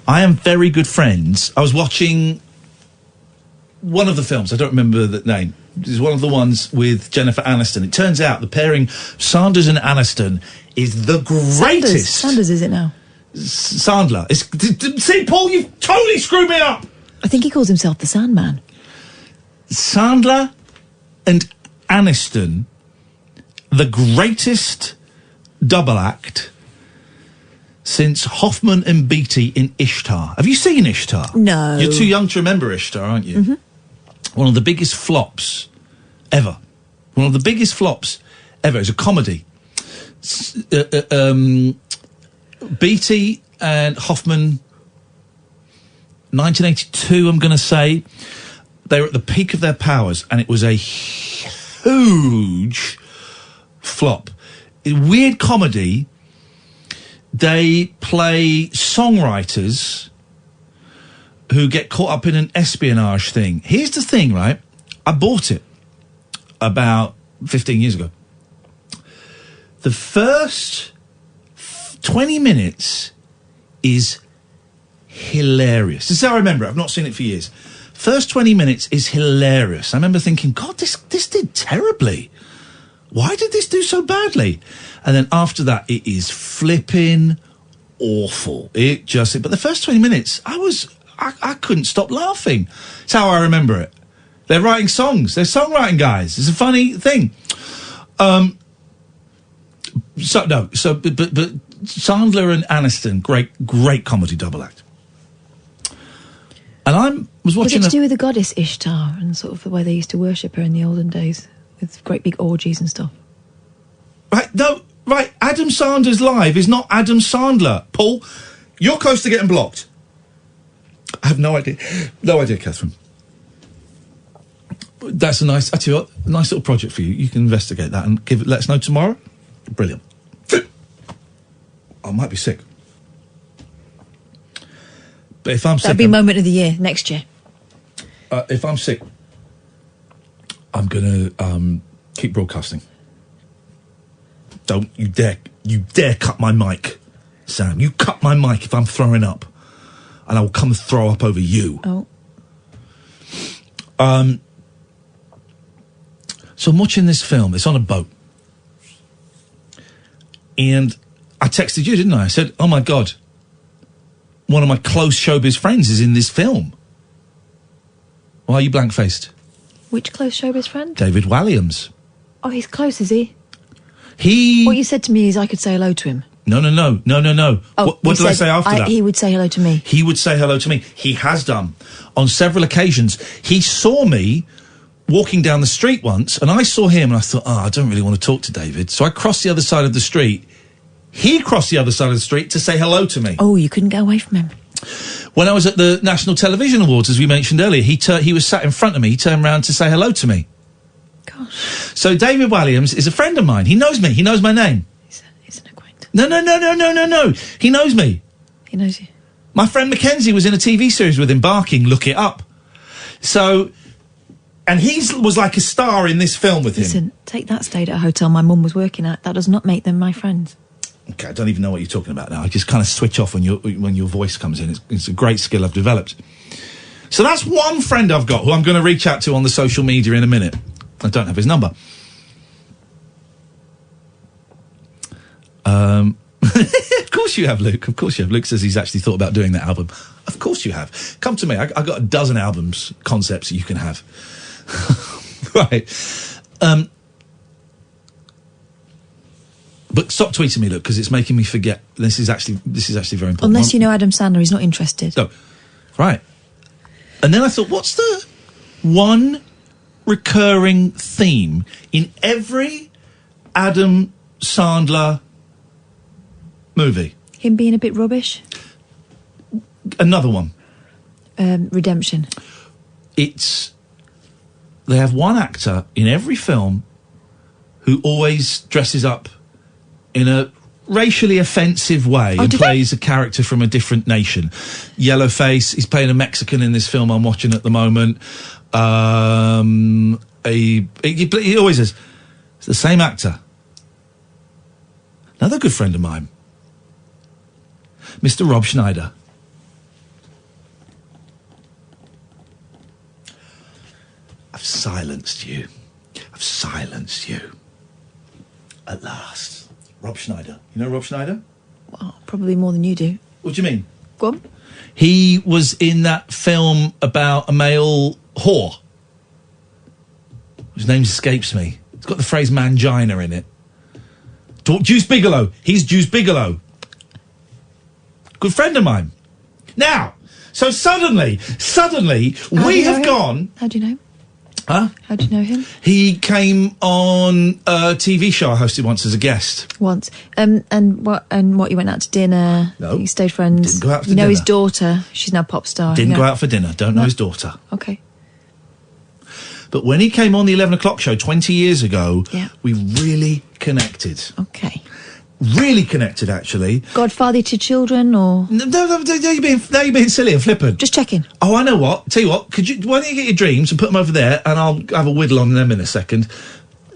I am very good friends. I was watching one of the films. I don't remember the name. This is one of the ones with Jennifer Aniston. It turns out the pairing Sanders and Aniston is the greatest.
Sanders is it now?
Sandler. See, Paul, you've totally screwed me up.
I think he calls himself the Sandman.
Sandler and Aniston, the greatest double act since Hoffman and Beatty in Ishtar. Have you seen Ishtar?
No.
You're too young to remember Ishtar, aren't you? Mm-hmm. One of the biggest flops ever. One of the biggest flops ever. It's a comedy. Beatty and Hoffman, 1982, I'm going to say. They were at the peak of their powers, and it was a huge flop. Weird comedy. They play songwriters who get caught up in an espionage thing. Here's the thing, right? I bought it about 15 years ago. The first 20 minutes is hilarious. This is how I remember it. I've not seen it for years. First 20 minutes is hilarious. I remember thinking, God, this did terribly. Why did this do so badly? And then after that, it is flipping awful. But the first 20 minutes, I couldn't stop laughing. It's how I remember it. They're writing songs. They're songwriting guys. It's a funny thing. But Sandler and Aniston, great comedy double act. And I was watching.
Was it to do with the goddess Ishtar and sort of the way they used to worship her in the olden days with great big orgies and stuff?
Right, no, right. Adam Sandler's Live is not Adam Sandler. Paul, you're close to getting blocked. I have no idea. No idea, Catherine. That's a nice little project for you. You can investigate that and let us know tomorrow. Brilliant. I might be sick. But if I'm sick...
That'll be moment of the year, next year.
If I'm sick, I'm going to keep broadcasting. Don't you dare cut my mic, Sam. You cut my mic if I'm throwing up. And I will come and throw up over you.
Oh.
So I'm watching this film. It's on a boat. And I texted you, didn't I? I said, oh, my God. One of my close showbiz friends is in this film. Why are you blank-faced?
Which close showbiz friend?
David Walliams.
Oh, he's close, is he?
He...
What you said to me is I could say hello to him.
No.
Oh,
what did I say after that?
He would say hello to me.
He would say hello to me. He has done. On several occasions. He saw me walking down the street once, and I saw him, and I thought, I don't really want to talk to David. So I crossed the other side of the street. He crossed the other side of the street to say hello to me.
Oh, you couldn't get away from him.
When I was at the National Television Awards, as we mentioned earlier, he was sat in front of me. He turned round to say hello to me.
Gosh.
So David Walliams is a friend of mine. He knows me. He knows my name.
He's an acquaintance.
No. He knows me.
He knows you.
My friend Mackenzie was in a TV series with him, Barking. Look it up. So, and he was like a star in this film with him.
Listen, take that stayed at a hotel my mum was working at. That does not make them my friends.
Okay, I don't even know what you're talking about now. I just kind of switch off when your voice comes in. It's a great skill I've developed. So that's one friend I've got who I'm going to reach out to on the social media in a minute. I don't have his number. Of course you have, Luke. Of course you have. Luke says he's actually thought about doing that album. Of course you have. Come to me. I got a dozen albums, concepts that you can have. Right. But stop tweeting me, look, because it's making me forget. This is actually very important.
Unless you know Adam Sandler, he's not interested.
No. Right. And then I thought, what's the one recurring theme in every Adam Sandler movie?
Him being a bit rubbish?
Another one.
Redemption.
They have one actor in every film who always dresses up in a racially offensive way and plays a character from a different nation. Yellowface, he's playing a Mexican in this film I'm watching at the moment. He always is. It's the same actor. Another good friend of mine, Mr. Rob Schneider. I've silenced you. At last. Rob Schneider. You know Rob Schneider?
Well, probably more than you do.
What do you mean?
Go on.
He was in that film about a male whore. His name escapes me. It's got the phrase mangina in it. Juice Bigelow. He's Juice Bigelow. Good friend of mine. Now, so suddenly, we have gone...
How do you know?
Huh?
How do you know him?
He came on a TV show I hosted once as a guest.
Once. And what, you went out to dinner?
No.
You stayed friends?
Didn't go out for
dinner.
dinner.
His daughter. She's now pop star.
Didn't go out for dinner. Don't know his daughter.
Okay.
But when he came on the 11 o'clock show 20 years ago,
yeah,
we really connected.
Okay.
Really connected, actually.
Godfather to children, or...?
No, you're being silly and flippant.
Just checking.
Oh, I know what. Tell you what, why don't you get your dreams and put them over there, and I'll have a whittle on them in a second.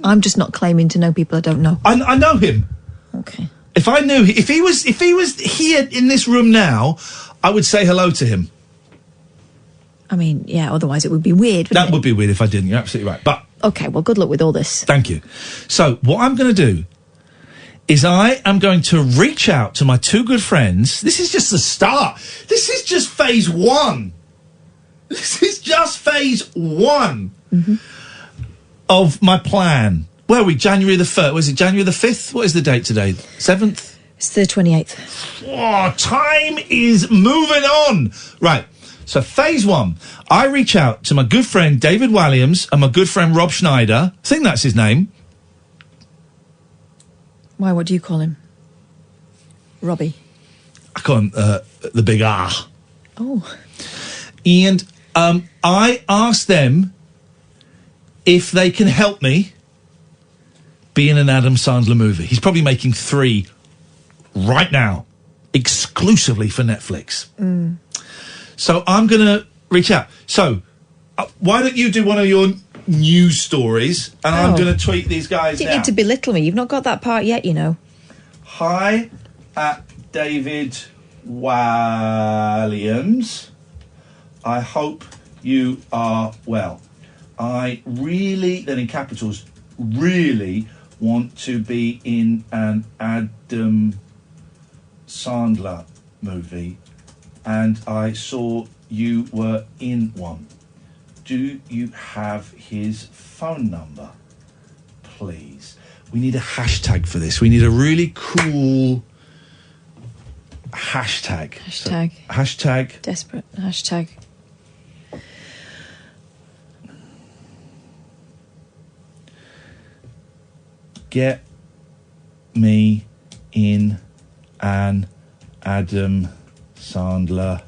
I'm just not claiming to know people I don't know.
I know him.
Okay.
If he was here in this room now, I would say hello to him.
I mean, yeah, otherwise it would be weird, wouldn't
That would be weird if I didn't. You're absolutely right. But
Okay, well, good luck with all this.
Thank you. So, what I'm going to do is I am going to reach out to my two good friends. This is just the start. This is just phase one. This is just phase one of my plan. Where are we? January the 1st. Was it January the 5th? What is the date today? 7th?
It's the 28th.
Oh, time is moving on. Right. So phase one, I reach out to my good friend David Walliams and my good friend Rob Schneider. I think that's his name.
Why, what do you call him? Robbie?
I call him the Big R.
Oh.
And I asked them if they can help me be in an Adam Sandler movie. He's probably making 3 right now, exclusively for Netflix. So I'm going to reach out. So why don't you do one of your news stories, and I'm going to tweet these guys
You
out.
need to belittle me. You've not got that part yet, you know.
Hi at David Walliams. I hope you are well. I really, then in capitals, really want to be in an Adam Sandler movie, and I saw you were in one. Do you have his phone number, please? We need a hashtag for this. We need a really cool hashtag.
Hashtag.
So, hashtag.
Desperate. Hashtag.
Get me in an Adam Sandler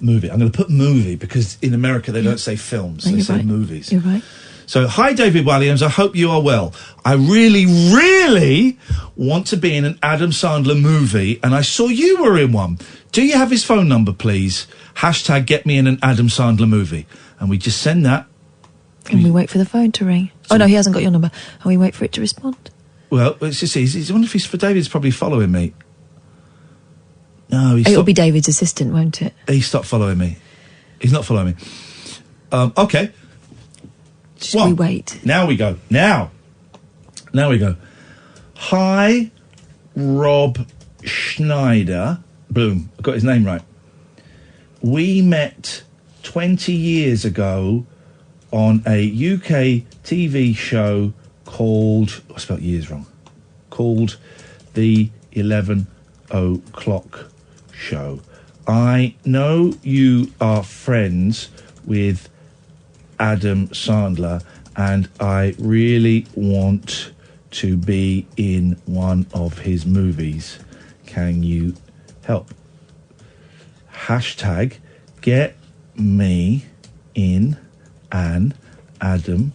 movie. I'm going to put movie because in America they don't say films, they say movies.
You're right.
So, hi David Walliams, I hope you are well. I really, really want to be in an Adam Sandler movie, and I saw you were in one. Do you have his phone number, please? Hashtag get me in an Adam Sandler movie. And we just send that.
And we wait for the phone to ring. Oh, no, he hasn't got your number. And we wait for it to respond.
Well, it's just easy. I wonder if he's for David's probably following me. No,
It'll be David's assistant, won't it?
He stopped following me. He's not following me. Okay.
Just we wait.
Now we go. Now we go. Hi, Rob Schneider. Boom. I got his name right. We met 20 years ago on a UK TV show called... I spelled years wrong. Called The 11 O'Clock Show. I know you are friends with Adam Sandler, and I really want to be in one of his movies. Can you help? Hashtag get me in an Adam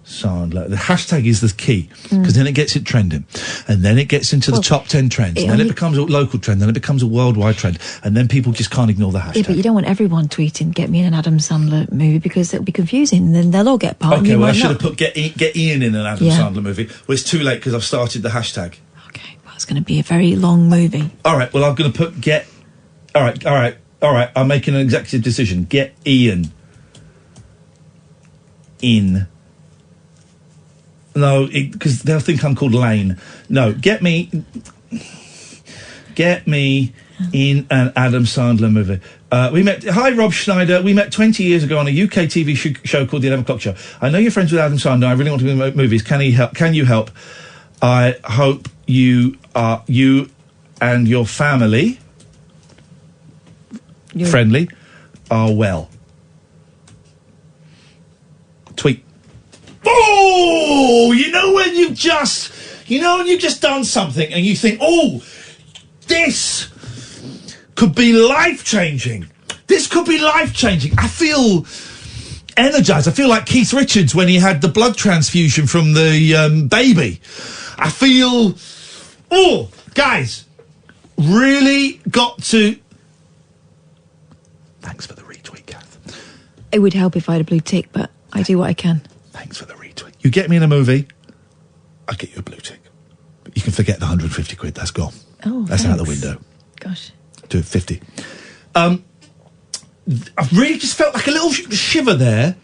Sandler. The hashtag is the key, because then it gets it trending, and then it gets into the top 10 trends, and then it becomes a local trend, then it becomes a worldwide trend, and then people just can't ignore the hashtag.
Yeah, but you don't want everyone tweeting get me in an Adam Sandler movie, because it'll be confusing, and then they'll all get part.
Okay, well I should have put get Iain in an Adam Sandler movie. Well, it's too late because I've started the hashtag.
Okay, well it's going to be a very long movie.
All right, well I'm going to put get... All right, I'm making an executive decision. Get Iain in... No, because they'll think I'm called Lane. No, get me in an Adam Sandler movie. We met. Hi, Rob Schneider. We met 20 years ago on a UK TV show called The 11 O'Clock Show. I know you're friends with Adam Sandler. I really want to be in movies. Can he help? Can you help? I hope you and your family friendly are well. Tweet. Oh, you know when you've just done something and you think, oh, this could be life-changing. This could be life-changing. I feel energized. I feel like Keith Richards when he had the blood transfusion from the baby. I feel, oh, guys, really got to... Thanks for the retweet, Kath.
It would help if I had a blue tick, but I do what I can.
Thanks for the retweet. You get me in a movie, I'll get you a blue tick. But you can forget the 150 quid, that's gone.
Oh,
that's out the window.
Gosh.
Do it 50. I've really just felt like a little shiver there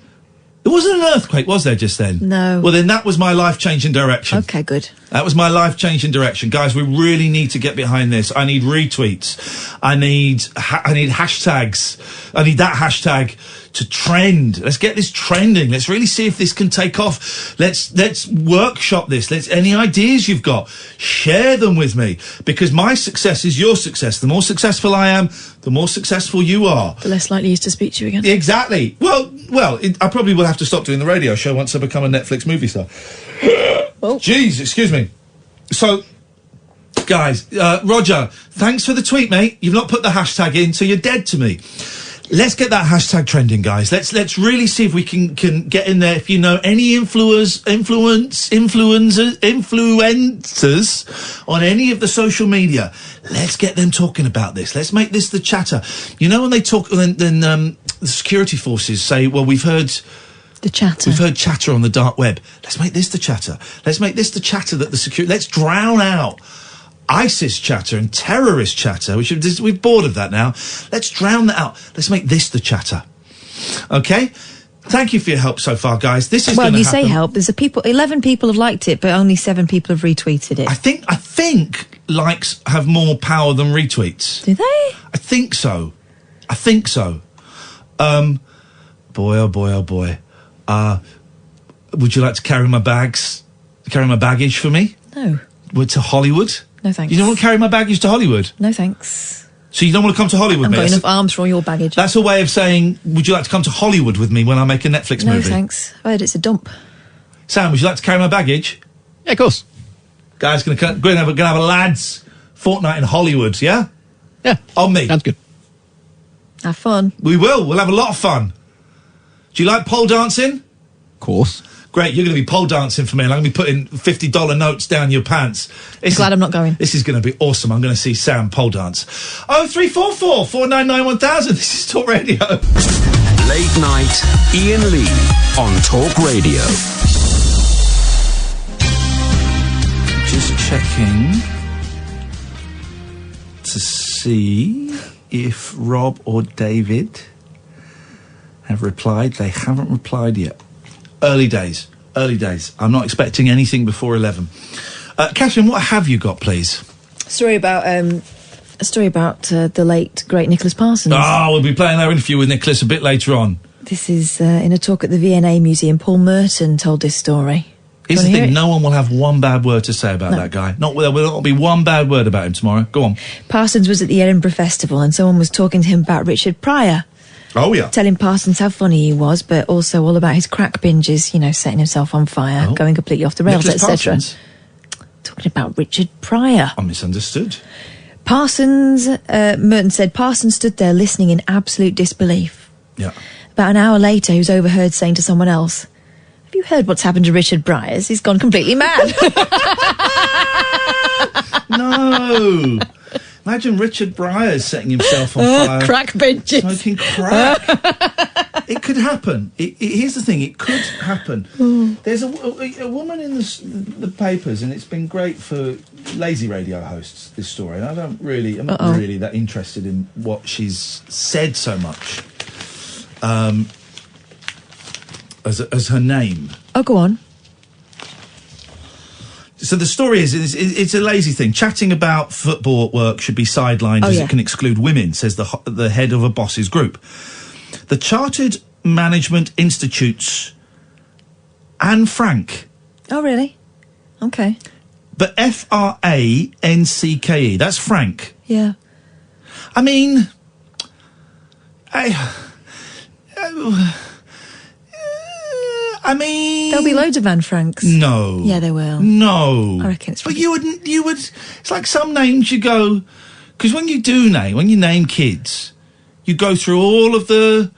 There wasn't an earthquake, was there, just then?
No.
Well, then that was my life-changing direction.
Okay, good.
That was my life-changing direction. Guys, we really need to get behind this. I need retweets. I need hashtags. I need that hashtag to trend. Let's get this trending. Let's really see if this can take off. Let's workshop this. Any ideas you've got, share them with me, because my success is your success. The more successful I am, the more successful you are.
The less likely he is to speak to you again.
Exactly. Well, I probably will have to stop doing the radio show once I become a Netflix movie star.
Oh.
Jeez, excuse me. So, guys, Roger, thanks for the tweet, mate. You've not put the hashtag in, so you're dead to me. Let's get that hashtag trending, guys. Let's really see if we can get in there. If you know any influencers on any of the social media, let's get them talking about this. Let's make this the chatter. You know, when they talk, then the security forces say, well, we've heard
the chatter.
We've heard chatter on the dark web. Let's make this the chatter. Let's make this the chatter that the security... Let's drown out ISIS chatter and terrorist chatter, which we're bored of that now. Let's drown that out. Let's make this the chatter. Okay? Thank you for your help so far, guys. This is
well, you say help. There's 11 people have liked it, but only 7 people have retweeted it.
I think likes have more power than retweets.
Do they?
I think so. Boy, oh boy, oh boy. Would you like to carry my baggage for me?
No.
To Hollywood?
No, thanks.
You don't want to carry my baggage to Hollywood?
No, thanks.
So you don't want to come to Hollywood with me?
I've got enough arms for all your baggage.
That's a way of saying, would you like to come to Hollywood with me when I make a Netflix movie?
No, thanks. I heard it's a dump.
Sam, would you like to carry my baggage?
Yeah, of course.
Guys, gonna have a lads fortnight in Hollywood, yeah?
Yeah.
On me.
Sounds good.
Have fun.
We will. We'll have a lot of fun. Do you like pole dancing?
Of course.
Great, you're going to be pole dancing for me, and I'm going to be putting $50 notes down your pants.
Glad I'm not going.
This is going to be awesome. I'm going to see Sam pole dance. 0344 499 1000. This is Talk Radio.
Late night, Iain Lee on Talk Radio.
Just checking to see if Rob or David have replied. They haven't replied yet. Early days. I'm not expecting anything before 11. Catherine, what have you got, please?
A story about the late, great Nicholas Parsons.
Oh, we'll be playing our interview with Nicholas a bit later on.
This is in a talk at the V&A Museum. Paul Merton told this story.
Here's the thing, no one will have one bad word to say about that guy. There will not be one bad word about him tomorrow. Go on.
Parsons was at the Edinburgh Festival and someone was talking to him about Richard Pryor.
Oh, yeah.
Telling Parsons how funny he was, but also all about his crack binges, setting himself on fire, going completely off the rails, etc. Talking about Richard Pryor.
I misunderstood.
Parsons, Merton said, Parsons stood there listening in absolute disbelief.
Yeah.
About an hour later, he was overheard saying to someone else, have you heard what's happened to Richard Pryor? He's gone completely mad.
No. Imagine Richard Pryor setting himself on fire.
Crack benches.
Smoking crack. It could happen. Here's the thing, it could happen. There's a woman in the papers, and it's been great for lazy radio hosts, this story. And I'm not really that interested in what she's said so much as her name.
Oh, go on.
So the story is, it's a lazy thing. Chatting about football at work should be sidelined as it can exclude women, says the head of a boss's group. The Chartered Management Institute's Anne Frank.
Oh, really? Okay.
But F-R-A-N-C-K-E. That's Frank.
Yeah.
I mean... I mean...
There'll be loads of Anne Franks.
No.
Yeah, there will.
No.
I reckon it's...
But you would... It's like some names you go... Because when you name kids, you go through all of the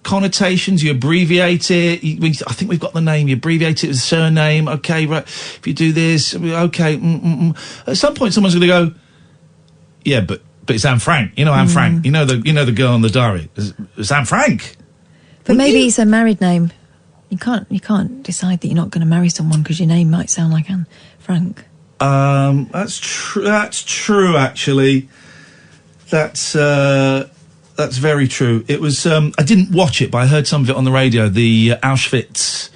connotations, you abbreviate it. I think we've got the name, you abbreviate it as a surname. Okay, right. If you do this, okay. At some point, someone's going to go, yeah, but it's Anne Frank. You know Anne Frank. You know the girl in the diary. It's Anne Frank.
But maybe it's a married name. You can't decide that you're not going to marry someone because your name might sound like Anne Frank. That's
true. Actually, that's That's very true. It was. I didn't watch it, but I heard some of it on the radio. The Auschwitz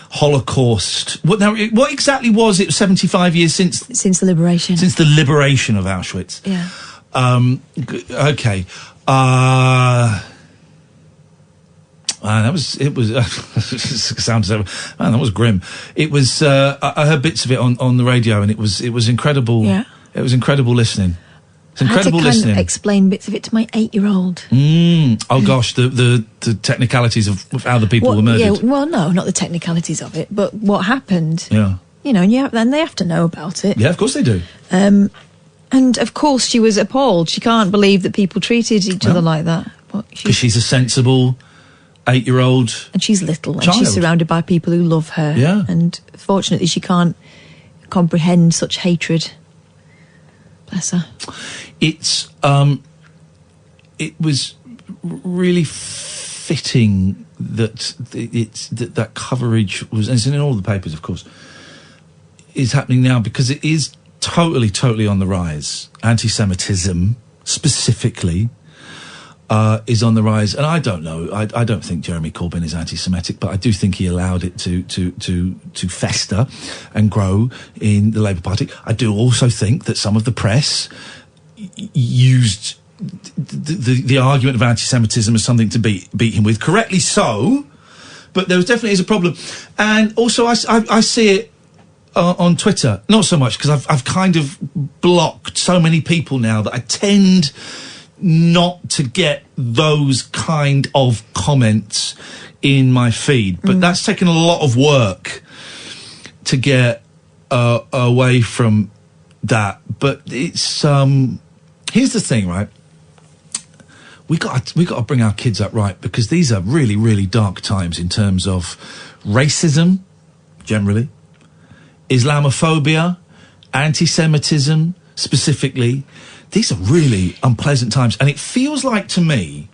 Holocaust. What exactly was it? 75 years since
the liberation.
Since the liberation of Auschwitz.
Yeah.
Okay. That was grim. It was. I heard bits of it on the radio, and it was incredible.
Yeah.
It was incredible listening. It's incredible
I had to
listening.
kind of explain bits of it to my 8-year-old.
Oh gosh, the technicalities of how the people were murdered.
Yeah, well, no, not the technicalities of it, but what happened.
Yeah.
You know, and then they have to know about it.
Yeah, of course they do.
And of course she was appalled. She can't believe that people treated each other like that.
Because she's a sensible 8-year-old.
And she's little, and
child.
she's surrounded by people who love her.
Yeah.
And fortunately, she can't comprehend such hatred. Bless her.
It was really fitting that that coverage was, and it's in all the papers, of course, is happening now because it is totally on the rise. Anti-Semitism, specifically, is on the rise, and I don't know. I don't think Jeremy Corbyn is anti-Semitic, but I do think he allowed it to fester and grow in the Labour Party. I do also think that some of the press used the argument of anti-Semitism as something to beat him with, correctly so. But there definitely is a problem, and also I see it on Twitter, not so much because I've kind of blocked so many people now that I tend not to get those kind of comments in my feed. But that's taken a lot of work to get away from that. But it's here's the thing, right? We got to bring our kids up right, because these are really dark times in terms of racism, generally, Islamophobia, anti-Semitism, specifically. These are really unpleasant times, and it feels like to me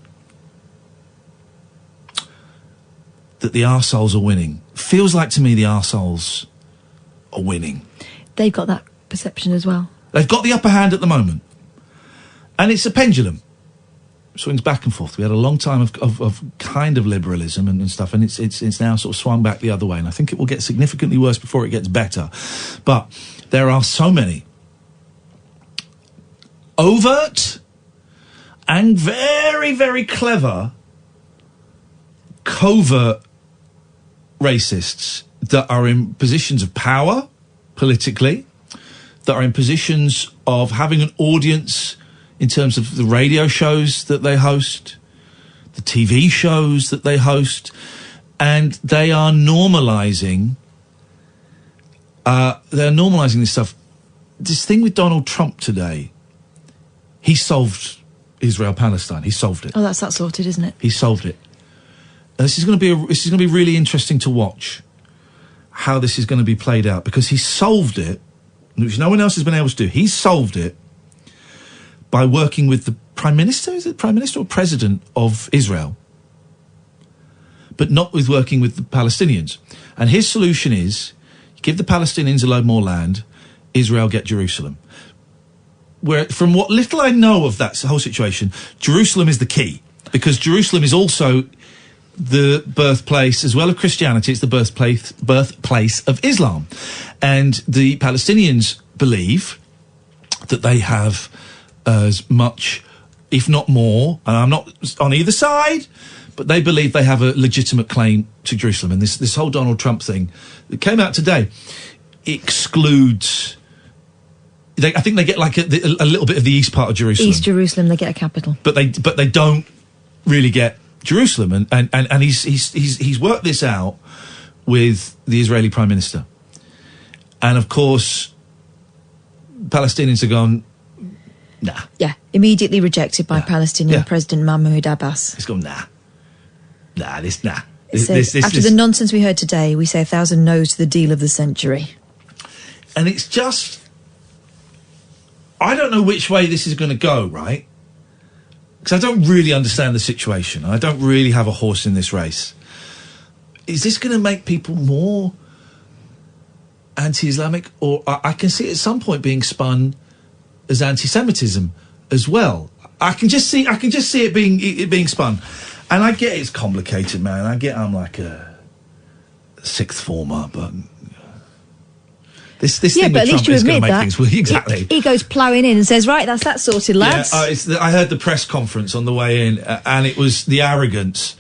that the arseholes are winning. Feels like to me the arseholes are winning.
They've got that perception as well.
They've got the upper hand at the moment, and it's a pendulum. Swings back and forth. We had a long time of kind of liberalism and stuff, and it's now sort of swung back the other way, and I think it will get significantly worse before it gets better. But there are so many overt and very clever covert racists that are in positions of power politically, that are in positions of having an audience in terms of the radio shows that they host, the TV shows that they host, and they are normalising this stuff. This thing with Donald Trump today, he solved Israel-Palestine. He solved it.
Oh, that's that sorted, isn't it?
He solved it. And this is going to be really interesting to watch how this is going to be played out, because he solved it, which no one else has been able to do. He solved it by working with the Prime Minister, is it Prime Minister or President of Israel, but not with working with the Palestinians. And his solution is, give the Palestinians a load more land, Israel get Jerusalem. Where, from what little I know of that whole situation, Jerusalem is the key, because Jerusalem is also the birthplace, as well of Christianity, it's the birthplace of Islam. And the Palestinians believe that they have as much, if not more, and I'm not on either side, but they believe they have a legitimate claim to Jerusalem. And this whole Donald Trump thing that came out today excludes, I think they get like a little bit of the east part of Jerusalem.
East Jerusalem, they get a capital.
But they don't really get Jerusalem. And he's worked this out with the Israeli Prime Minister. And of course, Palestinians have gone, nah.
Yeah, immediately rejected by Palestinian President Mahmoud Abbas.
He's gone, nah.
After the nonsense we heard today, we say 1,000 no's to the deal of the century.
And it's just, I don't know which way this is going to go, right? Because I don't really understand the situation. I don't really have a horse in this race. Is this going to make people more anti-Islamic? Or I can see it at some point being spun as anti-Semitism as well. I can just see it being spun, and I get it's complicated, man. I get I'm like a sixth former, but this thing
but
with
at least
Trump
you
is going
admit
to make
that.
things exactly.
He goes ploughing in and says, "Right, that's that sorted, lads."
Yeah, I heard the press conference on the way in, and it was the arrogance,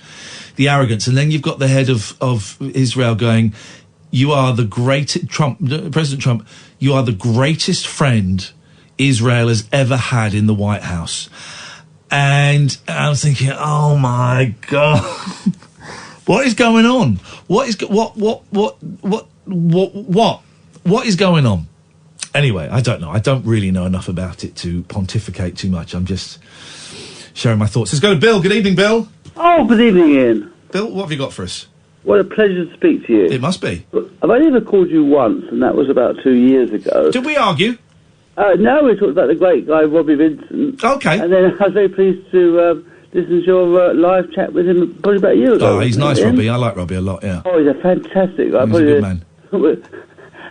and then you've got the head of Israel going, "You are the greatest President Trump. You are the greatest friend Israel has ever had in the White House." And I'm thinking, oh my God, what is going on? What is going on? Anyway, I don't know. I don't really know enough about it to pontificate too much. I'm just sharing my thoughts. Let's go to Bill. Good evening, Bill.
Oh, good evening, Ian.
Bill, what have you got for us?
What a pleasure to speak to you.
It must be.
I've only ever called you once, and that was about 2 years ago.
Did we argue?
No, we talked about the great guy, Robbie Vincent.
Okay.
And then I was very pleased to listen to your live chat with him probably about a year ago.
Oh, he's nice, Robbie. I like Robbie a lot, yeah.
Oh, he's a fantastic guy.
He's a good man.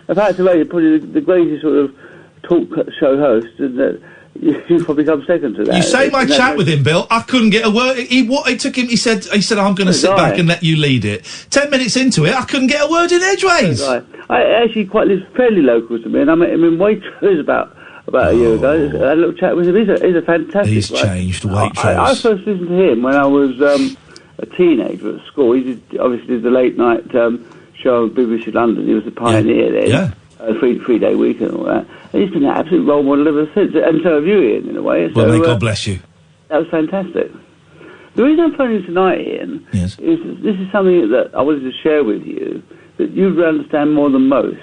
I've had to rate probably the greatest sort of talk show host, and you've probably come second to that.
You say my chat with him, Bill. I couldn't get a word. It took him. He said, I'm going to sit back and let you lead it. 10 minutes into it, I couldn't get a word in edgeways.
I actually quite live fairly local to me, and I met him in Waitrose about a year ago. I had a little chat with him. He's a fantastic.
He's
guy.
changed. Waitrose.
I first listened to him when I was a teenager at school. He obviously did the late night show on BBC London. He was the pioneer then.
Yeah.
A three-day week and all that. And he's been an absolute role model ever since. And so have you, Ian, in a way.
Well, may God bless you.
That was fantastic. The reason I'm phoning tonight, Ian, is this is something that I wanted to share with you that you understand more than most.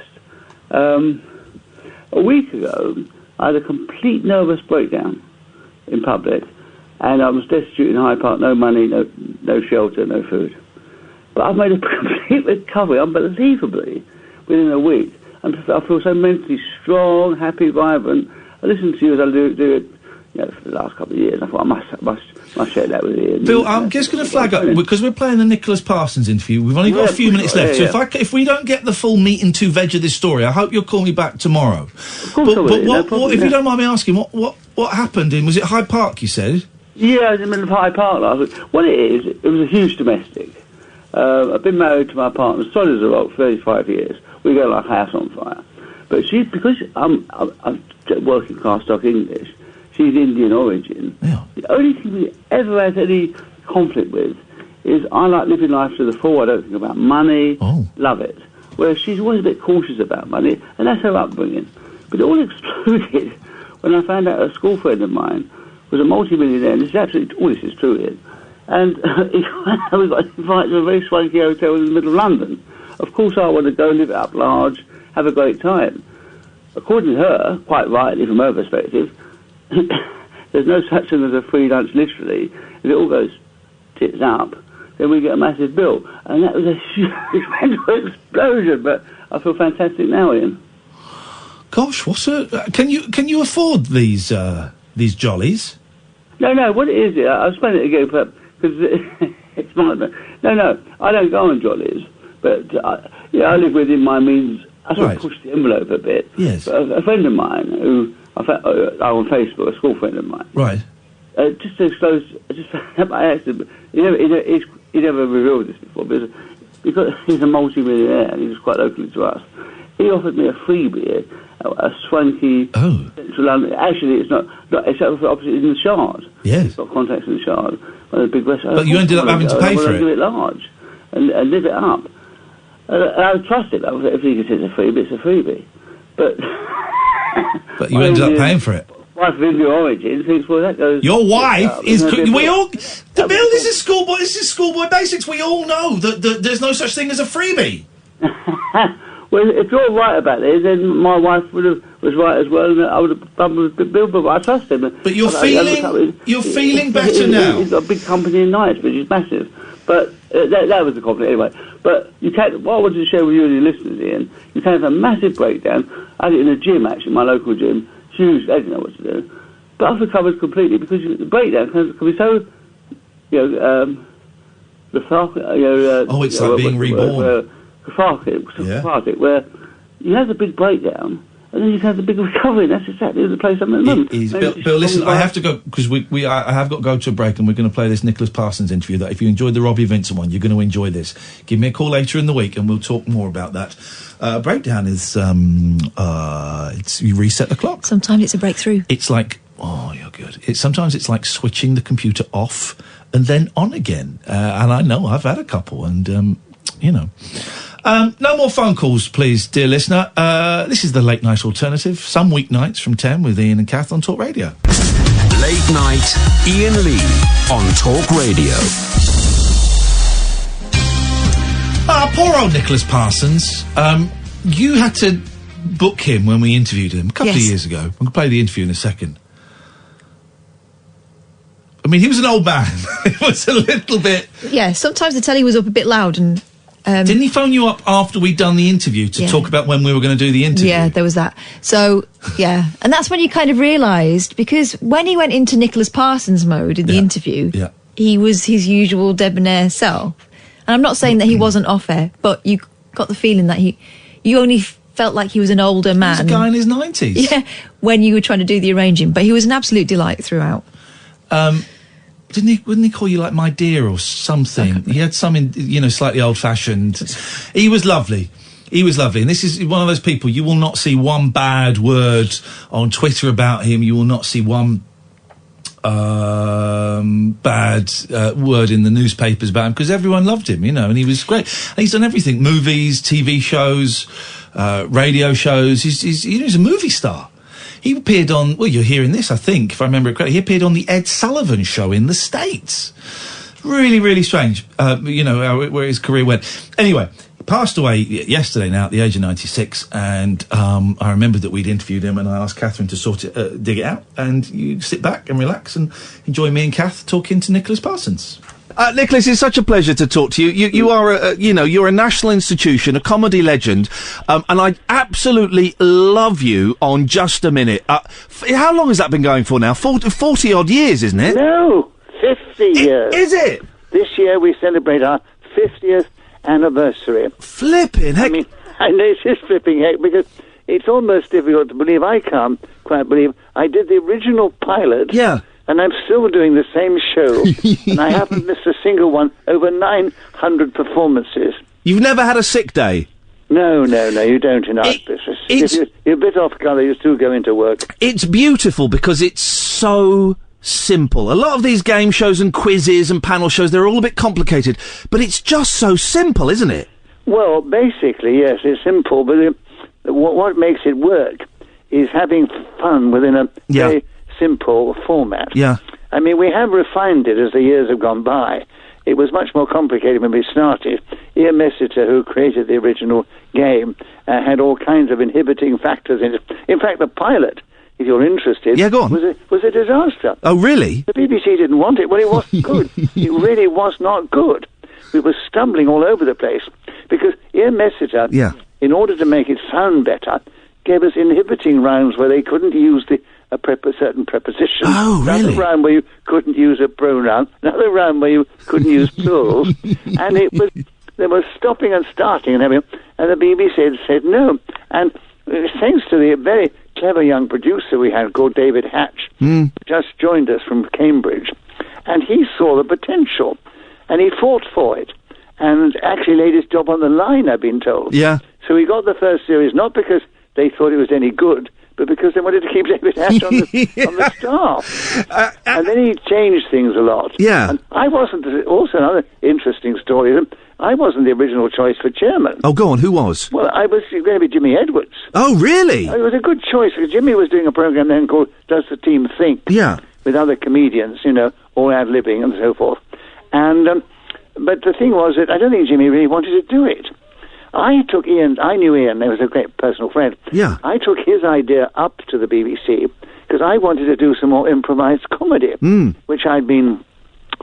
A week ago, I had a complete nervous breakdown in public, and I was destitute in Hyde Park, no money, no shelter, no food. But I've made a complete recovery, unbelievably, within a week. I feel so mentally strong, happy, vibrant. I listen to you as I do it, for the last couple of years. I thought I must share that with you.
Bill, I'm just going to flag up, because we're playing the Nicholas Parsons interview. We've only got a few minutes left. So if we don't get the full meat and two veg of this story, I hope you'll call me back tomorrow.
Of course I will.
What, if you don't mind me asking, what happened was it Hyde Park, you said?
Yeah, I was in the middle of Hyde Park last week. What it is, it was a huge domestic. I've been married to my partner, solid as a rock, 35 years. We go like a house on fire. But because I'm working class stock English, she's Indian origin.
Yeah.
The only thing we ever had any conflict with is I like living life to the full. I don't think about money. Love it. Whereas she's always a bit cautious about money, and that's her upbringing. But it all exploded when I found out a school friend of mine was a multi-millionaire, and this is absolutely, all this is true here. And we got invited to a very swanky hotel in the middle of London. Of course I want to go live it up large, have a great time. According to her, quite rightly from her perspective, there's no such thing as a free lunch literally. If it all goes tits up, then we get a massive bill. And that was a huge mental explosion, but I feel fantastic now, Ian.
Gosh, can you afford these jollies?
No, what it is, I'll explain it again, because it's my... No, I don't go on jollies. But I live within my means. I sort of pushed the envelope a bit.
Yes.
But a friend of mine who I found on Facebook, a school friend of mine.
Right.
Just to disclose, by accident. He never revealed this before, because he's a multi-millionaire and he was quite locally to us. He offered me a freebie, a swanky central London. Actually, it's not. It's opposite in the Shard.
Yes.
He's got contacts in the Shard. One of the big restaurants.
But you ended up having to pay for it.
Do it large and live it up. I would trust it. If he says it's a freebie, it's a freebie. But
you ended up paying for it.
Wife of Indian origin thinks, well, that goes.
Your wife is. We all. The bill. This is schoolboy. This is schoolboy basics. We all know that there's no such thing as a freebie.
Well, if you're right about this, then my wife was right as well, and I would have done with the bill. But I trust him.
But you're feeling better now.
He's got a big company in Knights, which is massive. But that was the conflict anyway. But you can't. What I wanted to share with you and your listeners, Ian, you can have a massive breakdown. I had it in a gym, actually, my local gym. Huge. I didn't know what to do. But I've recovered completely because the breakdown can be so, lethargic.
It's like being reborn.
Cathartic, where you have a big breakdown, and then you can have the big recovery. That's exactly the place I'm at the moment.
It is. Bill, listen, I have to go, because I have got to go to a break, and we're going to play this Nicholas Parsons interview that if you enjoyed the Robbie Vincent one, you're going to enjoy this. Give me a call later in the week, and we'll talk more about that. Breakdown is, you reset the clock.
Sometimes it's a breakthrough.
It's like, oh, you're good. Sometimes it's like switching the computer off and then on again. And I know, I've had a couple, and, you know. No more phone calls, please, dear listener. This is the Late Night Alternative, some weeknights from 10 with Iain and Kath on Talk Radio.
Late Night, Iain Lee on Talk Radio.
Poor old Nicholas Parsons. You had to book him when we interviewed him a couple of years ago. I'm going to play the interview in a second. I mean, he was an old man. It was a little bit...
Yeah, sometimes the telly was up a bit loud and...
Didn't he phone you up after we'd done the interview to talk about when we were going to do the interview?
Yeah, there was that. So, yeah. And that's when you kind of realised, because when he went into Nicholas Parsons mode in the interview, he was his usual debonair self. And I'm not saying that he wasn't off air, but you got the feeling that you only felt like he was an older man.
He was a guy in his 90s.
Yeah, when you were trying to do the arranging. But he was an absolute delight throughout.
Wouldn't he call you like my dear or something? He had some, slightly old-fashioned. He was lovely. He was lovely. And this is one of those people, you will not see one bad word on Twitter about him. You will not see one bad word in the newspapers about him, because everyone loved him, and he was great. And he's done everything: movies, TV shows, radio shows. He's a movie star. He appeared on, well, you're hearing this, I think, if I remember it correctly, he appeared on the Ed Sullivan Show in the States. Really, really strange, where his career went. Anyway, he passed away yesterday now at the age of 96, and I remembered that we'd interviewed him, and I asked Catherine to dig it out, and you sit back and relax and enjoy me and Kath talking to Nicholas Parsons.
Nicholas, it's such a pleasure to talk to you. You are, you're a national institution, a comedy legend, and I absolutely love you on Just a Minute. How long has that been going for now? 40 odd years, isn't it?
No, 50 years.
Is it?
This year we celebrate our 50th anniversary.
Flipping heck.
I know it's just flipping heck, because it's almost difficult to believe. I can't quite believe I did the original pilot.
Yeah.
And I'm still doing the same show, and I haven't missed a single one. Over 900 performances.
You've never had a sick day?
No, you don't in our business. If you're a bit off colour, you still go into work.
It's beautiful because it's so simple. A lot of these game shows and quizzes and panel shows, they're all a bit complicated, but it's just so simple, isn't it?
Well, basically, yes, it's simple, but what makes it work is having fun within a very simple format.
Yeah.
I mean, we have refined it as the years have gone by. It was much more complicated when we started. Iain Messiter, who created the original game, had all kinds of inhibiting factors in it. In fact, the pilot, if you're interested,
go on.
was a disaster.
Oh, really?
The BBC didn't want it. Well, it wasn't good. It really was not good. We were stumbling all over the place because Iain Messiter, in order to make it sound better, gave us inhibiting rounds where they couldn't use a certain preposition.
Oh, really?
Another round where you couldn't use a pronoun. Another round where you couldn't use plurals. And there was stopping and starting and everything. And the BBC said no. And thanks to the very clever young producer we had called David Hatch, just joined us from Cambridge, and he saw the potential, and he fought for it, and actually laid his job on the line, I've been told.
Yeah.
So we got the first series, not because they thought it was any good, but because they wanted to keep David Hatch on the staff. And then he changed things a lot.
Yeah.
And I wasn't, also another interesting story, I wasn't the original choice for chairman.
Oh, go on, who was?
Well, I was going to be Jimmy Edwards.
Oh, really?
It was a good choice, because Jimmy was doing a programme then called Does the Team Think?
Yeah.
With other comedians, all ad-libbing and so forth. And, but the thing was that I don't think Jimmy really wanted to do it. I knew Iain, he was a great personal friend.
Yeah.
I took his idea up to the BBC, because I wanted to do some more improvised comedy, which I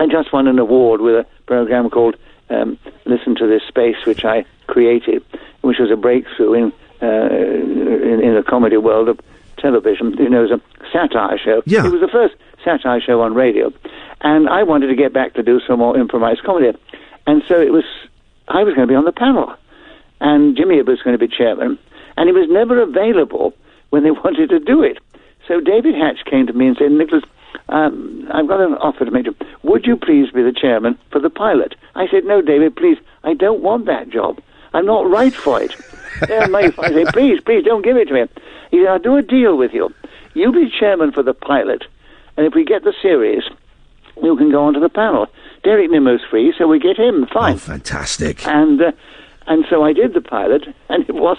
just won an award with a programme called Listen to This Space, which I created, which was a breakthrough in the comedy world of television. It was a satire show.
Yeah.
It was the first satire show on radio. And I wanted to get back to do some more improvised comedy. And so I was going to be on the panel. And Jimmy was going to be chairman. And he was never available when they wanted to do it. So David Hatch came to me and said, Nicholas, I've got an offer to make you. Would you please be the chairman for the pilot? I said, no, David, please, I don't want that job. I'm not right for it. I said, please, don't give it to me. He said, I'll do a deal with you. You be chairman for the pilot, and if we get the series, you can go onto the panel. Derek Nimmo's free, so we get him. Fine.
Oh, fantastic.
And so I did the pilot, and it was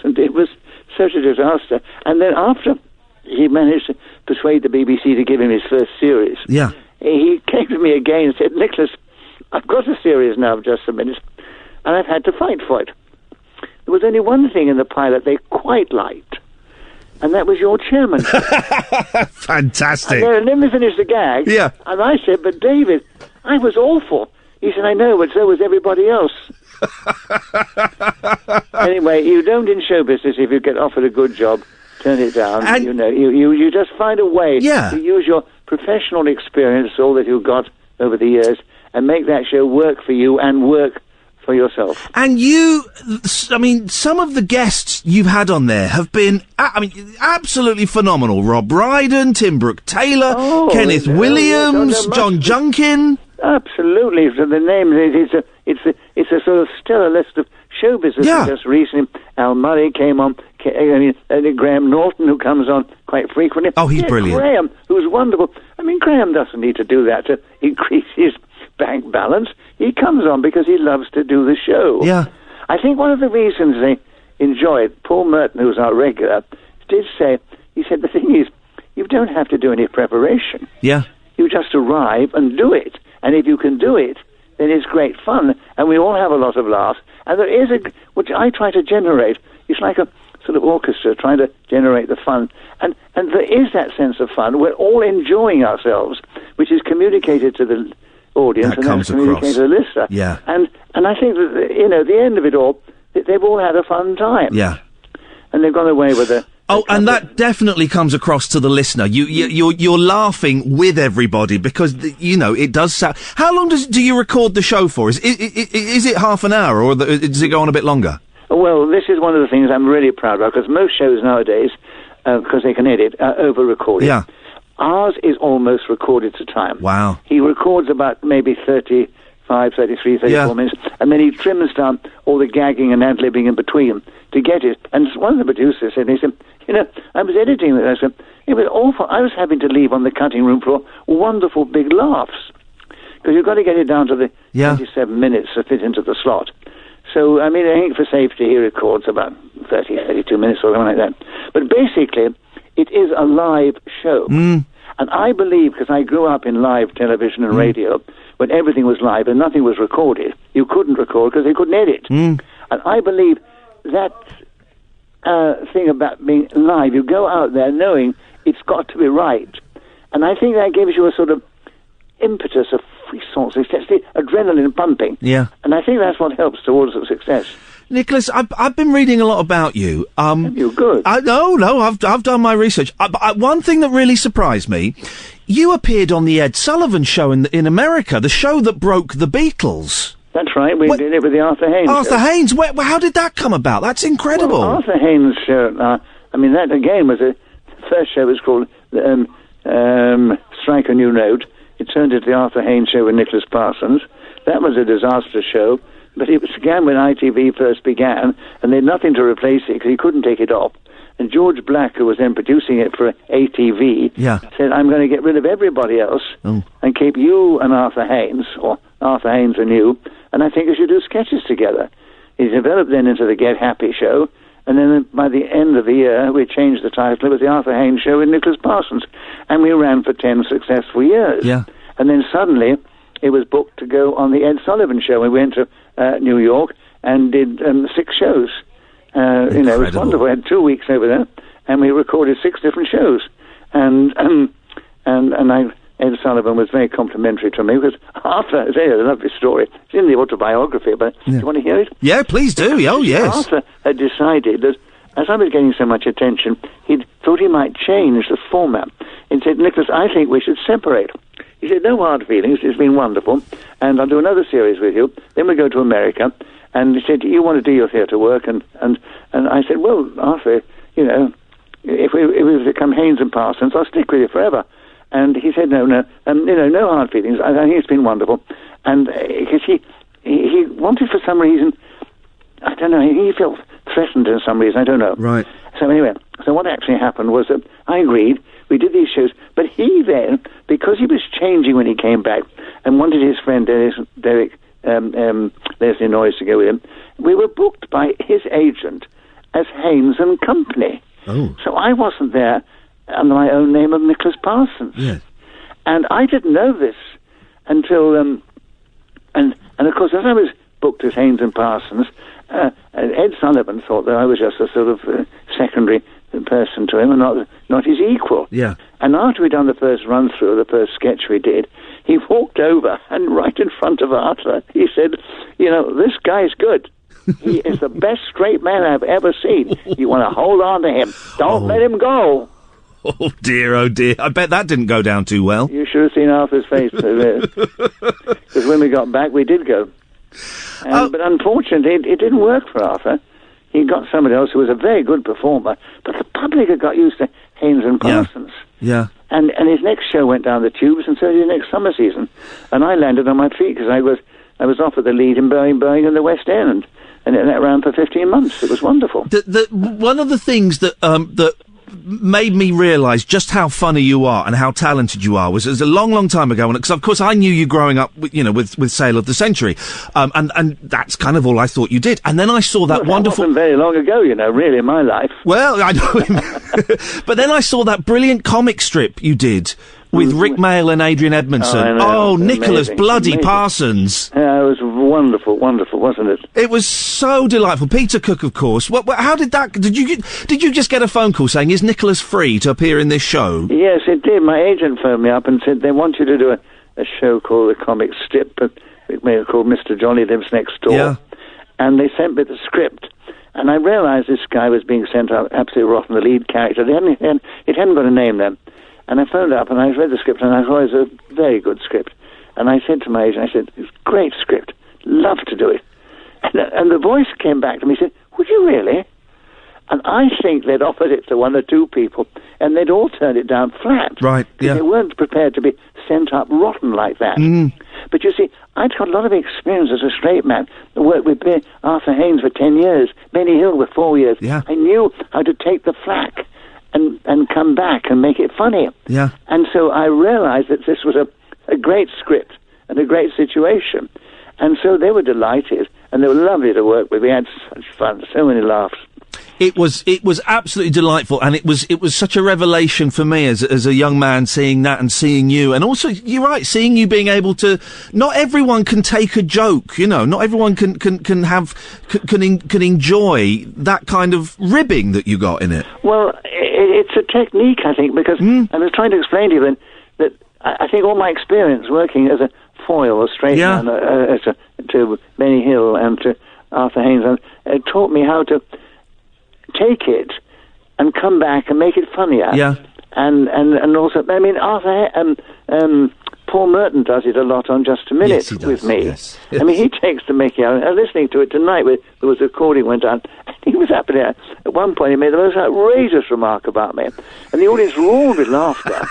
such a disaster. And then after he managed to persuade the BBC to give him his first series,
yeah,
he came to me again and said, Nicholas, I've got a series now of Just a Minute, and I've had to fight for it. There was only one thing in the pilot they quite liked, and that was your chairman.
Fantastic.
And then we finished the gag,
yeah,
and I said, but David, I was awful. He said, I know, but so was everybody else. Anyway, you don't in show business if you get offered a good job, turn it down. And you just find a way to use your professional experience, all that you've got over the years, and make that show work for you and work for yourself.
And some of the guests you've had on there have been, absolutely phenomenal. Rob Brydon, Tim Brooke-Taylor, Kenneth Williams, John Junkin.
Absolutely. So the name, it's a sort of stellar list of show business. Just recently, Al Murray came on, Graham Norton, who comes on quite frequently.
Oh, he's brilliant.
Graham, who's wonderful. Graham doesn't need to do that to increase his bank balance. He comes on because he loves to do the show.
Yeah.
I think one of the reasons they enjoyed, Paul Merton, who's our regular, did say, he said, the thing is, you don't have to do any preparation.
Yeah.
You just arrive and do it. And if you can do it, then it's great fun, and we all have a lot of laughs. And there is which I try to generate. It's like a sort of orchestra trying to generate the fun. And there is that sense of fun. We're all enjoying ourselves, which is communicated to the audience and then communicated to the listener.
Yeah.
And I think that, the end of it all, they've all had a fun time.
Yeah.
And they've gone away with
and that definitely comes across to the listener. You're laughing with everybody because it does sound. How long do you record the show for? Is it half an hour or does it go on a bit longer?
Well, this is one of the things I'm really proud of because most shows nowadays, because they can edit, are over-recorded.
Yeah.
Ours is almost recorded to time.
Wow.
He records about maybe 35, 33, 34 minutes, and then he trims down all the gagging and ad-libbing in between to get it. And one of the producers said, I was editing it. I said, it was awful. I was having to leave on the cutting room floor wonderful big laughs. Because you've got to get it down to the 27 minutes to fit into the slot. So, I think for safety, he records about 30, 32 minutes or something like that. But basically, it is a live show.
Mm.
And I believe, because I grew up in live television and radio, when everything was live and nothing was recorded, you couldn't record because they couldn't edit.
Mm.
And I believe that thing about being live, you go out there knowing it's got to be right. And I think that gives you a sort of impetus, a frisson, it's the adrenaline pumping.
Yeah.
And I think that's what helps towards the success.
Nicholas, I've been reading a lot about you.
You're good.
No, I've done my research. One thing that really surprised me, you appeared on the Ed Sullivan Show in America, the show that broke the Beatles.
That's right, we did it with the Arthur Haynes
Arthur
show.
Haynes, how did that come about? That's incredible.
Well, Arthur Haynes' show, that again was the first show was called Strike a New Note. It turned into the Arthur Haynes Show with Nicholas Parsons. That was a disaster show, but it began when ITV first began, and they had nothing to replace it because he couldn't take it off. And George Black, who was then producing it for ATV, said, I'm going to get rid of everybody else and keep you and Arthur Haynes, or Arthur Haynes and you, and I think we should do sketches together. He developed then into the Get Happy Show, and then by the end of the year, we changed the title. It was the Arthur Haynes Show with Nicholas Parsons, and we ran for 10 successful years.
Yeah.
And then suddenly, it was booked to go on the Ed Sullivan Show. We went to New York and did 6 shows. It was wonderful. We had 2 weeks over there, and we recorded 6 different shows. And Ed Sullivan was very complimentary to me because Arthur, it's a lovely story. It's in the autobiography, but do you want to hear it?
Yeah, please do. Oh, yes.
Arthur had decided that as I was getting so much attention, he thought he might change the format. He said, Nicholas, I think we should separate. He said, no hard feelings, it's been wonderful, and I'll do another series with you. Then we go to America, and he said, you want to do your theatre work? And I said, well, Arthur, if we become Haynes and Parsons, I'll stick with you forever. And he said, no, no hard feelings. I think it's been wonderful. And because he wanted, for some reason, I don't know, he felt threatened for some reason, I don't know.
Right.
So anyway, so what actually happened was that I agreed, we did these shows, but he then, because he was changing when he came back and wanted his friend Derek Leslie Noyes to go with him, we were booked by his agent as Haynes and Company.
Oh.
So I wasn't there under my own name of Nicholas Parsons.
Yes.
And I didn't know this until, and of course, as I was booked as Haynes and Parsons, Ed Sullivan thought that I was just a sort of secondary person to him and not his equal.
Yeah.
And after we'd done the first run-through, the first sketch we did, he walked over and right in front of Arthur, he said, this guy's good. He is the best straight man I've ever seen. You want to hold on to him. Don't let him go.
Oh, dear, oh, dear. I bet that didn't go down too well.
You should have seen Arthur's face. Because when we got back, we did go. But unfortunately, it didn't work for Arthur. He got somebody else who was a very good performer, but the public had got used to Haynes and Parsons.
Yeah.
And his next show went down the tubes, and so did the next summer season. And I landed on my feet because I was offered the lead in Birmingham and the West End, and that ran for 15 months. It was wonderful.
One of the things that made me realise just how funny you are and how talented you are was a long, long time ago, because of course I knew you growing up, with Sale of the Century, and that's kind of all I thought you did. And then I saw that wonderful.
That wasn't very long ago, really, in my life.
Well, I know, but then I saw that brilliant comic strip you did with Rick Mail and Adrian Edmondson.
Oh,
Nicholas bloody Parsons.
Yeah, it was wonderful, wasn't it?
It was so delightful. Peter Cook, of course. How did that? Did you just get a phone call saying, "Is Nicholas free to appear in this show?"
Yes, it did. My agent phoned me up and said they want you to do a show called The Comic Strip, but it may have called Mr. Johnny Lives Next Door.
Yeah.
And they sent me the script. And I realised this guy was being sent out absolutely rotten, the lead character. It hadn't got a name then. And I phoned up and I read the script and I thought it was a very good script. And I said to my agent, it's a great script. Love to do it. And the voice came back to me and said, would you really? And I think they'd offered it to one or two people and they'd all turned it down flat.
Right, yeah.
They weren't prepared to be sent up rotten like that. But you see, I'd got a lot of experience as a straight man. I worked with Arthur Haynes for 10 years, Benny Hill for 4 years.
Yeah.
I knew how to take the flack and come back and make it funny.
Yeah.
And so I realized that this was a great script and a great situation. And so they were delighted, and they were lovely to work with. We had such fun, so many laughs.
It was absolutely delightful, and it was such a revelation for me as a young man seeing that and seeing you, and also you're right, seeing you being able to. Not everyone can take a joke, not everyone can enjoy that kind of ribbing that you got in it.
Well, it's a technique, I think, because I was trying to explain to you that I think all my experience working as a foil, a straight man, to Benny Hill and to Arthur Haynes, it taught me how to take it and come back and make it funnier.
Yeah.
And also, I mean, Paul Merton does it a lot on Just a Minute
Yes, he does,
with me.
yes.
I mean, he takes the mickey out. I was listening to it tonight. There was a recording went on. He was up there. At one point, he made the most outrageous remark about me, and the audience roared with laughter.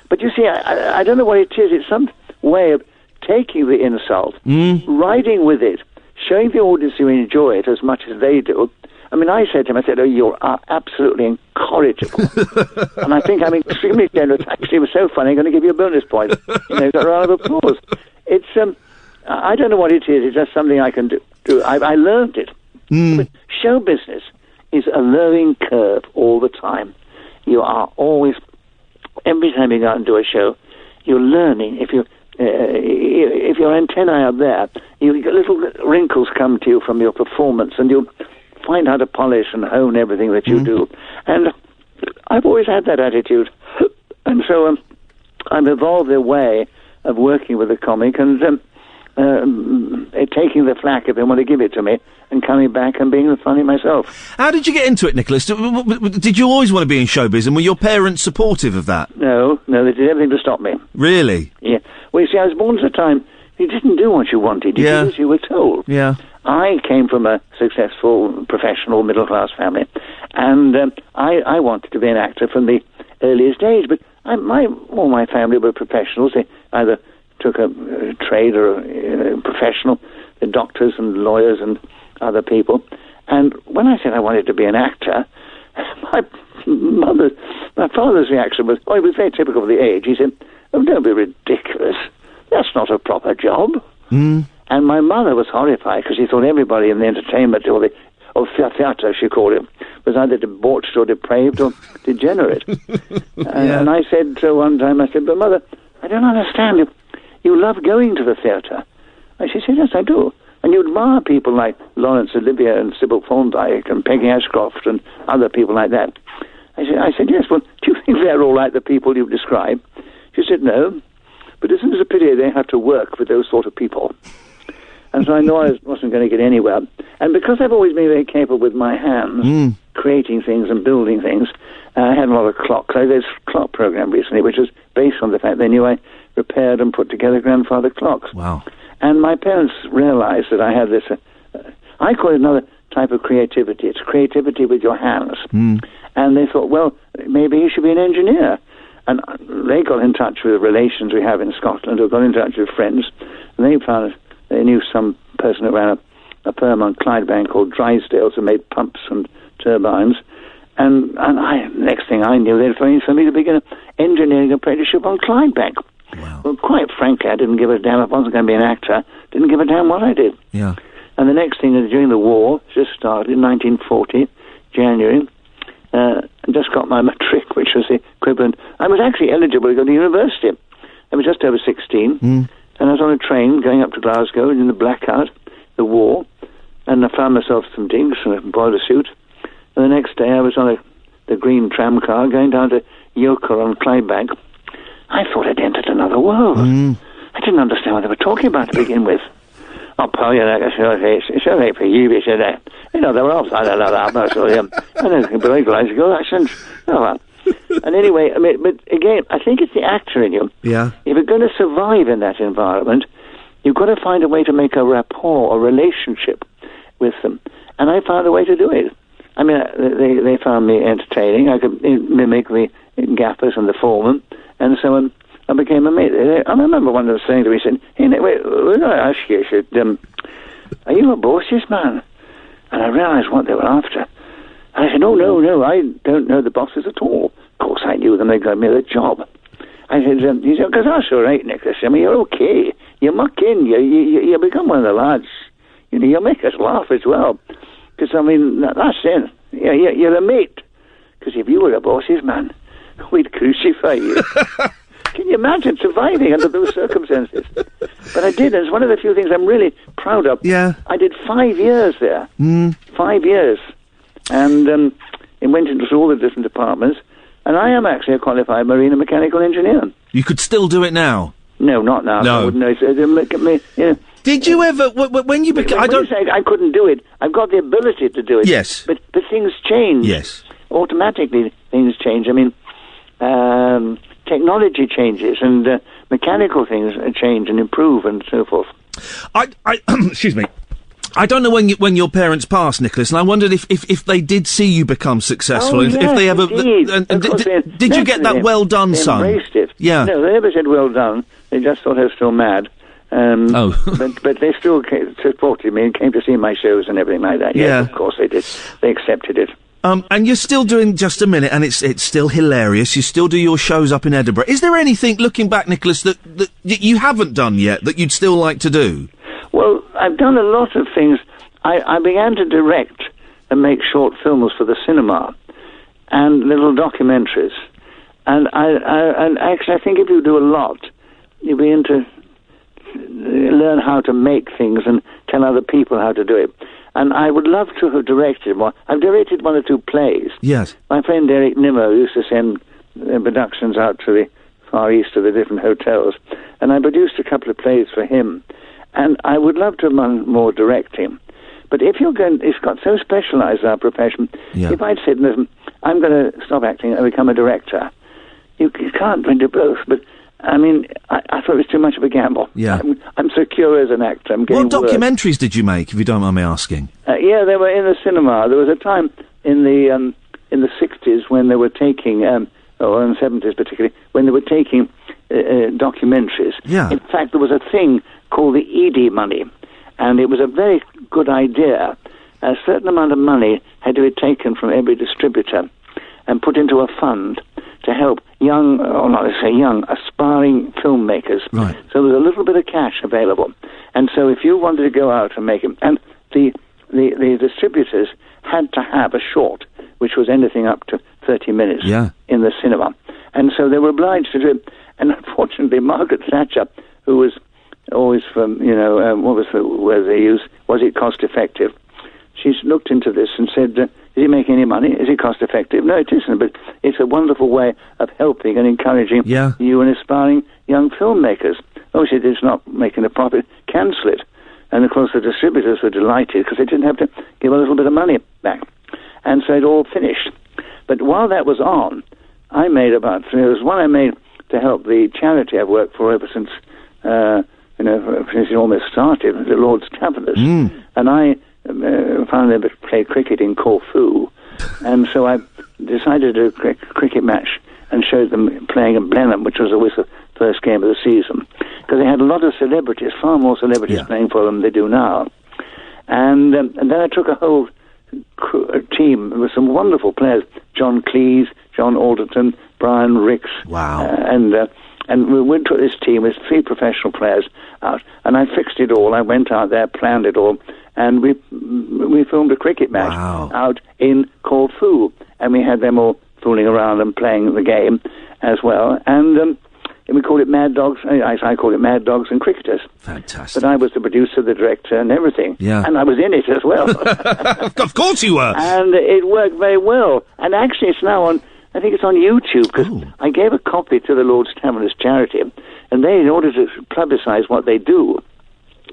But you see, I don't know what it is. It's some way of taking the insult, riding with it, showing the audience you enjoy it as much as they do. I mean, I said to him, oh, you're absolutely incorrigible. And I think I'm extremely generous. Actually, it was so funny, I'm going to give you a bonus point. Got a round of applause. It's, I don't know what it is. It's just something I can do. I learned it. But show business is a learning curve all the time. You are always, every time you go out and do a show, you're learning. If your antennae are there, you get little wrinkles come to you from your performance, and you'll find how to polish and hone everything that you do. And I've always had that attitude. And so I've evolved a way of working with a comic and taking the flack if they want to give it to me and coming back and being funny myself.
How did you get into it, Nicholas? Did you always want to be in showbiz, and were your parents supportive of that?
No, they did everything to stop me.
Really?
Yeah. Well, you see, I was born at a time you didn't do what you wanted. You did as you were told.
Yeah.
I came from a successful, professional, middle-class family, and I wanted to be an actor from the earliest age, but all my family were professionals. They either took a trade or a professional, the doctors and lawyers and other people. And when I said I wanted to be an actor, my father's reaction was, it was very typical of the age. He said, "Oh, don't be ridiculous. That's not a proper job." And my mother was horrified because she thought everybody in the entertainment or theatre, she called it, was either debauched or depraved or degenerate. And I said to her one time, I said, "But Mother, I don't understand. You love going to the theatre." And she said, "Yes, I do. And you admire people like Laurence Olivier and Sybil Thorndike and Peggy Ashcroft and other people like that." I said, "Yes, well, do you think they're all like the people you describe?" She said, "No, but isn't it a pity they have to work with those sort of people?" And so I knew I wasn't going to get anywhere. And because I've always been very capable with my hands, creating things and building things, I had a lot of clocks. I did this clock program recently, which was based on the fact they knew I repaired and put together grandfather clocks.
Wow.
And my parents realized that I had this, I call it another type of creativity. It's creativity with your hands. And they thought, well, maybe he should be an engineer. And they got in touch with the relations we have in Scotland, or got in touch with friends, and they found they knew some person who ran a firm on Clydebank called Drysdale's who made pumps and turbines. And next thing I knew, they'd arranged for me to begin an engineering apprenticeship on Clydebank. Wow. Well, quite frankly, I didn't give a damn if I wasn't going to be an actor. Didn't give a damn what I did.
Yeah.
And the next thing is during the war, just started in 1940, January, and just got my matric, which was the equivalent. I was actually eligible to go to university. I was just over 16, and I was on a train going up to Glasgow in the blackout, the war, and I found myself some digs and a boiler suit. And the next day I was on the green tram car going down to Yoker on Clydebank. I thought I'd entered another world. I didn't understand what they were talking about to begin with. "Oh, Paul, you know, it's all right for you," he said. "You know, they were all like that, so, and then Billy Glasgow accent. And anyway, I mean, but again, I think it's the actor in you.
Yeah.
If you're going to survive in that environment, you've got to find a way to make a rapport, a relationship with them. And I found a way to do it. I mean, they found me entertaining. I could mimic the gaffers and the foreman, and so I became a mate. I remember one of them saying to me, said, "Hey, Nick, wait, we're going to ask you, said, are you a boss's man?" And I realised what they were after. And I said, no, I don't know the bosses at all. Of course I knew them, they got me the job. I said, he said, "Because that's all right, Nicholas. I mean, you're okay. You muck in, you become one of the lads. You know, you make us laugh as well. Because, I mean, that's it. You're a mate. Because if you were a boss's man, we'd crucify you." Can you imagine surviving under those circumstances? But I did. It's one of the few things I'm really proud of.
Yeah.
I did 5 years there. 5 years. And it went into all the different departments. And I am actually a qualified marine and mechanical engineer.
You could still do it now?
No, not now.
No.
I wouldn't know. Look at me, you know.
Did you ever, when you became...
I don't say I couldn't do it. I've got the ability to do it.
Yes.
But things change.
Yes.
Automatically, things change. I mean, technology changes and mechanical things change and improve and so forth.
I excuse me. I don't know when your parents passed, Nicholas, and I wondered if they did see you become successful.
Yes,
if they ever...
indeed.
Did you get that "well done,
they
son"?
Embraced it.
Yeah.
No, they never said "well done." They just thought I was still mad. But they still supported me and came to see my shows and everything like that. Yes,
Yeah.
of course they did. They accepted it.
And you're still doing Just a Minute, and it's still hilarious. You still do your shows up in Edinburgh. Is there anything, looking back, Nicholas, that you haven't done yet that you'd still like to do?
Well, I've done a lot of things. I began to direct and make short films for the cinema and little documentaries. And actually, I think if you do a lot, you'll begin to learn how to make things and tell other people how to do it. And I would love to have directed one. I've directed 1 or 2 plays.
Yes.
My friend Eric Nimmo used to send productions out to the Far East to the different hotels. And I produced a couple of plays for him. And I would love to have done more directing. But if you're going, it's got so specialised, our profession.
Yeah.
If I'd said, listen, I'm going to stop acting and become a director, you can't do both. But I mean, I thought it was too much of a gamble.
Yeah.
I'm secure as an actor. I'm getting
What
work.
documentaries did you make, if you don't mind me asking?
Yeah, they were in the cinema. There was a time in the 60s when they were taking, or in the 70s particularly, when they were taking documentaries.
Yeah.
In fact, there was a thing called the ED money, and it was a very good idea. A certain amount of money had to be taken from every distributor and put into a fund to help young, or not to say young, aspiring filmmakers.
Right.
So there was a little bit of cash available. And so if you wanted to go out and make it, and the distributors had to have a short, which was anything up to 30 minutes in the cinema. And so they were obliged to do it. And unfortunately, Margaret Thatcher, who was always from, what was the word they used, was it cost effective? She looked into this and said, is he making any money? Is it cost effective? No, it isn't, but it's a wonderful way of helping and encouraging new and aspiring young filmmakers. Obviously, it's not making a profit. Cancel it. And, of course, the distributors were delighted because they didn't have to give a little bit of money back. And so it all finished. But while that was on, I made there was one I made to help the charity I've worked for ever since, since it almost started, the Lord's Taverners. And I finally played cricket in Corfu, and so I decided to do a cricket match and showed them playing at Blenheim, which was always the first game of the season, because they had a lot of celebrities, far more celebrities playing for them than they do now. And then I took a whole team with some wonderful players: John Cleese, John Alderton, Brian Ricks.
Wow!
And we went to this team with 3 professional players out, and I fixed it all. I went out there, planned it all, and we filmed a cricket match out in Corfu, and we had them all fooling around and playing the game as well. And we called it Mad Dogs. I called it Mad Dogs and Cricketers.
Fantastic.
But I was the producer, the director, and everything.
Yeah.
And I was in it as well.
Of course you were.
And it worked very well. And actually, it's now on. I think it's on YouTube, because I gave a copy to the Lord's Taverners charity, and they, in order to publicise what they do,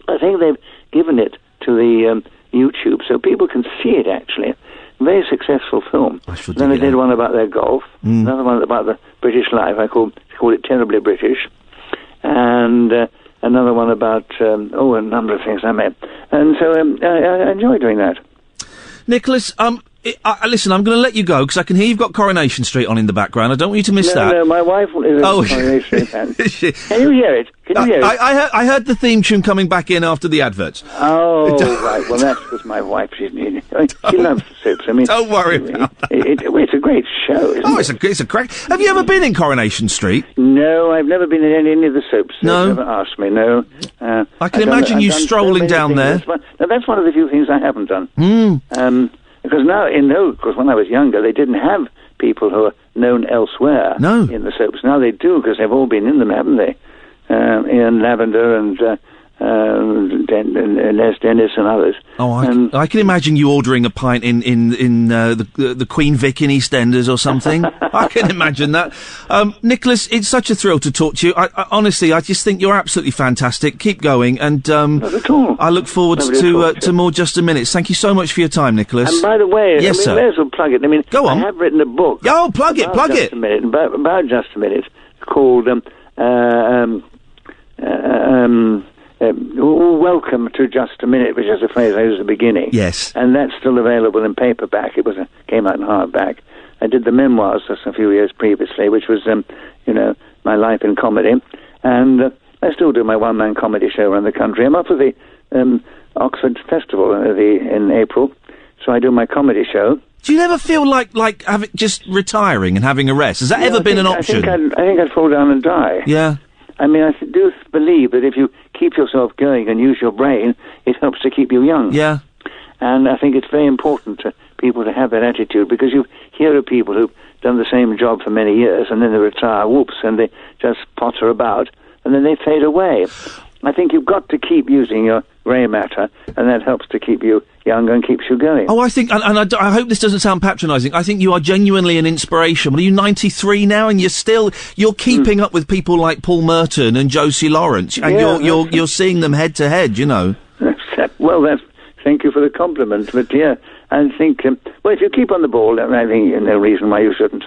I think they've given it to the YouTube so people can see it, actually. Very successful film. Then I did one about their golf, another one about the British life. I called it Terribly British, and another one about, a number of things I made. And so I enjoy doing that.
Nicholas, listen, I'm going to let you go, because I can hear you've got Coronation Street on in the background. I don't want you to miss that.
No, my wife is a Coronation Street fan. Can you hear it?
I heard the theme tune coming back in after the adverts.
Oh, right. Well, that's because my wife, she loves the soaps. I mean,
don't worry about that.
It's a great show, isn't it?
It's a crack. Have you ever been in Coronation Street?
No, I've never been in any of the soaps.
No?
They've never asked me, no.
I can imagine you strolling down there.
Now, that's one of the few things I haven't done. Because now, because when I was younger, they didn't have people who are known elsewhere in the soaps. Now they do, because they've all been in them, haven't they? Ian Lavender and Les Dennis and others.
Oh, I can imagine you ordering a pint in the Queen Vic in EastEnders or something. I can imagine that. Nicholas, it's such a thrill to talk to you. I honestly, I just think you're absolutely fantastic. Keep going, and
not at all.
I look forward to more Just a Minute. Thank you so much for your time, Nicholas.
And by the way,
yes, sir.
May as well plug it. I mean,
go on.
I have written a book.
Oh, plug it.
About Just a Minute, called Welcome to Just a Minute, which is a phrase I used at the beginning.
Yes.
And that's still available in paperback. It came out in hardback. I did the memoirs just a few years previously, which was, my life in comedy. And I still do my one-man comedy show around the country. I'm up for the Oxford Festival in April, so I do my comedy show.
Do you never feel like just retiring and having a rest? Has that ever been an option?
I think I'd fall down and die.
Yeah.
I mean, I do believe that if you keep yourself going and use your brain, it helps to keep you young.
Yeah.
And I think it's very important to people to have that attitude, because you hear of people who've done the same job for many years and then they retire, whoops, and they just potter about, and then they fade away. I think you've got to keep using your grey matter, and that helps to keep you young and keeps you going.
Oh, I think, and I hope this doesn't sound patronising, I think you are genuinely an inspiration. Well, are you 93 now, and you're keeping up with people like Paul Merton and Josie Lawrence, and you're seeing them head to head, you know.
Well, thank you for the compliment, but yeah, I think, if you keep on the ball, I think no reason why you shouldn't.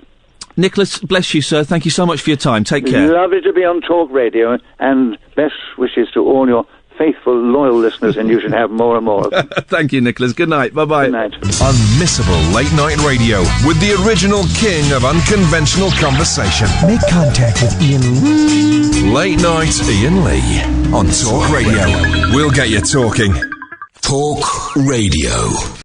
Nicholas, bless you, sir. Thank you so much for your time. Take care.
Lovely to be on Talk Radio, and best wishes to all your faithful, loyal listeners, and you should have more and more of them.
Thank you, Nicholas. Good night. Bye-bye.
Good night.
Unmissable late-night radio with the original king of unconventional conversation.
Make contact with Iain Lee.
Late Night Iain Lee on Talk Radio. We'll get you talking.
Talk Radio.